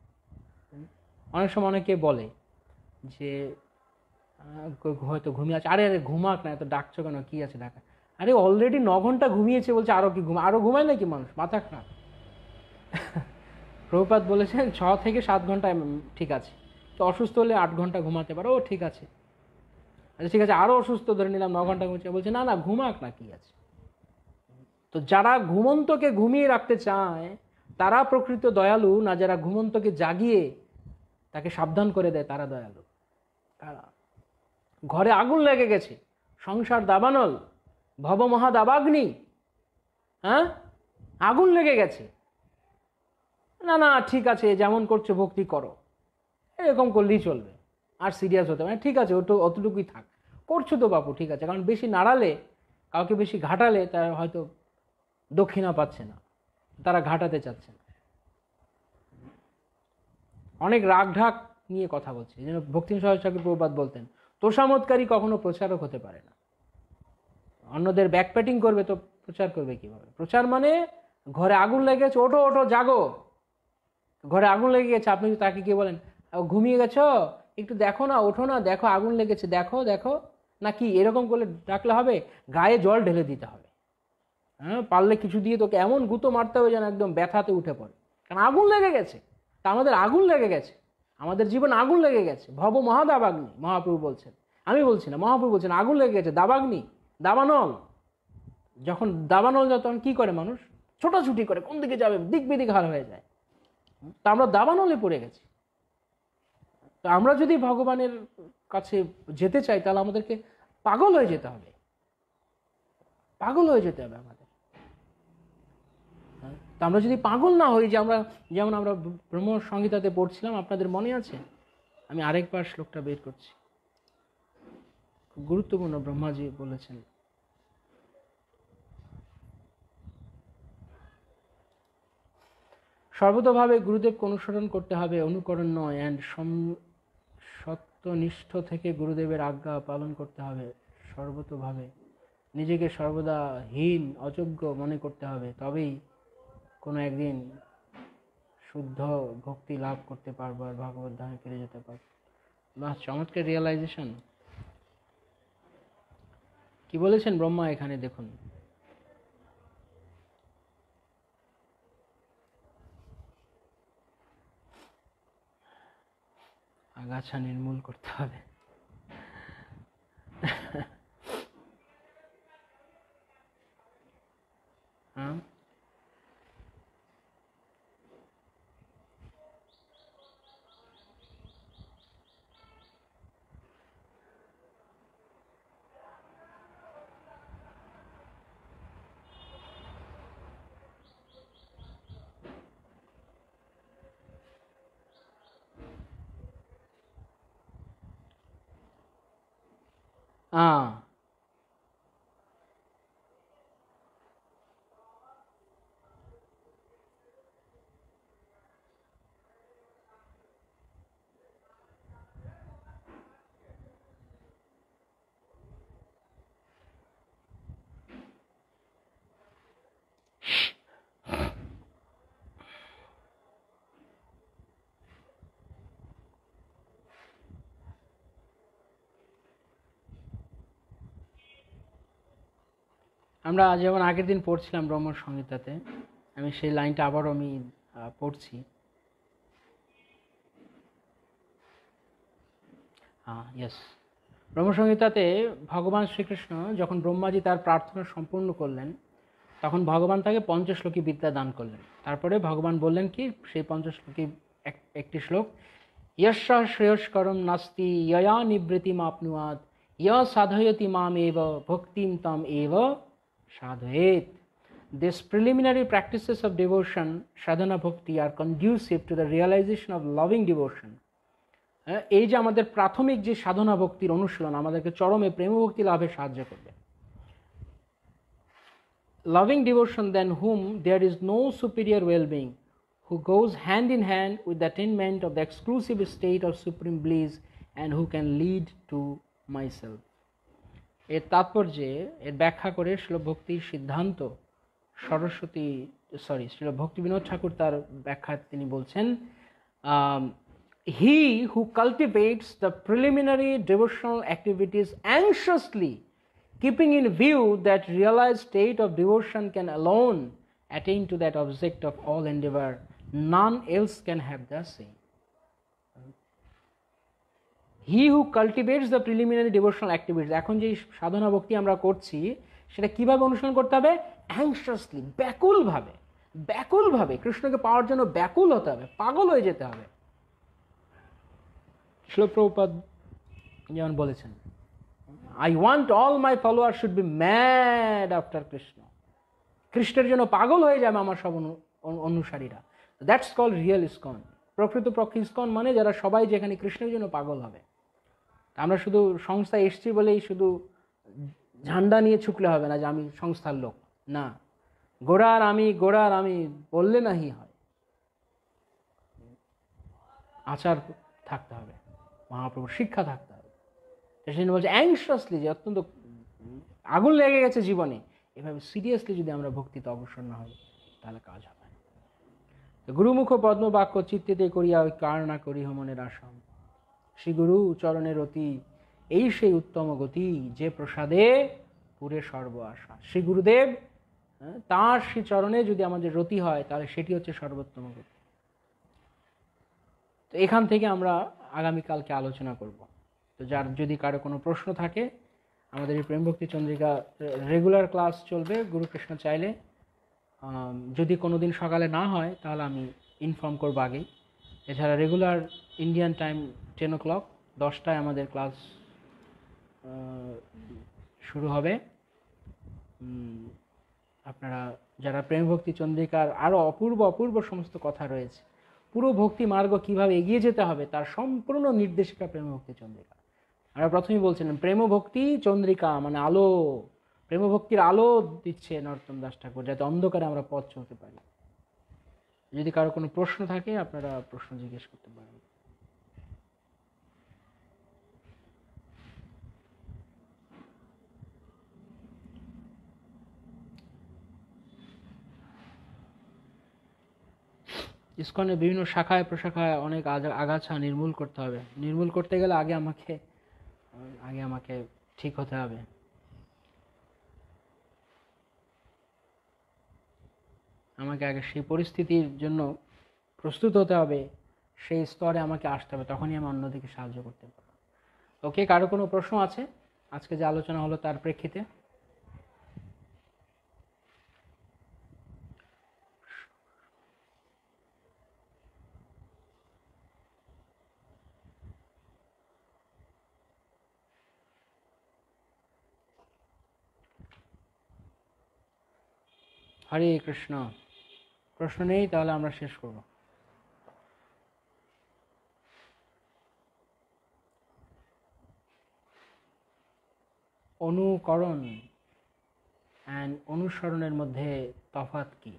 অনেক সময় অনেকে বলে যে হয়তো ঘুমিয়ে আছে, আরে ঘুমাক না, এত ডাকছো কেন, কি আছে ডাকা? আরে অলরেডি 9 ঘন্টা ঘুমিয়েছে, বলছে আরো কি আরো ঘুমায় নাকি মানুষ, মাথা খারাপ। প্রভুপাদ বলেছেন 6 থেকে 7 ঘন্টা ঠিক আছে, তো অসুস্থ হলে 8 ঘন্টা ঘুমাতে পারো, ও ঠিক আছে। আচ্ছা ঠিক আছে, আরো অসুস্থ ধরে নিলাম, 9 ঘন্টা ঘুমছে, বলছে না ঘুমাক না, কি আছে। তো যারা ঘুমন্তকে ঘুমিয়ে রাখতে চায় তারা প্রকৃত দয়ালু না, যারা ঘুমন্তকে জাগিয়ে তাকে সাবধান করে দেয় তারা দয়ালু। ঘরে আগুন লেগে গেছে, সংসার দাবানল, ভব মহা দাবাগ্নি, হ্যাঁ, আগুন লেগে গেছে, না ঠিক আছে, যেমন করছো ভক্তি করো, এরকম করলেই চলবে, আর সিরিয়াস হতে হবে, ঠিক আছে অতটুকুই থাক, করছো তো বাপু, ঠিক আছে। কারণ বেশি নাড়ালে, কাউকে বেশি ঘাটালে তারা হয়তো দক্ষিণা পাচ্ছে না, তারা ঘাটাতে চাচ্ছে না। অনেক রাগ ঢাক নিয়ে কথা বলছে, যেন ভক্তিম সহায় ঠাকুর প্রভুপাদ বলতেন, তোষামতকারী কখনো প্রচারক হতে পারে না। অন্যদের ব্যাকপ্যাটিং করবে তো প্রচার করবে কিভাবে? প্রচার মানে ঘরে আগুন লেগেছে, ওঠো জাগো, ঘরে আগুন লেগে গেছে, আপনি তাকে কি বলেন, ঘুমিয়ে গেছো, একটু দেখো না, ওঠো না, দেখো আগুন লেগেছে, দেখো না, কি এরকম করলে ডাকলে হবে? গায়ে জল ঢেলে দিতে হবে, হ্যাঁ, পারলে কিছু দিয়ে তোকে এমন গুঁতো মারতে হবে যেন একদম ব্যথাতে উঠে পড়ে, কারণ আগুন লেগে গেছে। তা আমাদের আগুন লেগে গেছে, আমাদের জীবন আগুন লেগে গেছে, ভব মহাদাবাগ্নি, মহাপ্রভু বলছেন, আমি বলছি না, মহাপ্রভু বলছেন, আগুন লেগে গেছে, দাবাগ্নি, দাবানল। যখন দাবানল যায় তখন কি করে মানুষ? ছোটাছুটি করে, কোন দিকে যাবে, দিক বিদিক হার হয়ে যায়। তা আমরা দাবানলে পড়ে গেছি। তো আমরা যদি ভগবানের কাছে যেতে চাই তাহলে আমাদেরকে পাগল হয়ে যেতে হবে, পাগল হয়ে যেতে হবে আমাদের। তো আমরা যদি পাগল না হই, যে আমরা যেমন আমরা ব্রহ্ম সংহিতাতে পড়ছিলাম, আপনাদের মনে আছে? আমি আরেকবার শ্লোকটা বের করছি, খুব গুরুত্বপূর্ণ, ব্রহ্মাজি বলেছেন। সর্বতোভাবে গুরুদেবকে অনুসরণ করতে হবে, অনুকরণ নয়, অ্যান্ড সত্যনিষ্ঠ থেকে গুরুদেবের আজ্ঞা পালন করতে হবে। সর্বতোভাবে নিজেকে সর্বদা হীন, অযোগ্য মনে করতে হবে, তবেই কোনো একদিন শুদ্ধ ভক্তি লাভ করতে পারবো আর ভগবত ধামে ফিরে যেতে পারবো। বাহ, চমৎকার রিয়েলাইজেশন। কি বলেছেন ব্রহ্মা এখানে দেখুন, আগাছা নির্মূল করতে হবে। হ্যাঁ, আমরা যেমন আগের দিন পড়ছিলাম ব্রহ্ম সংহিতাতে, আমি সেই লাইনটা আবারও আমি পড়ছি। ইয়েস, ব্রহ্মসংহিতাতে ভগবান শ্রীকৃষ্ণ যখন ব্রহ্মাজি তার প্রার্থনা সম্পূর্ণ করলেন, তখন ভগবান তাকে পঞ্চশ্লোকী বিদ্যা দান করলেন। তারপরে ভগবান বললেন কি, সেই পঞ্চশ্লোকী একটি শ্লোক, ইয়স্য শ্রেয়স্করম নাস্তি ইয়য়া নিবৃত্তিম আপনুয়াৎ ইয় সাধয়তি মাম এব ভক্তিম তম এব সাধয়েত। These preliminary practices of devotion, sadhana bhakti, are conducive to the realization of loving devotion. এই যে আমাদের প্রাথমিক যে সাধনা ভক্তির অনুশীলন আমাদেরকে চরমে প্রেম ভক্তি লাভে সাহায্য করবে। Loving devotion than whom there is no superior well-being, who goes hand in hand with the attainment of the exclusive state of supreme bliss, and who can lead to myself. এর তাৎপর্যে এর ব্যাখ্যা করে শ্রীল ভক্তির সিদ্ধান্ত শ্রীল ভক্তি বিনোদ ঠাকুর তার ব্যাখ্যা তিনি বলছেন, he who cultivates the preliminary devotional activities anxiously, keeping in view that realized state of devotion can alone attain to that object of all endeavor, none else can have the same. He who cultivates the preliminary devotional activities, এখন যে সাধনা ভক্তি আমরা করছি সেটা কিভাবে অনুসরণ করতে হবে? অ্যাংশাসলি, ব্যাকুলভাবে কৃষ্ণকে পাওয়ার জন্য ব্যাকুল হতে হবে, পাগল হয়ে যেতে হবে। শিল প্রভুপাদ যেমন বলেছেন, I want all my followers should be mad after Krishna. কৃষ্ণের জন্য পাগল হয়ে যাবে আমার সব অনুসারীরা। That's called real ISKCON. প্রকৃতপক্ষে ইসকন মানে যারা সবাই যেখানে কৃষ্ণের জন্য পাগল হবে। আমরা শুধু সংস্থায় এসছি বলেই শুধু ঝান্ডা নিয়ে ছুটলে হবে না যে আমি সংস্থার লোক, না, গোড়ার আমি বললে নাহি হয়, আচার থাকতে হবে, মহাপ্রভুর শিক্ষা থাকতে হবে। সেজন্য বলছে অ্যাংশাসলি, যে অত্যন্ত আগুন লেগে গেছে জীবনে, এভাবে সিরিয়াসলি যদি আমরা ভক্তিতে অগ্রসর না হই তাহলে কাজ হবে। গুরুমুখ পদ্মবাক্য চিত্তিতে করিয়া ওই কার না করি মনের আসাম, শ্রী গুরু চরণের অতি এই সেই উত্তম গতি, যে প্রসাদে পুরে সর্ব আশা। শ্রী গুরুদেব তাঁর শ্রী চরণে যদি আমাদের রতি হয় তাহলে সেটি হচ্ছে সর্বোত্তম গতি। তো এখান থেকে আমরা আগামীকালকে আলোচনা করব। তো যার যদি কারো কোনো প্রশ্ন থাকে, আমাদের এই প্রেম ভক্তি চন্দ্রিকা রেগুলার ক্লাস চলবে গুরুকৃষ্ণ চাইলে। যদি কোনো দিন সকালে না হয় তাহলে আমি ইনফর্ম করবো আগেই, এছাড়া রেগুলার ইন্ডিয়ান টাইম 10 o'clock, 10টায় আমাদের ক্লাস শুরু হবে। আপনারা যারা প্রেম ভক্তি চন্দ্রিকার আরও অপূর্ব অপূর্ব সমস্ত কথা রয়েছে, পুরো ভক্তি মার্গ কীভাবে এগিয়ে যেতে হবে তার সম্পূর্ণ নির্দেশিকা প্রেম ভক্তি চন্দ্রিকা। আমরা প্রথমেই বলছিলাম প্রেম ভক্তি চন্দ্রিকা মানে আলো, প্রেম ভক্তির আলো দিচ্ছে নরোত্তম দাস ঠাকুর, যাতে অন্ধকারে আমরা পথ চলতে পারি। যদি কারো কোনো প্রশ্ন থাকে আপনারা প্রশ্ন জিজ্ঞেস করতে পারেন। ইসকনের বিভিন্ন শাখায় প্রশাখায় অনেক আগাছা নির্মূল করতে হবে। নির্মূল করতে গেলে আগে আমাকে ঠিক হতে হবে। আমাকে আগে সেই পরিস্থিতির জন্য প্রস্তুত হতে হবে, সেই স্তরে আমাকে আসতে হবে, তখনই আমি অন্যদিকে সাহায্য করতে পারবো। ওকে, কারো কোনো প্রশ্ন আছে আজকে যে আলোচনা হলো তার প্রেক্ষিতে? হরে কৃষ্ণ। প্রশ্ন নেই, তাহলে আমরা শেষ করব। অনুকরণ অ্যান্ড অনুসরণের মধ্যে তফাৎ কি?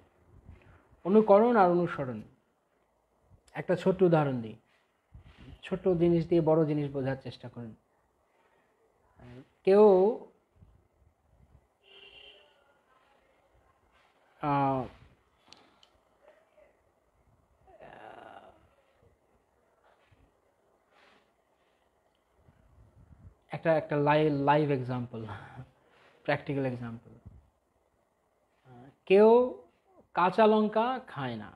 অনুকরণ আর অনুসরণ, একটা ছোট্ট উদাহরণ দিই। ছোট জিনিস দিয়ে বড় জিনিস বোঝার চেষ্টা করুন। কেউ একটা লাইভ এক্সাম্পল, প্র্যাকটিক্যাল এক্সাম্পল। কেউ কাঁচা লঙ্কা খায় না,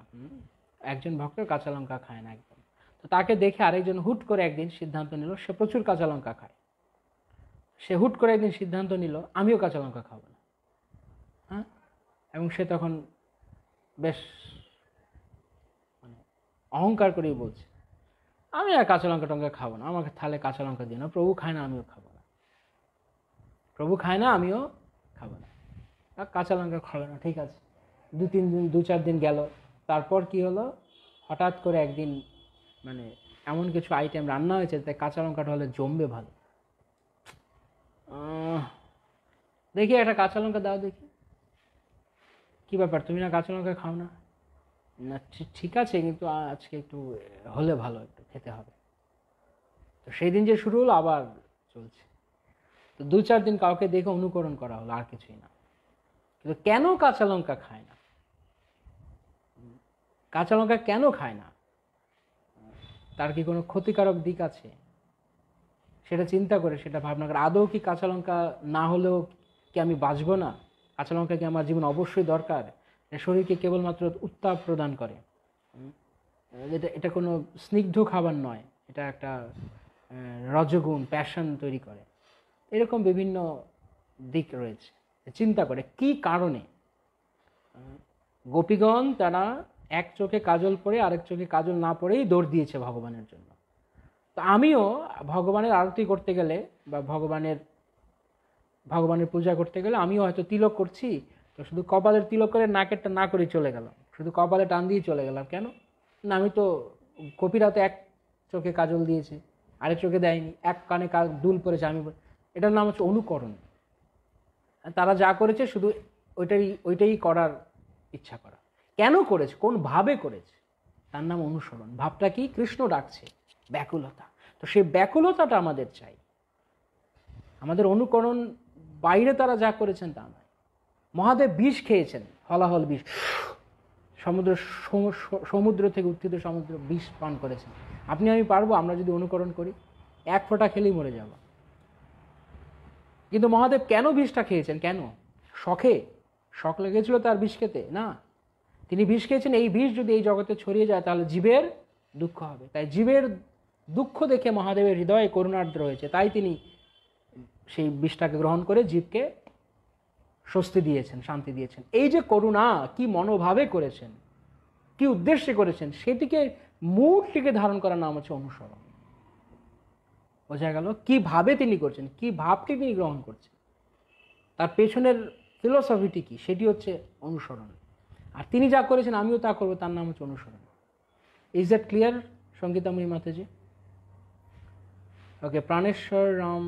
একজন ভক্ত কাঁচা লঙ্কা খায় না একদম। তো তাকে দেখে আরেকজন হুট করে একদিন সিদ্ধান্ত নিল সে প্রচুর কাঁচা লঙ্কা খায়। সে হুট করে একদিন সিদ্ধান্ত নিল আমিও কাঁচা লঙ্কা খাবো না। হ্যাঁ, এবং সে তখন বেশ মানে অহংকার করেই বলছে আমি আর কাঁচা লঙ্কা টঙ্কা খাবো না, আমাকে থালে কাঁচা লঙ্কা দিও না, প্রভু খায় না আমিও খাবো না, প্রভু খায় না আমিও খাবো না, কাঁচা লঙ্কা খাবে না। ঠিক আছে, 2-4 দিন গেল। তারপর কি হলো, হঠাৎ করে একদিন মানে এমন কিছু আইটেম রান্না হয়েছে তাই কাঁচা লঙ্কাটা হলে জমবে ভালো। দেখি একটা কাঁচা লঙ্কা দাও দেখি। কি ব্যাপার, তুমি না কাঁচা লঙ্কা খাও না? না ঠিক আছে, কিন্তু আজকে একটু হলে ভালো, একটু খেতে হবে। তো সেই দিন যে শুরু হলো আবার চলছে। তো 2-4 দিন কাউকে দেখে অনুকরণ করা হলো, আর কিছুই না। কিন্তু কেন কাঁচা লঙ্কা খায় না, কাঁচা লঙ্কা কেন খায় না, তার কি কোনো ক্ষতিকারক দিক আছে? সেটা চিন্তা করে, সেটা ভাবনা করে, আদৌ কি কাঁচা লঙ্কা না হলেও কি আমি বাঁচবো না? কাঁচা লঙ্কা কি আমার জীবন অবশ্যই দরকার? শরীরকে কেবলমাত্র উত্তাপ প্রদান করে, এটা কোনো স্নিগ্ধ খাবার নয়, এটা একটা রজগুণ প্যাশন তৈরি করে। এরকম বিভিন্ন দিক রয়েছে। চিন্তা করে কি কারণে গোপীগণ তারা এক চোখে কাজল পরে আরেক চোখে কাজল না পরেই দৌড় দিয়েছে ভগবানের জন্য। তো আমিও ভগবানের আরতি করতে গেলে বা ভগবানের পূজা করতে গেলে আমিও হয়তো তিলক করছি, তো শুধু কপালের তিলক করে নাকেরটা না করে চলে গেলাম, শুধু কপালে টান দিয়ে চলে গেলাম। কেন না, আমি তো গোপীরা তো এক চোখে কাজল দিয়েছে, আরেক চোখে দেয়নি, এক কানে দুল পরেছে, আমি এটার নাম হচ্ছে অনুকরণ। তারা যা করেছে শুধু ওইটাই করার ইচ্ছা করা। কেন করেছে, কোন ভাবে করেছে, তার নাম অনুসরণ। ভাবটা কি, কৃষ্ণ ডাকছে, ব্যাকুলতা। তো সেই ব্যাকুলতাটা আমাদের চাই। আমাদের অনুকরণ বাইরে তারা যা করেছেন তা নয়। মহাদেব বিষ খেয়েছেন, হলাহল বিষ, সমুদ্র থেকে উত্থিত সমুদ্র বিষ পান করেছেন। আপনি আমি পারবো? আমরা যদি অনুকরণ করি 1 ফোঁটা খেলেই মরে যাব। কিন্তু মহাদেব কেন বিষটা খেয়েছেন? কেন? শখ লেগেছিল তার বিষ খেতে? না, তিনি বিষ খেয়েছেন এই বিষ যদি এই জগতে ছড়িয়ে যায় তাহলে জীবের দুঃখ হবে। তাই জীবের দুঃখ দেখে মহাদেবের হৃদয়ে করুণার্দ্র হয়েছে, তাই তিনি সেই বিষটাকে গ্রহণ করে জীবকে স্বস্তি দিয়েছেন, শান্তি দিয়েছেন। এই যে করুণা, কি মনোভাবে করেছেন, কি উদ্দেশ্যে করেছেন, সেটিকে মুডটিকে ধারণ করার নাম হচ্ছে অনুসরণ। বোঝা গেল কিভাবে তিনি করছেন, কি ভাবটি তিনি গ্রহণ করছেন, তার পেছনের ফিলোসফিটি কি, সেটি হচ্ছে অনুসরণ। আর তিনি যা করেছেন আমিও তা করবো, তার নাম হচ্ছে অনুসরণ। ইজ দ্যাট ক্লিয়ার সঙ্গীতামণি মাতাজি? ওকে, প্রাণেশ্বর রাম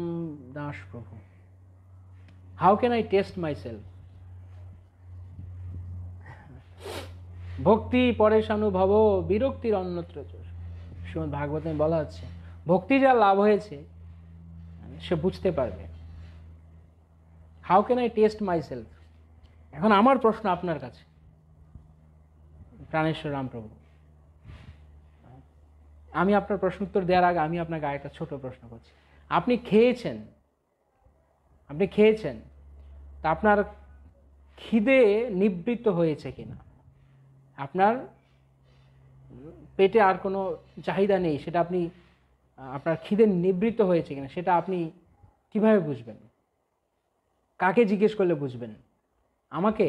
দাস প্রভু, how can I test my self? ভক্তি পরেশানুভব বিরক্তির অন্যত্র। শ্রীমদ্ ভাগবতে বলা হচ্ছে ভক্তি যা লাভ হয়েছে সে বুঝতে পারবে। How can I test my self? এখন আমার প্রশ্ন আপনার কাছে, প্রাণেশ্বর রামপ্রভু, আমি আপনার প্রশ্ন উত্তর দেওয়ার আগে আমি আপনাকে আরেকটা ছোট প্রশ্ন করছি। আপনি খেয়েছেন তা আপনার খিদে নিবৃত্ত হয়েছে কিনা? আপনার পেটে আর কোনো চাহিদা নেই, সেটা আপনি, আপনার খিদে নিবৃত্ত হয়েছে কিনা সেটা আপনি কিভাবে বুঝবেন? কাকে জিজ্ঞেস করলে বুঝবেন? আমাকে,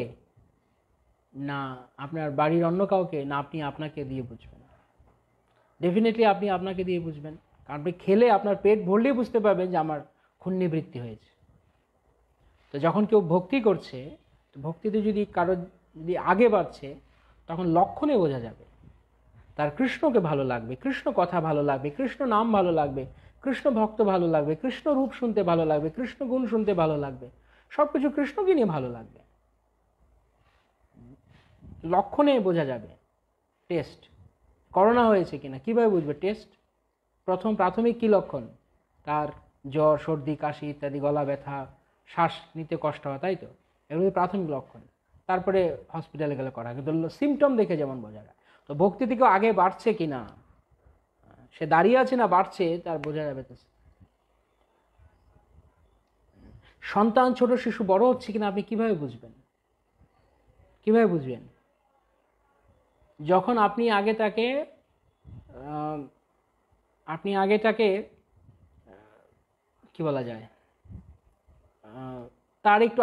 না আপনার বাড়ির অন্য কাউকে, না আপনি আপনাকে দিয়ে বুঝবেন? ডেফিনেটলি আপনি আপনাকে দিয়ে বুঝবেন, কারণ আপনি খেলে আপনার পেট ভরলেই বুঝতে পারবেন যে আমার ক্ষুণ্ণিবৃত্তি হয়েছে। তো যখন কেউ ভক্তি করছে, তো ভক্তিতে যদি কারো যদি আগে বাড়ছে, তখন লক্ষণে বোঝা যাবে তার কৃষ্ণকে ভালো লাগবে, কৃষ্ণ কথা ভালো লাগবে, কৃষ্ণ নাম ভালো লাগবে, কৃষ্ণ ভক্ত ভালো লাগবে, কৃষ্ণ রূপ শুনতে ভালো লাগবে, কৃষ্ণ গুণ শুনতে ভালো লাগবে, সব কিছু কৃষ্ণকে নিয়ে ভালো লাগবে। লক্ষণে বোঝা যাবে। টেস্ট, করোনা হয়েছে কিনা কিভাবে বুঝবে? টেস্ট, প্রাথমিক কি লক্ষণ? তার জ্বর, সর্দি, কাশি ইত্যাদি, গলা ব্যথা, শ্বাস নিতে কষ্ট হয়, তাই তো? এগুলো প্রাথমিক লক্ষণ। তারপরে হসপিটালে গেলে করা, কিন্তু সিমটম দেখে যেমন বোঝা যায়। তো ভক্তি থেকে আগে বাড়ছে কিনা, সে দাঁড়িয়ে আছে না বাড়ছে, তার বোঝা যাবে। তো সন্তান, ছোট শিশু বড় হচ্ছে কিনা আপনি কিভাবে বুঝবেন? যখন আপনি আগে তাকে কি বলা যায়, তার একটু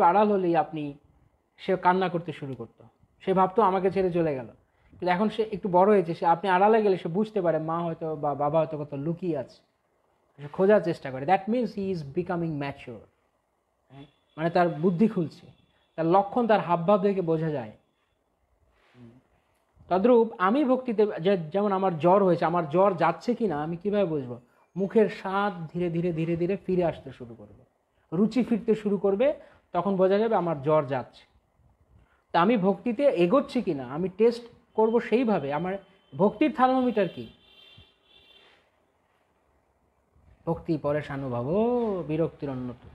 আড়াল হলেই আপনি, সে কান্না করতে শুরু করতো, সে ভাবতো আমাকে ছেড়ে চলে গেল। কিন্তু এখন সে একটু বড় হয়েছে, সে আপনি আড়ালে গেলে সে বুঝতে পারে মা হয়তো বা বাবা হয়তো কত লুকিয়ে আছে, সে খোঁজার চেষ্টা করে। That means he is becoming mature, মানে তার বুদ্ধি খুলছে, তার লক্ষণ তার হাবভাব দেখে বোঝা যায়। তদ্রূপ আমি ভক্তিতে, যেমন আমার জ্বর হয়েছে, আমার জ্বর যাচ্ছে কিনা আমি কিভাবে বুঝবো? মুখের স্বাদ ধীরে ধীরে ধীরে ধীরে ফিরে আসতে শুরু করবে, রুচি ফিরতে শুরু করবে, তখন বোঝা যাবে আমার জ্বর যাচ্ছে। তা আমি ভক্তিতে এগোচ্ছি কিনা আমি টেস্ট করব সেইভাবে। আমার ভক্তির থার্মোমিটার কি? ভক্তি পরেশানুভব বিরক্তির অন্যত্র।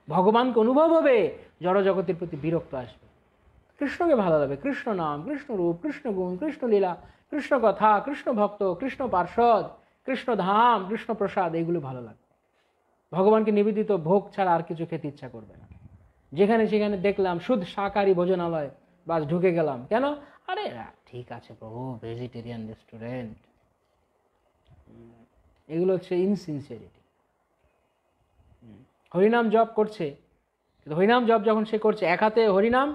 ভগবানকে অনুভব হবে, জড় জগতের প্রতি বিরক্ত আসবে, কৃষ্ণকে ভালো লাগবে, কৃষ্ণ নাম, কৃষ্ণ রূপ, কৃষ্ণ গুণ, কৃষ্ণ লীলা, কৃষ্ণ কথা, কৃষ্ণ ভক্ত, কৃষ্ণ পার্ষদ, কৃষ্ণ ধাম, কৃষ্ণ প্রসাদ, এইগুলো ভালো লাগবে। ভগবানকে নিবেদিত ভোগ ছাড়া আর কিছু খেতে ইচ্ছা করবে না। যেখানে সেখানে দেখলাম শুদ্ধ শাকাহারী ভোজনালয়, বাস ঢুকে গেলাম, কেন? আরে ঠিক আছে প্রভু, ভেজিটেরিয়ান রেস্টুরেন্ট। এগুলো হচ্ছে ইনসিনসিয়ারিটি। হরিনাম জপ করছে, হরিনাম জপ যখন সে করছে, এক হাতে হরিনাম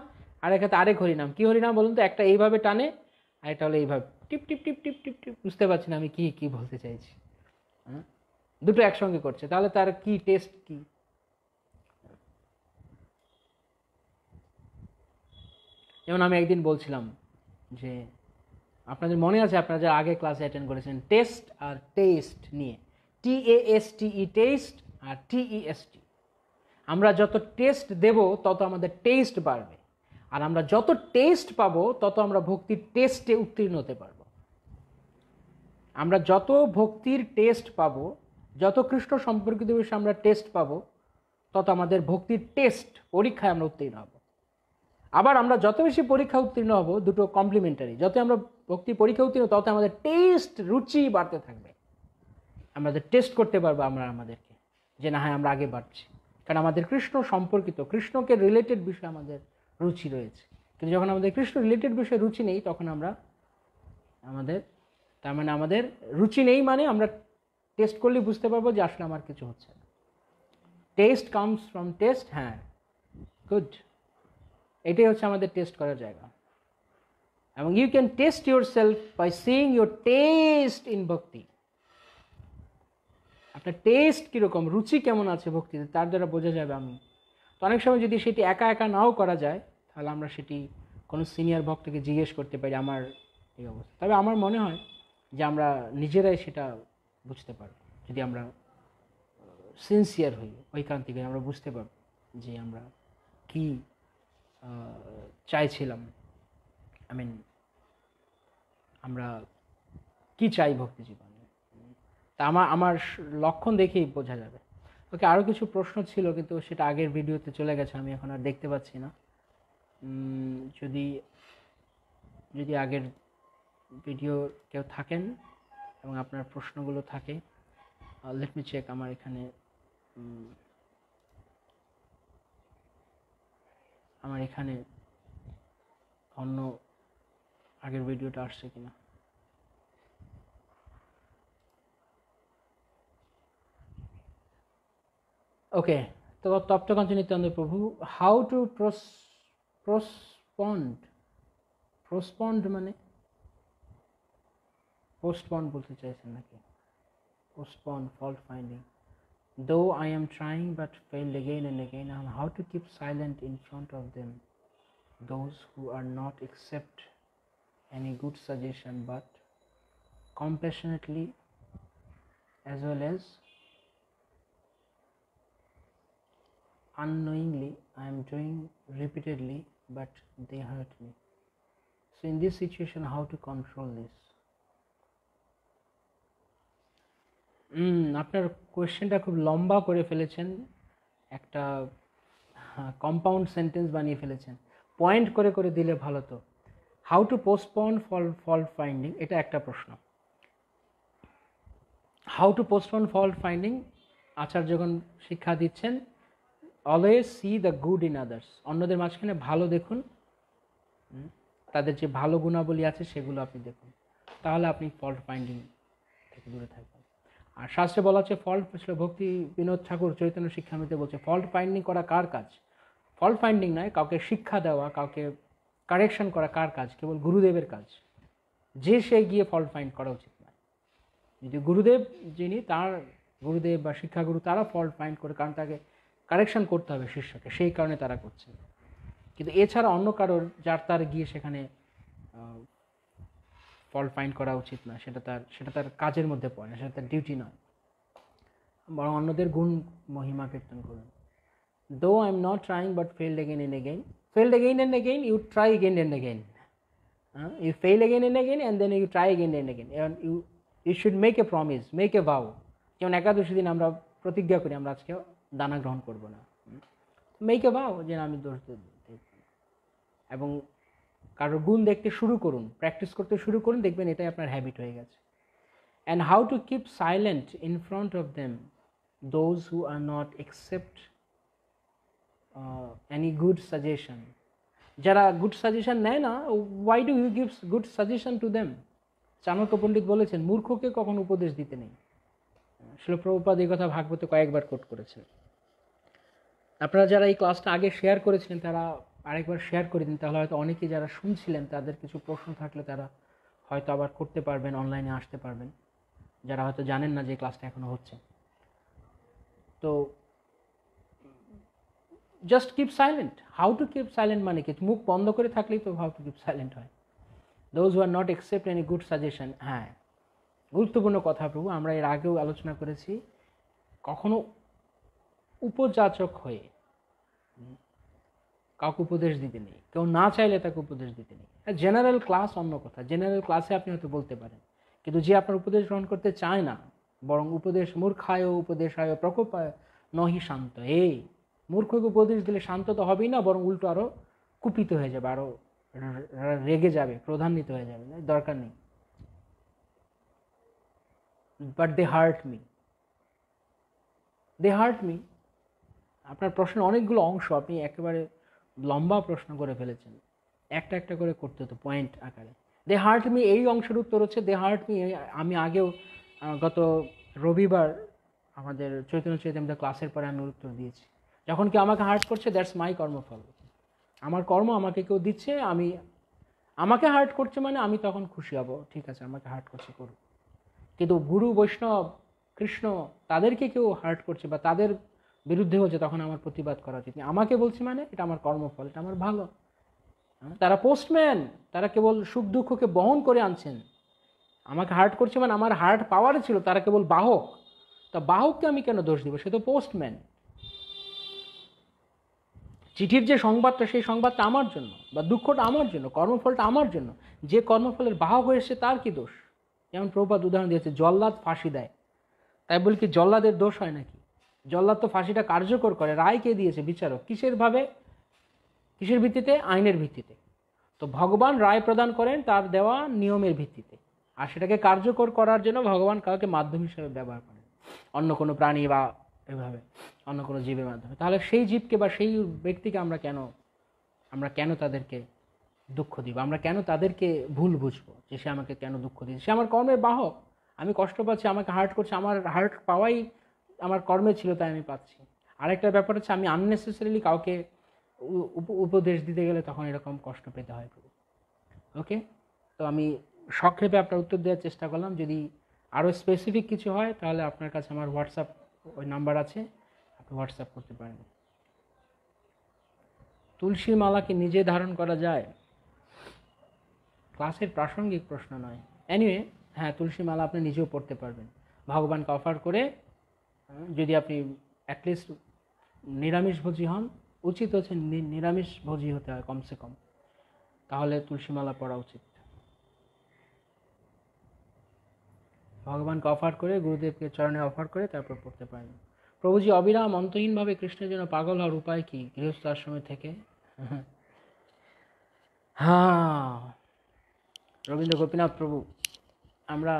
আর এক হাতে আরেক হরিনাম। কি হরিনাম বলুন তো? একটা এইভাবে টানে, আর একটা হলো এইভাবে টিপ টিপ টিপ টিপ টিপ টিপ। বুঝতে পারছি না আমি কি বলতে চাইছি। দুটো একসঙ্গে করছে, তাহলে তার কি টেস্ট কি? যেমন আমি একদিন বলছিলাম যে, আপনাদের মনে আছে, আপনারা যারা আগে ক্লাসে অ্যাটেন্ড করেছেন, টেস্ট আর টেস্ট নিয়ে, TASTE টেস্ট আর TEST। আমরা যত টেস্ট দেব তত আমাদের টেস্ট বাড়বে, আর আমরা যত টেস্ট পাবো তত আমরা ভক্তির টেস্টে উত্তীর্ণ হতে পারবো। আমরা যত ভক্তির টেস্ট পাবো, যত কৃষ্ণ সম্পর্কিত বিষয়ে আমরা টেস্ট পাবো, তত আমাদের ভক্তির টেস্ট পরীক্ষায় আমরা উত্তীর্ণ হব। আবার আমরা যত বেশি পরীক্ষা উত্তীর্ণ হব, দুটো কমপ্লিমেন্টারি, যত আমরা ভক্তি পরীক্ষা উত্তীর্ণ তত আমাদের টেস্ট, রুচি বাড়তে থাকবে। আমাদের টেস্ট করতে পারবো আমরা আমাদেরকে, যে না হ্যাঁ আমরা আগে বাড়ছি, কারণ আমাদের কৃষ্ণ সম্পর্কিত, কৃষ্ণকে রিলেটেড বিষয়ে আমাদের রুচি রয়েছে। কিন্তু যখন আমাদের কৃষ্ণ রিলেটেড বিষয়ে রুচি নেই, তখন আমরা তার মানে আমাদের রুচি নেই, মানে আমরা টেস্ট করলে বুঝতে পারবো যে আসলে আমার কিছু হচ্ছে না। Test comes from test. হ্যাঁ, গুড, এটাই হচ্ছে আমাদের টেস্ট করার জায়গা। এবং you can test your self by seeing your test in bhakti. আপনার টেস্ট কীরকম, রুচি কেমন আছে ভক্তিতে, তার দ্বারা বোঝা যাবে আমি। তো অনেক সময় যদি সেটি একা একা নাও করা যায়, তাহলে আমরা সেটি কোনো সিনিয়র ভক্তকে জিজ্ঞেস করতে পারি আমার এই অবস্থা। তবে আমার মনে হয় যে আমরা নিজেরাই সেটা বুঝতে পারব, যদি আমরা সিনসিয়ার হই, ঐকান্তিক হই, আমরা বুঝতে পারব যে আমরা কি চাইছিলাম, আমরা কি চাই ভক্তি জীবনে। তা আমার লক্ষণ দেখেই বোঝা যাবে। ওকে, আরও কিছু প্রশ্ন ছিল কিন্তু সেটা আগের ভিডিওতে চলে গেছে, আমি এখন আর দেখতে পাচ্ছি না। যদি আগের ভিডিও কেউ থাকেন এবং আপনার প্রশ্নগুলো থাকে, লেট মি চেক। আমার এখানে অন্য আগের ভিডিওটা আসছে কিনা। ওকে, তো তপ্তকাঞ্চ নিত্যানন্দ প্রভু, হাউ টু প্রসপন্ড মানে পোস্টপন্ড বলতে চাইছেন নাকি? Postponed fault finding, though I am trying but failed again and again, and how to keep silent in front of them, those who are not accept any good suggestion, but compassionately as well as unknowingly I am doing repeatedly, but they hurt me. So in this situation, how to control this? আপনার কোয়েশ্চেনটা খুব লম্বা করে ফেলেছেন, একটা compound sentence বানিয়ে ফেলেছেন। Point করে করে দিলে ভালো তো। How to postpone fault finding, এটা একটা প্রশ্ন। How to postpone fault finding, আচার্যগণ শিক্ষা দিচ্ছেন, always see the good in others, অন্যদের মাঝখানে ভালো দেখুন, তাদের যে ভালো গুণাবলী আছে সেগুলো আপনি দেখুন, তাহলে আপনি ফল্ট ফাইন্ডিং থেকে দূরে থাকবেন। আর শাস্ত্রে বলা হচ্ছে ফল্ট, ভক্তি বিনোদ ঠাকুর চৈতন্য শিক্ষামৃতে বলছে ফল্ট ফাইন্ডিং করা কার কাজ? ফল্ট ফাইন্ডিং নয়, কাউকে শিক্ষা দেওয়া, কাউকে কারেকশন করা কার কাজ? কেবল গুরুদেবের কাজ। যে সে গিয়ে ফল্ট ফাইন্ড করা উচিত নয়। যদি গুরুদেব, যিনি তার গুরুদেব বা শিক্ষাগুরু, তারা ফল্ট ফাইন্ড করে, কারণ তাকে কারেকশন করতে হবে শিষ্যকে, সেই কারণে তারা করছে। কিন্তু এছাড়া অন্য কারোর যার তার গিয়ে সেখানে ফল্ট ফাইন্ড করা উচিত না, সেটা তার কাজের মধ্যে পড়ে না, সেটা তার ডিউটি নয়। বরং অন্যদের গুণ মহিমা কীর্তন করুন। Though I am not trying but failed again and again, you try again and again. You fail again and again, and then you try again and again. And you should make a promise, make a vow. যেমন একাদশী দিন আমরা প্রতিজ্ঞা করি আমরা আজকে দানা গ্রহণ করব না। মেক এ ভাও যে আমি দোষ দেব, এবং কারোর গুণ দেখতে শুরু করুন, প্র্যাকটিস করতে শুরু করুন, দেখবেন এটাই আপনার হ্যাবিট হয়ে গেছে। And how to keep silent in front of them those who are not accept any good suggestion. যারা গুড সাজেশন নেয় না, why do you gives good suggestion to them? Chanakya Pandit বলেছেন, মূর্খকে কখন উপদেশ দিতে নেই। শিল প্রভুপাদ এই কথা ভাগবতে কয়েকবার কোট করেছেন। আপনারা যারা এই ক্লাসটা আগে শেয়ার করেছিলেন তারা আরেকবার শেয়ার করে দিন, তাহলে হয়তো অনেকেই যারা শুনছিলেন তাদের কিছু প্রশ্ন থাকলে তারা হয়তো আবার করতে পারবেন, অনলাইনে আসতে পারবেন, যারা হয়তো জানেন না যে ক্লাসটা এখনো হচ্ছে। তো just keep silent. How to keep silent মানে কি? মুখ বন্ধ করে থাকলেই তো হাউ টু কিপ সাইলেন্ট হয়। Those who are not accept any good suggestion, হ্যাঁ গুরুত্বপূর্ণ কথা প্রভু, আমরা এর আগেও আলোচনা করেছি, কখনো উপযাচক হয়ে কাউকে উপদেশ দিতে নেই, কেউ না চাইলে তাকে উপদেশ দিতে নেই। জেনারেল ক্লাস অন্য কথা, জেনারেল ক্লাসে আপনি হয়তো বলতে পারেন, কিন্তু যে আপনার উপদেশ গ্রহণ করতে চায় না, বরং উপদেশ মূর্খায় উপদেশায় প্রকোপায় নহি শান্ত, এই মূর্খকে উপদেশ দিলে শান্ত তো হবেই না, বরং উল্টো আরও কুপিত হয়ে যাবে, আরও রেগে যাবে, ক্রোধান্বিত হয়ে যাবে, দরকার নেই। But they hurt me. আপনার প্রশ্নের অনেকগুলো অংশ, আপনি একেবারে লম্বা প্রশ্ন করে ফেলেছেন, একটা একটা করে করতে হতো পয়েন্ট আকারে। দে হার্ট মি, এই অংশের উত্তর হচ্ছে দে হার্ট মি। আমি আগেও গত রবিবার আমাদের চৈতন্য চৈতন্য ক্লাসের পরে আমি উত্তর দিয়েছি, যখন কেউ আমাকে হার্ট করছে দ্যাটস মাই কর্মফল, আমার কর্ম আমাকে কেউ দিচ্ছে, আমাকে হার্ট করছে মানে আমি তখন খুশি হব, ঠিক আছে আমাকে হার্ট করছে করুক। কিন্তু গুরু বৈষ্ণব কৃষ্ণ তাদেরকে কেউ হার্ট করছে বা তাদের বিরুদ্ধে হচ্ছে, তখন আমার প্রতিবাদ করা উচিত। আমাকে বলছে মানে এটা আমার কর্মফল, এটা আমার ভালো। তারা পোস্টম্যান, তারা কেবল সুখ দুঃখকে বহন করে আনছেন। আমাকে হার্ট করছে মানে আমার হার্ট পাওয়ারে ছিল, তারা কেবল বাহক। তা বাহককে আমি কেন দোষ দিব, সে তো পোস্টম্যান। চিঠির যে সংবাদটা, সেই সংবাদটা আমার জন্য, বা দুঃখটা আমার জন্য, কর্মফলটা আমার জন্য। যে কর্মফলের বাহক হয়ে এসছে তার কি দোষ? যেমন প্রভুপাদ উদাহরণ দিয়েছে, জল্লাদ ফাঁসি দেয়, তাই বলি কি জল্লাদের দোষ হয় নাকি? জল্লাদ তো ফাঁসিটা কার্যকর করে, রায় কে দিয়েছে? বিচারক। কিসের ভিত্তিতে? আইনের ভিত্তিতে। তো ভগবান রায় প্রদান করেন তার দেওয়া নিয়মের ভিত্তিতে, আর সেটাকে কার্যকর করার জন্য ভগবান কাউকে মাধ্যম হিসেবে ব্যবহার করেন, অন্য কোনো প্রাণী বা এভাবে অন্য কোনো জীবের মাধ্যমে। তাহলে সেই জীবকে বা সেই ব্যক্তিকে আমরা কেন তাদেরকে দুঃখ দিব? আমরা কেন তাদেরকে ভুল বুঝবো যে সে আমাকে কেন দুঃখ দিচ্ছে? সে আমার কর্মের বাহক। আমি কষ্ট পাচ্ছি, আমাকে হার্ট করছে, আমার হার্ট পাওয়াই আমার কর্মে ছিল, তাই আমি পাচ্ছি। আরেকটা ব্যাপার হচ্ছে, আমি আননেসেসারিলি কাউকে উপদেশ দিতে গেলে তখন এরকম কষ্ট পেতে হয়। ওকে, তো আমি সংক্ষেপে আপনার উত্তর দেওয়ার চেষ্টা করলাম। যদি আরও স্পেসিফিক কিছু হয় তাহলে আপনার কাছে আমার হোয়াটসঅ্যাপ ওই নাম্বার আছে, আপনি হোয়াটসঅ্যাপ করতে পারেন। তুলসীর মালা কি নিজে ধারণ করা যায়? ক্লাসের প্রাসঙ্গিক প্রশ্ন নয়। এনিওয়ে, হ্যাঁ, তুলসী মালা আপনি নিজেও পড়তে পারবেন ভগবানকে অফার করে। যদি আপনি অ্যাটলিস্ট নিরামিষভোজী হন, উচিত হচ্ছে নিরামিষভোজী হতে হয় কমসে কম, তাহলে তুলসী মালা পড়া উচিত। ভগবানকে অফার করে, গুরুদেবকে চরণে অফার করে তারপর পড়তে পারেন। প্রভুজি, অবিরাম অন্তহীনভাবে কৃষ্ণের জন্য পাগল হওয়ার উপায় কি গৃহস্থ আশ্রমে থেকে? হ্যাঁ, রবীন্দ্র গোপীনাথ প্রভু, আমরা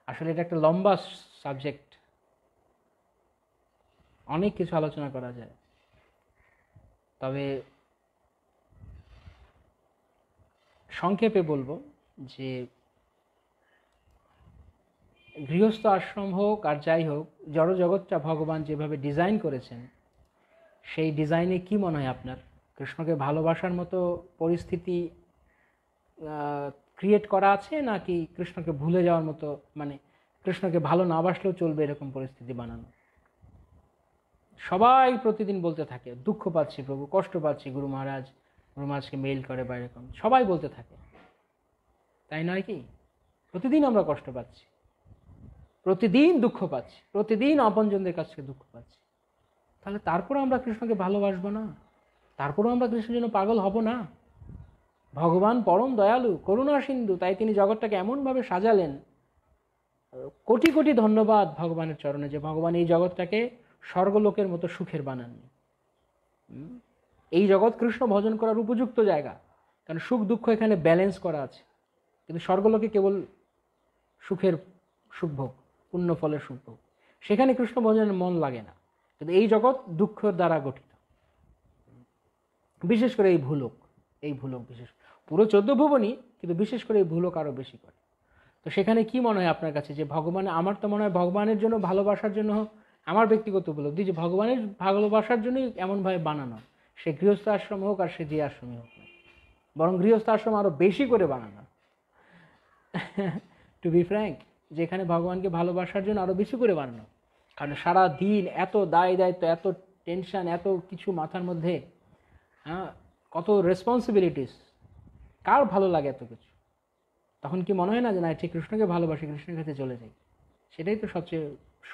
আসলে এটা একটা লম্বা সাবজেক্ট, অনেক কিছু আলোচনা করা যায়। তবে সংক্ষেপে বলবো যে গৃহস্থ আশ্রম হোক আর যাই হোক, জড়জগৎটা ভগবান যেভাবে ডিজাইন করেছেন, সেই ডিজাইনে কি মনে হয় আপনার? কৃষ্ণকে ভালোবাসার মতো পরিস্থিতি ক্রিয়েট করা আছে, নাকি কৃষ্ণকে ভুলে যাওয়ার মতো, মানে কৃষ্ণকে ভালো না বাসলেও চলবে এরকম পরিস্থিতি বানানো? সবাই প্রতিদিন বলতে থাকে দুঃখ পাচ্ছি প্রভু, কষ্ট পাচ্ছি, গুরু মহারাজকে মেইল করে বা এরকম সবাই বলতে থাকে, তাই নয় কি? প্রতিদিন আমরা কষ্ট পাচ্ছি, প্রতিদিন দুঃখ পাচ্ছি, প্রতিদিন আপনজনদের কাছ থেকে দুঃখ পাচ্ছি। তাহলে তারপরে আমরা কৃষ্ণকে ভালোবাসবো না? তারপরেও আমরা কৃষ্ণের জন্য পাগল হব না? ভগবান পরম দয়ালু, করুণা সিন্ধু, তাই তিনি জগৎটাকে এমনভাবে সাজালেন। কোটি কোটি ধন্যবাদ ভগবানের চরণে যে ভগবান এই জগৎটাকে স্বর্গলোকের মতো সুখের বানাননি। এই জগৎ কৃষ্ণ ভজন করার উপযুক্ত জায়গা, কারণ সুখ দুঃখ এখানে ব্যালেন্স করা আছে। কিন্তু স্বর্গলোকে কেবল সুখের সুখভোগ, পুণ্য ফলের সুখভোগ, সেখানে কৃষ্ণ ভজনের মন লাগে না। কিন্তু এই জগৎ দুঃখের দ্বারা গঠিত, বিশেষ করে এই ভূলোক বিশেষ, পুরো 14 ভুবনই, কিন্তু বিশেষ করে এই ভূলোক আরও বেশি করে। তো সেখানে কি মনে হয় আপনার কাছে যে ভগবান, আমার তো মনে হয় ভগবানের জন্য ভালোবাসার জন্য, আমার ব্যক্তিগত উপলব্ধি যে ভগবানের ভালোবাসার জন্যই এমনভাবে বানানো, সে গৃহস্থ আশ্রম হোক আর সে যে আশ্রমই হোক না, বরং গৃহস্থ আশ্রম আরও বেশি করে বানানো। টু বি ফ্র্যাঙ্ক, যেখানে ভগবানকে ভালোবাসার জন্য আরও বেশি করে বানানো। কারণ সারা দিন এত দায়িত্ব, এত টেনশন, এত কিছু মাথার মধ্যে, হ্যাঁ, কত রেসপন্সিবিলিটিস, কার ভালো লাগে এত কিছু? তখন কি মনে হয় না যে না, ঠিক কৃষ্ণকে ভালোবাসি, কৃষ্ণের কাছে চলে যাই? সেটাই তো সবচেয়ে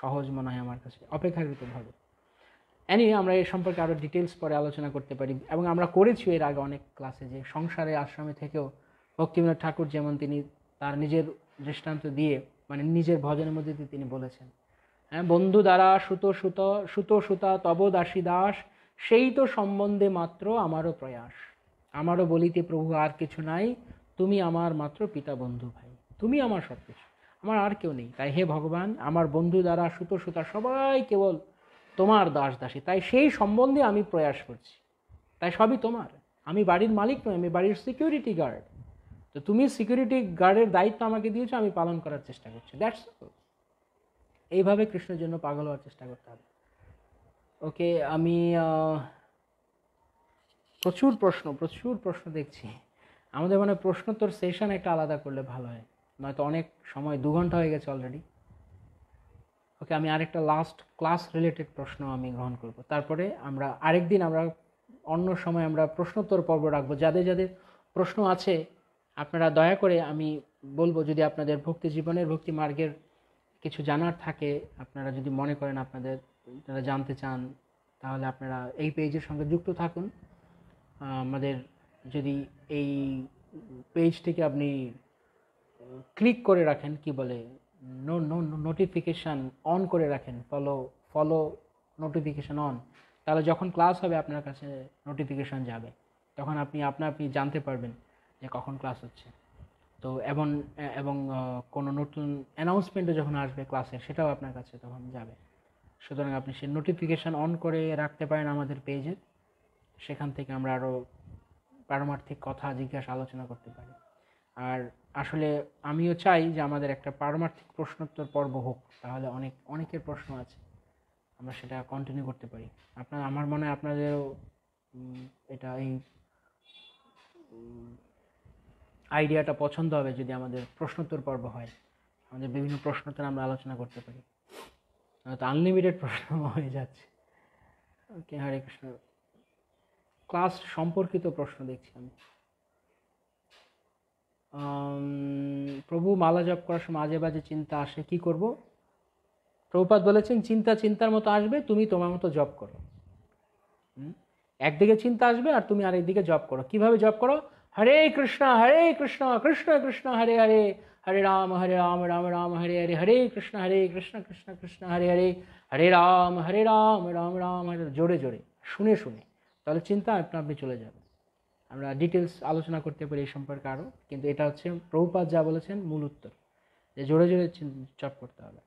সহজ মনে হয় আমার কাছে, অপেক্ষাকৃতভাবে। এনিওয়ে, আমরা এই সম্পর্কে আরও ডিটেলস পরে আলোচনা করতে পারি, এবং আমরা করেছি এর আগে অনেক ক্লাসে, যে সংসারে আশ্রমে থেকেও ভক্তিবিনোদ ঠাকুর যেমন তিনি তার নিজের দৃষ্টান্ত দিয়ে, মানে নিজের ভজনের মধ্যে দিয়ে তিনি বলেছেন, হ্যাঁ, বন্ধু দ্বারা সুতা তব দাসী দাস, সেই তো সম্বন্ধে মাত্র আমারও প্রয়াস, আমারও বলিতে প্রভু আর কিছু নাই, তুমি আমার মাত্র পিতা বন্ধু ভাই, তুমি আমার সব কিছু, আমার আর কেউ নেই। তাই হে ভগবান, আমার বন্ধু দ্বারা সুতা সবাই কেবল তোমার দাস দাসী, তাই সেই সম্বন্ধে আমি প্রয়াস করছি। তাই সবই তোমার, আমি বাড়ির মালিক নই, আমি বাড়ির সিকিউরিটি গার্ড। তো তুমি সিকিউরিটি গার্ডের দায়িত্ব আমাকে দিয়েছো, আমি পালন করার চেষ্টা করছি, দ্যাটস অল। এইভাবে কৃষ্ণের জন্য পাগল হওয়ার চেষ্টা করতে হবে। ওকে, আমি প্রচুর প্রশ্ন দেখছি, আমাদের মানে প্রশ্নোত্তর সেশন একটা আলাদা করলে ভালো হয়, নয়তো অনেক সময় 2 ঘন্টা হয়ে গেছে অলরেডি। ওকে, আমি আরেকটা লাস্ট ক্লাস রিলেটেড প্রশ্ন আমি গ্রহণ করব, তারপরে আমরা আরেকদিন আমরা অন্য সময় আমরা প্রশ্নোত্তর পর্ব রাখবো। যাদের যাদের প্রশ্ন আছে আপনারা দয়া করে, আমি বলবো যদি আপনাদের ভক্তি জীবনের ভক্তি মার্গের কিছু জানার থাকে, আপনারা যদি মনে করেন আপনারা জানতে চান, তাহলে আপনারা এই পেজের সঙ্গে যুক্ত থাকুন। আমাদের যদি এই পেজটিকে আপনি ক্লিক করে রাখেন, কি বলে, নোটিফিকেশান অন করে রাখেন, ফলো নোটিফিকেশান অন, তাহলে যখন ক্লাস হবে আপনার কাছে নোটিফিকেশান যাবে, তখন আপনি জানতে পারবেন যে কখন ক্লাস হচ্ছে। তো এবং কোনো নতুন অ্যানাউন্সমেন্টও যখন আসবে ক্লাসের, সেটাও আপনার কাছে তখন যাবে। সুতরাং আপনি সেই নোটিফিকেশান অন করে রাখতে পারেন আমাদের পেজে, সেখান থেকে আমরা আরও পারমার্থিক কথা জিজ্ঞাসা আলোচনা করতে পারি। আর আসলে আমিও চাই যে আমাদের একটা পারমার্থিক প্রশ্নোত্তর পর্ব হোক, তাহলে অনেকের প্রশ্ন আছে, আমরা সেটা কন্টিনিউ করতে পারি। আমার মনে হয় আপনাদেরও এটা এই আইডিয়াটা পছন্দ হবে যদি আমাদের প্রশ্নোত্তর পর্ব হয়, আমাদের বিভিন্ন প্রশ্নোত্তর আমরা আলোচনা করতে পারি, তো আনলিমিটেড প্রশ্ন হয়ে যাচ্ছে। ওকে, হরে কৃষ্ণ। ক্লাস সম্পর্কিত প্রশ্ন দেখছি আমি। প্রভু, মালা জপ করার সময় আজে বাজে চিন্তা আসে, কি করব? প্রভুপাদ বলেছেন চিন্তার মতো আসবে, তুমি তোমার মতো জপ করো। একদিকে চিন্তা আসবে আর তুমি আরেকদিকে জপ করো। কিভাবে জপ করো? হরে কৃষ্ণ কৃষ্ণ কৃষ্ণ হরে হরে, হরে রাম রাম রাম হরে হরে, হরে কৃষ্ণ কৃষ্ণ কৃষ্ণ হরে হরে, হরে রাম রাম রাম হরে, জোরে জোরে শুনে শুনে, তাহলে চিন্তা আপনি চলে যাবে। আমরা ডিটেলস আলোচনা করতে পারি এই সম্পর্কে আরও, কিন্তু এটা হচ্ছে প্রভুপাদ যা বলেছেন মূল উত্তর, যে জোরে জোরে জপ করতে হবে।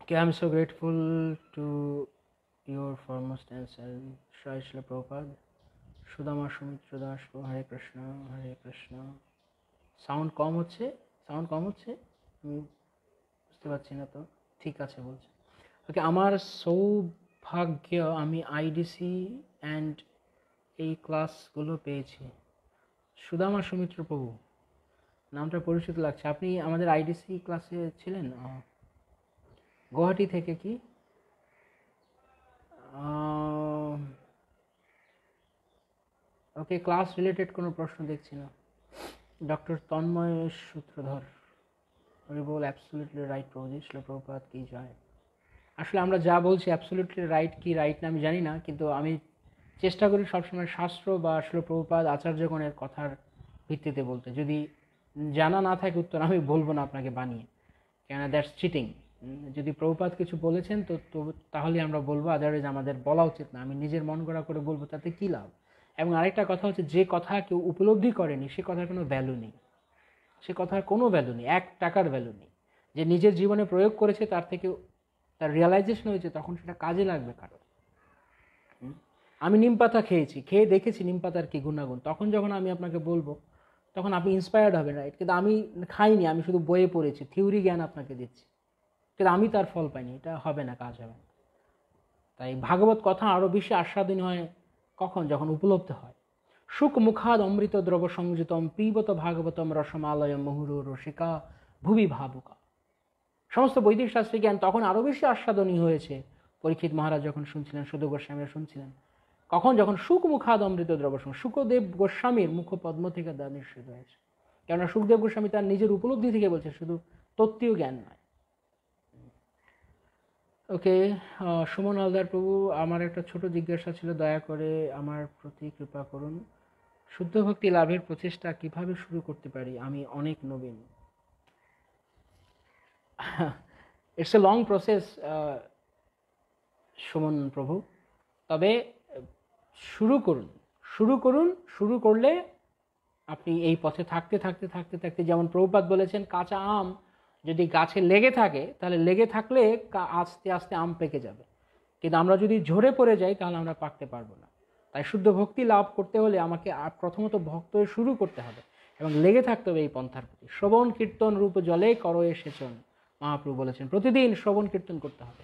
Okay, I'm so grateful to your foremost answer, Shri Srila Prabhupada. Sudama Sumitra Das, Hare Krishna Hare Krishna. Sound কম হচ্ছে আমি বুঝতে পারছি না, তো ঠিক আছে বলছে। ওকে, আমার সৌভাগ্য আমি আইডিসি অ্যান্ড এই ক্লাসগুলো পেয়েছি। সুদামা সুমিত্র প্রভু, নামটা পরিচিত লাগছে। আপনি আমাদের আইডিসি ক্লাসে ছিলেন? গুয়াহাটি থেকে কি? ওকে, ক্লাস রিলেটেড কোনো প্রশ্ন দেখছি না। ডক্টর তন্ময় সূত্রধর, হরি বল, অ্যাবসলিউটলি রাইট প্রভুজি, শ্রীল প্রভুপাদ কি জয়। আসলে আমরা যা বলছি অ্যাবসলিউটলি রাইট কি রাইট না আমি জানি না, কিন্তু আমি চেষ্টা করি সবসময় শাস্ত্র বা শ্রীল প্রভুপাদ আচার্যগণের কথার ভিত্তিতে বলতে। যদি জানা না থাকে উত্তর আমি বলবো না আপনাকে বানিয়ে, কেন দ্যাটস চিটিং। যদি প্রভুপাদ কিছু বলেছেন তো তাহলে আমরা বলবো, আদারওয়াইজ আমাদের বলা উচিত না। আমি নিজের মন গড়া করে বলবো, তাতে কী লাভ? এবং আরেকটা কথা হচ্ছে, যে কথা কেউ উপলব্ধি করেনি সে কথার কোনো ভ্যালু নেই, সে কথার কোনো ভ্যালু নেই, 1 টাকার ভ্যালু নেই। যে নিজের জীবনে প্রয়োগ করেছে, তার থেকে তার রিয়ালাইজেশন হয়েছে, তখন সেটা কাজে লাগবে কারোর। আমি নিম পাতা খেয়েছি, খেয়ে দেখেছি নিম পাতার কী গুণাগুণ, তখন যখন আমি আপনাকে বলবো তখন আপনি ইন্সপায়ার্ড হবেন, রাইট? কিন্তু আমি খাইনি, আমি শুধু বইয়ে পড়েছি, থিওরি জ্ঞান আপনাকে দিচ্ছি, কিন্তু আমি তার ফল পাইনি, এটা হবে না, কাজ হবে না। তাই ভাগবত কথা আরও বেশি আস্বাদিন হয় কখন? যখন উপলব্ধ হয়। সুখ মুখাদ অমৃত দ্রব সংযুতম পিবত ভাগবতম রসমালয় মুহুর রসিকা ভুবি ভাবুকা। সমস্ত বৈদিক শাস্ত্রী জ্ঞান তখন আরও বেশি আস্বাদনীয় হয়েছে। পরীক্ষিত মহারাজ যখন শুনছিলেন, সুধ গোস্বামীরা শুনছিলেন, কখন? যখন সুখ মুখাদ অমৃত দ্রব, সুখদেব গোস্বামীর মুখ পদ্ম থেকে তা নিঃসৃত হয়েছে। কেননা সুখদেব গোস্বামী তার নিজের উপলব্ধি থেকে বলছে, শুধু তত্ত্বীয় জ্ঞান নয়। ওকে, সুমন হালদার প্রভু, আমার একটা ছোট জিজ্ঞাসা ছিল, দয়া করে আমার প্রতি কৃপা করুন। শুদ্ধ ভক্তি লাভের প্রচেষ্টা কিভাবে শুরু করতে পারি? আমি অনেক নবীন। It's a long process Suman Prabhu, তবে শুরু করলে আপনি এই পথে থাকতে থাকতে থাকতে থাকতে, যেমন প্রভুপাদ বলেছেন, কাঁচা আম যদি গাছে লেগে থাকে, তাহলে লেগে থাকলে আস্তে আস্তে আম পেকে যাবে, কিন্তু আমরা যদি ঝরে পড়ে যাই তাহলে আমরা পাকতে পারবো না। তাই শুদ্ধ ভক্তি লাভ করতে হলে আমাকে প্রথমত ভক্ত হয়ে শুরু করতে হবে এবং লেগে থাকতে হবে এই পন্থার প্রতি। শ্রবণ কীর্তন রূপ জলে করো এ সেচন, মহাপ্রভু বলেছেন প্রতিদিন শ্রবণ কীর্তন করতে হবে।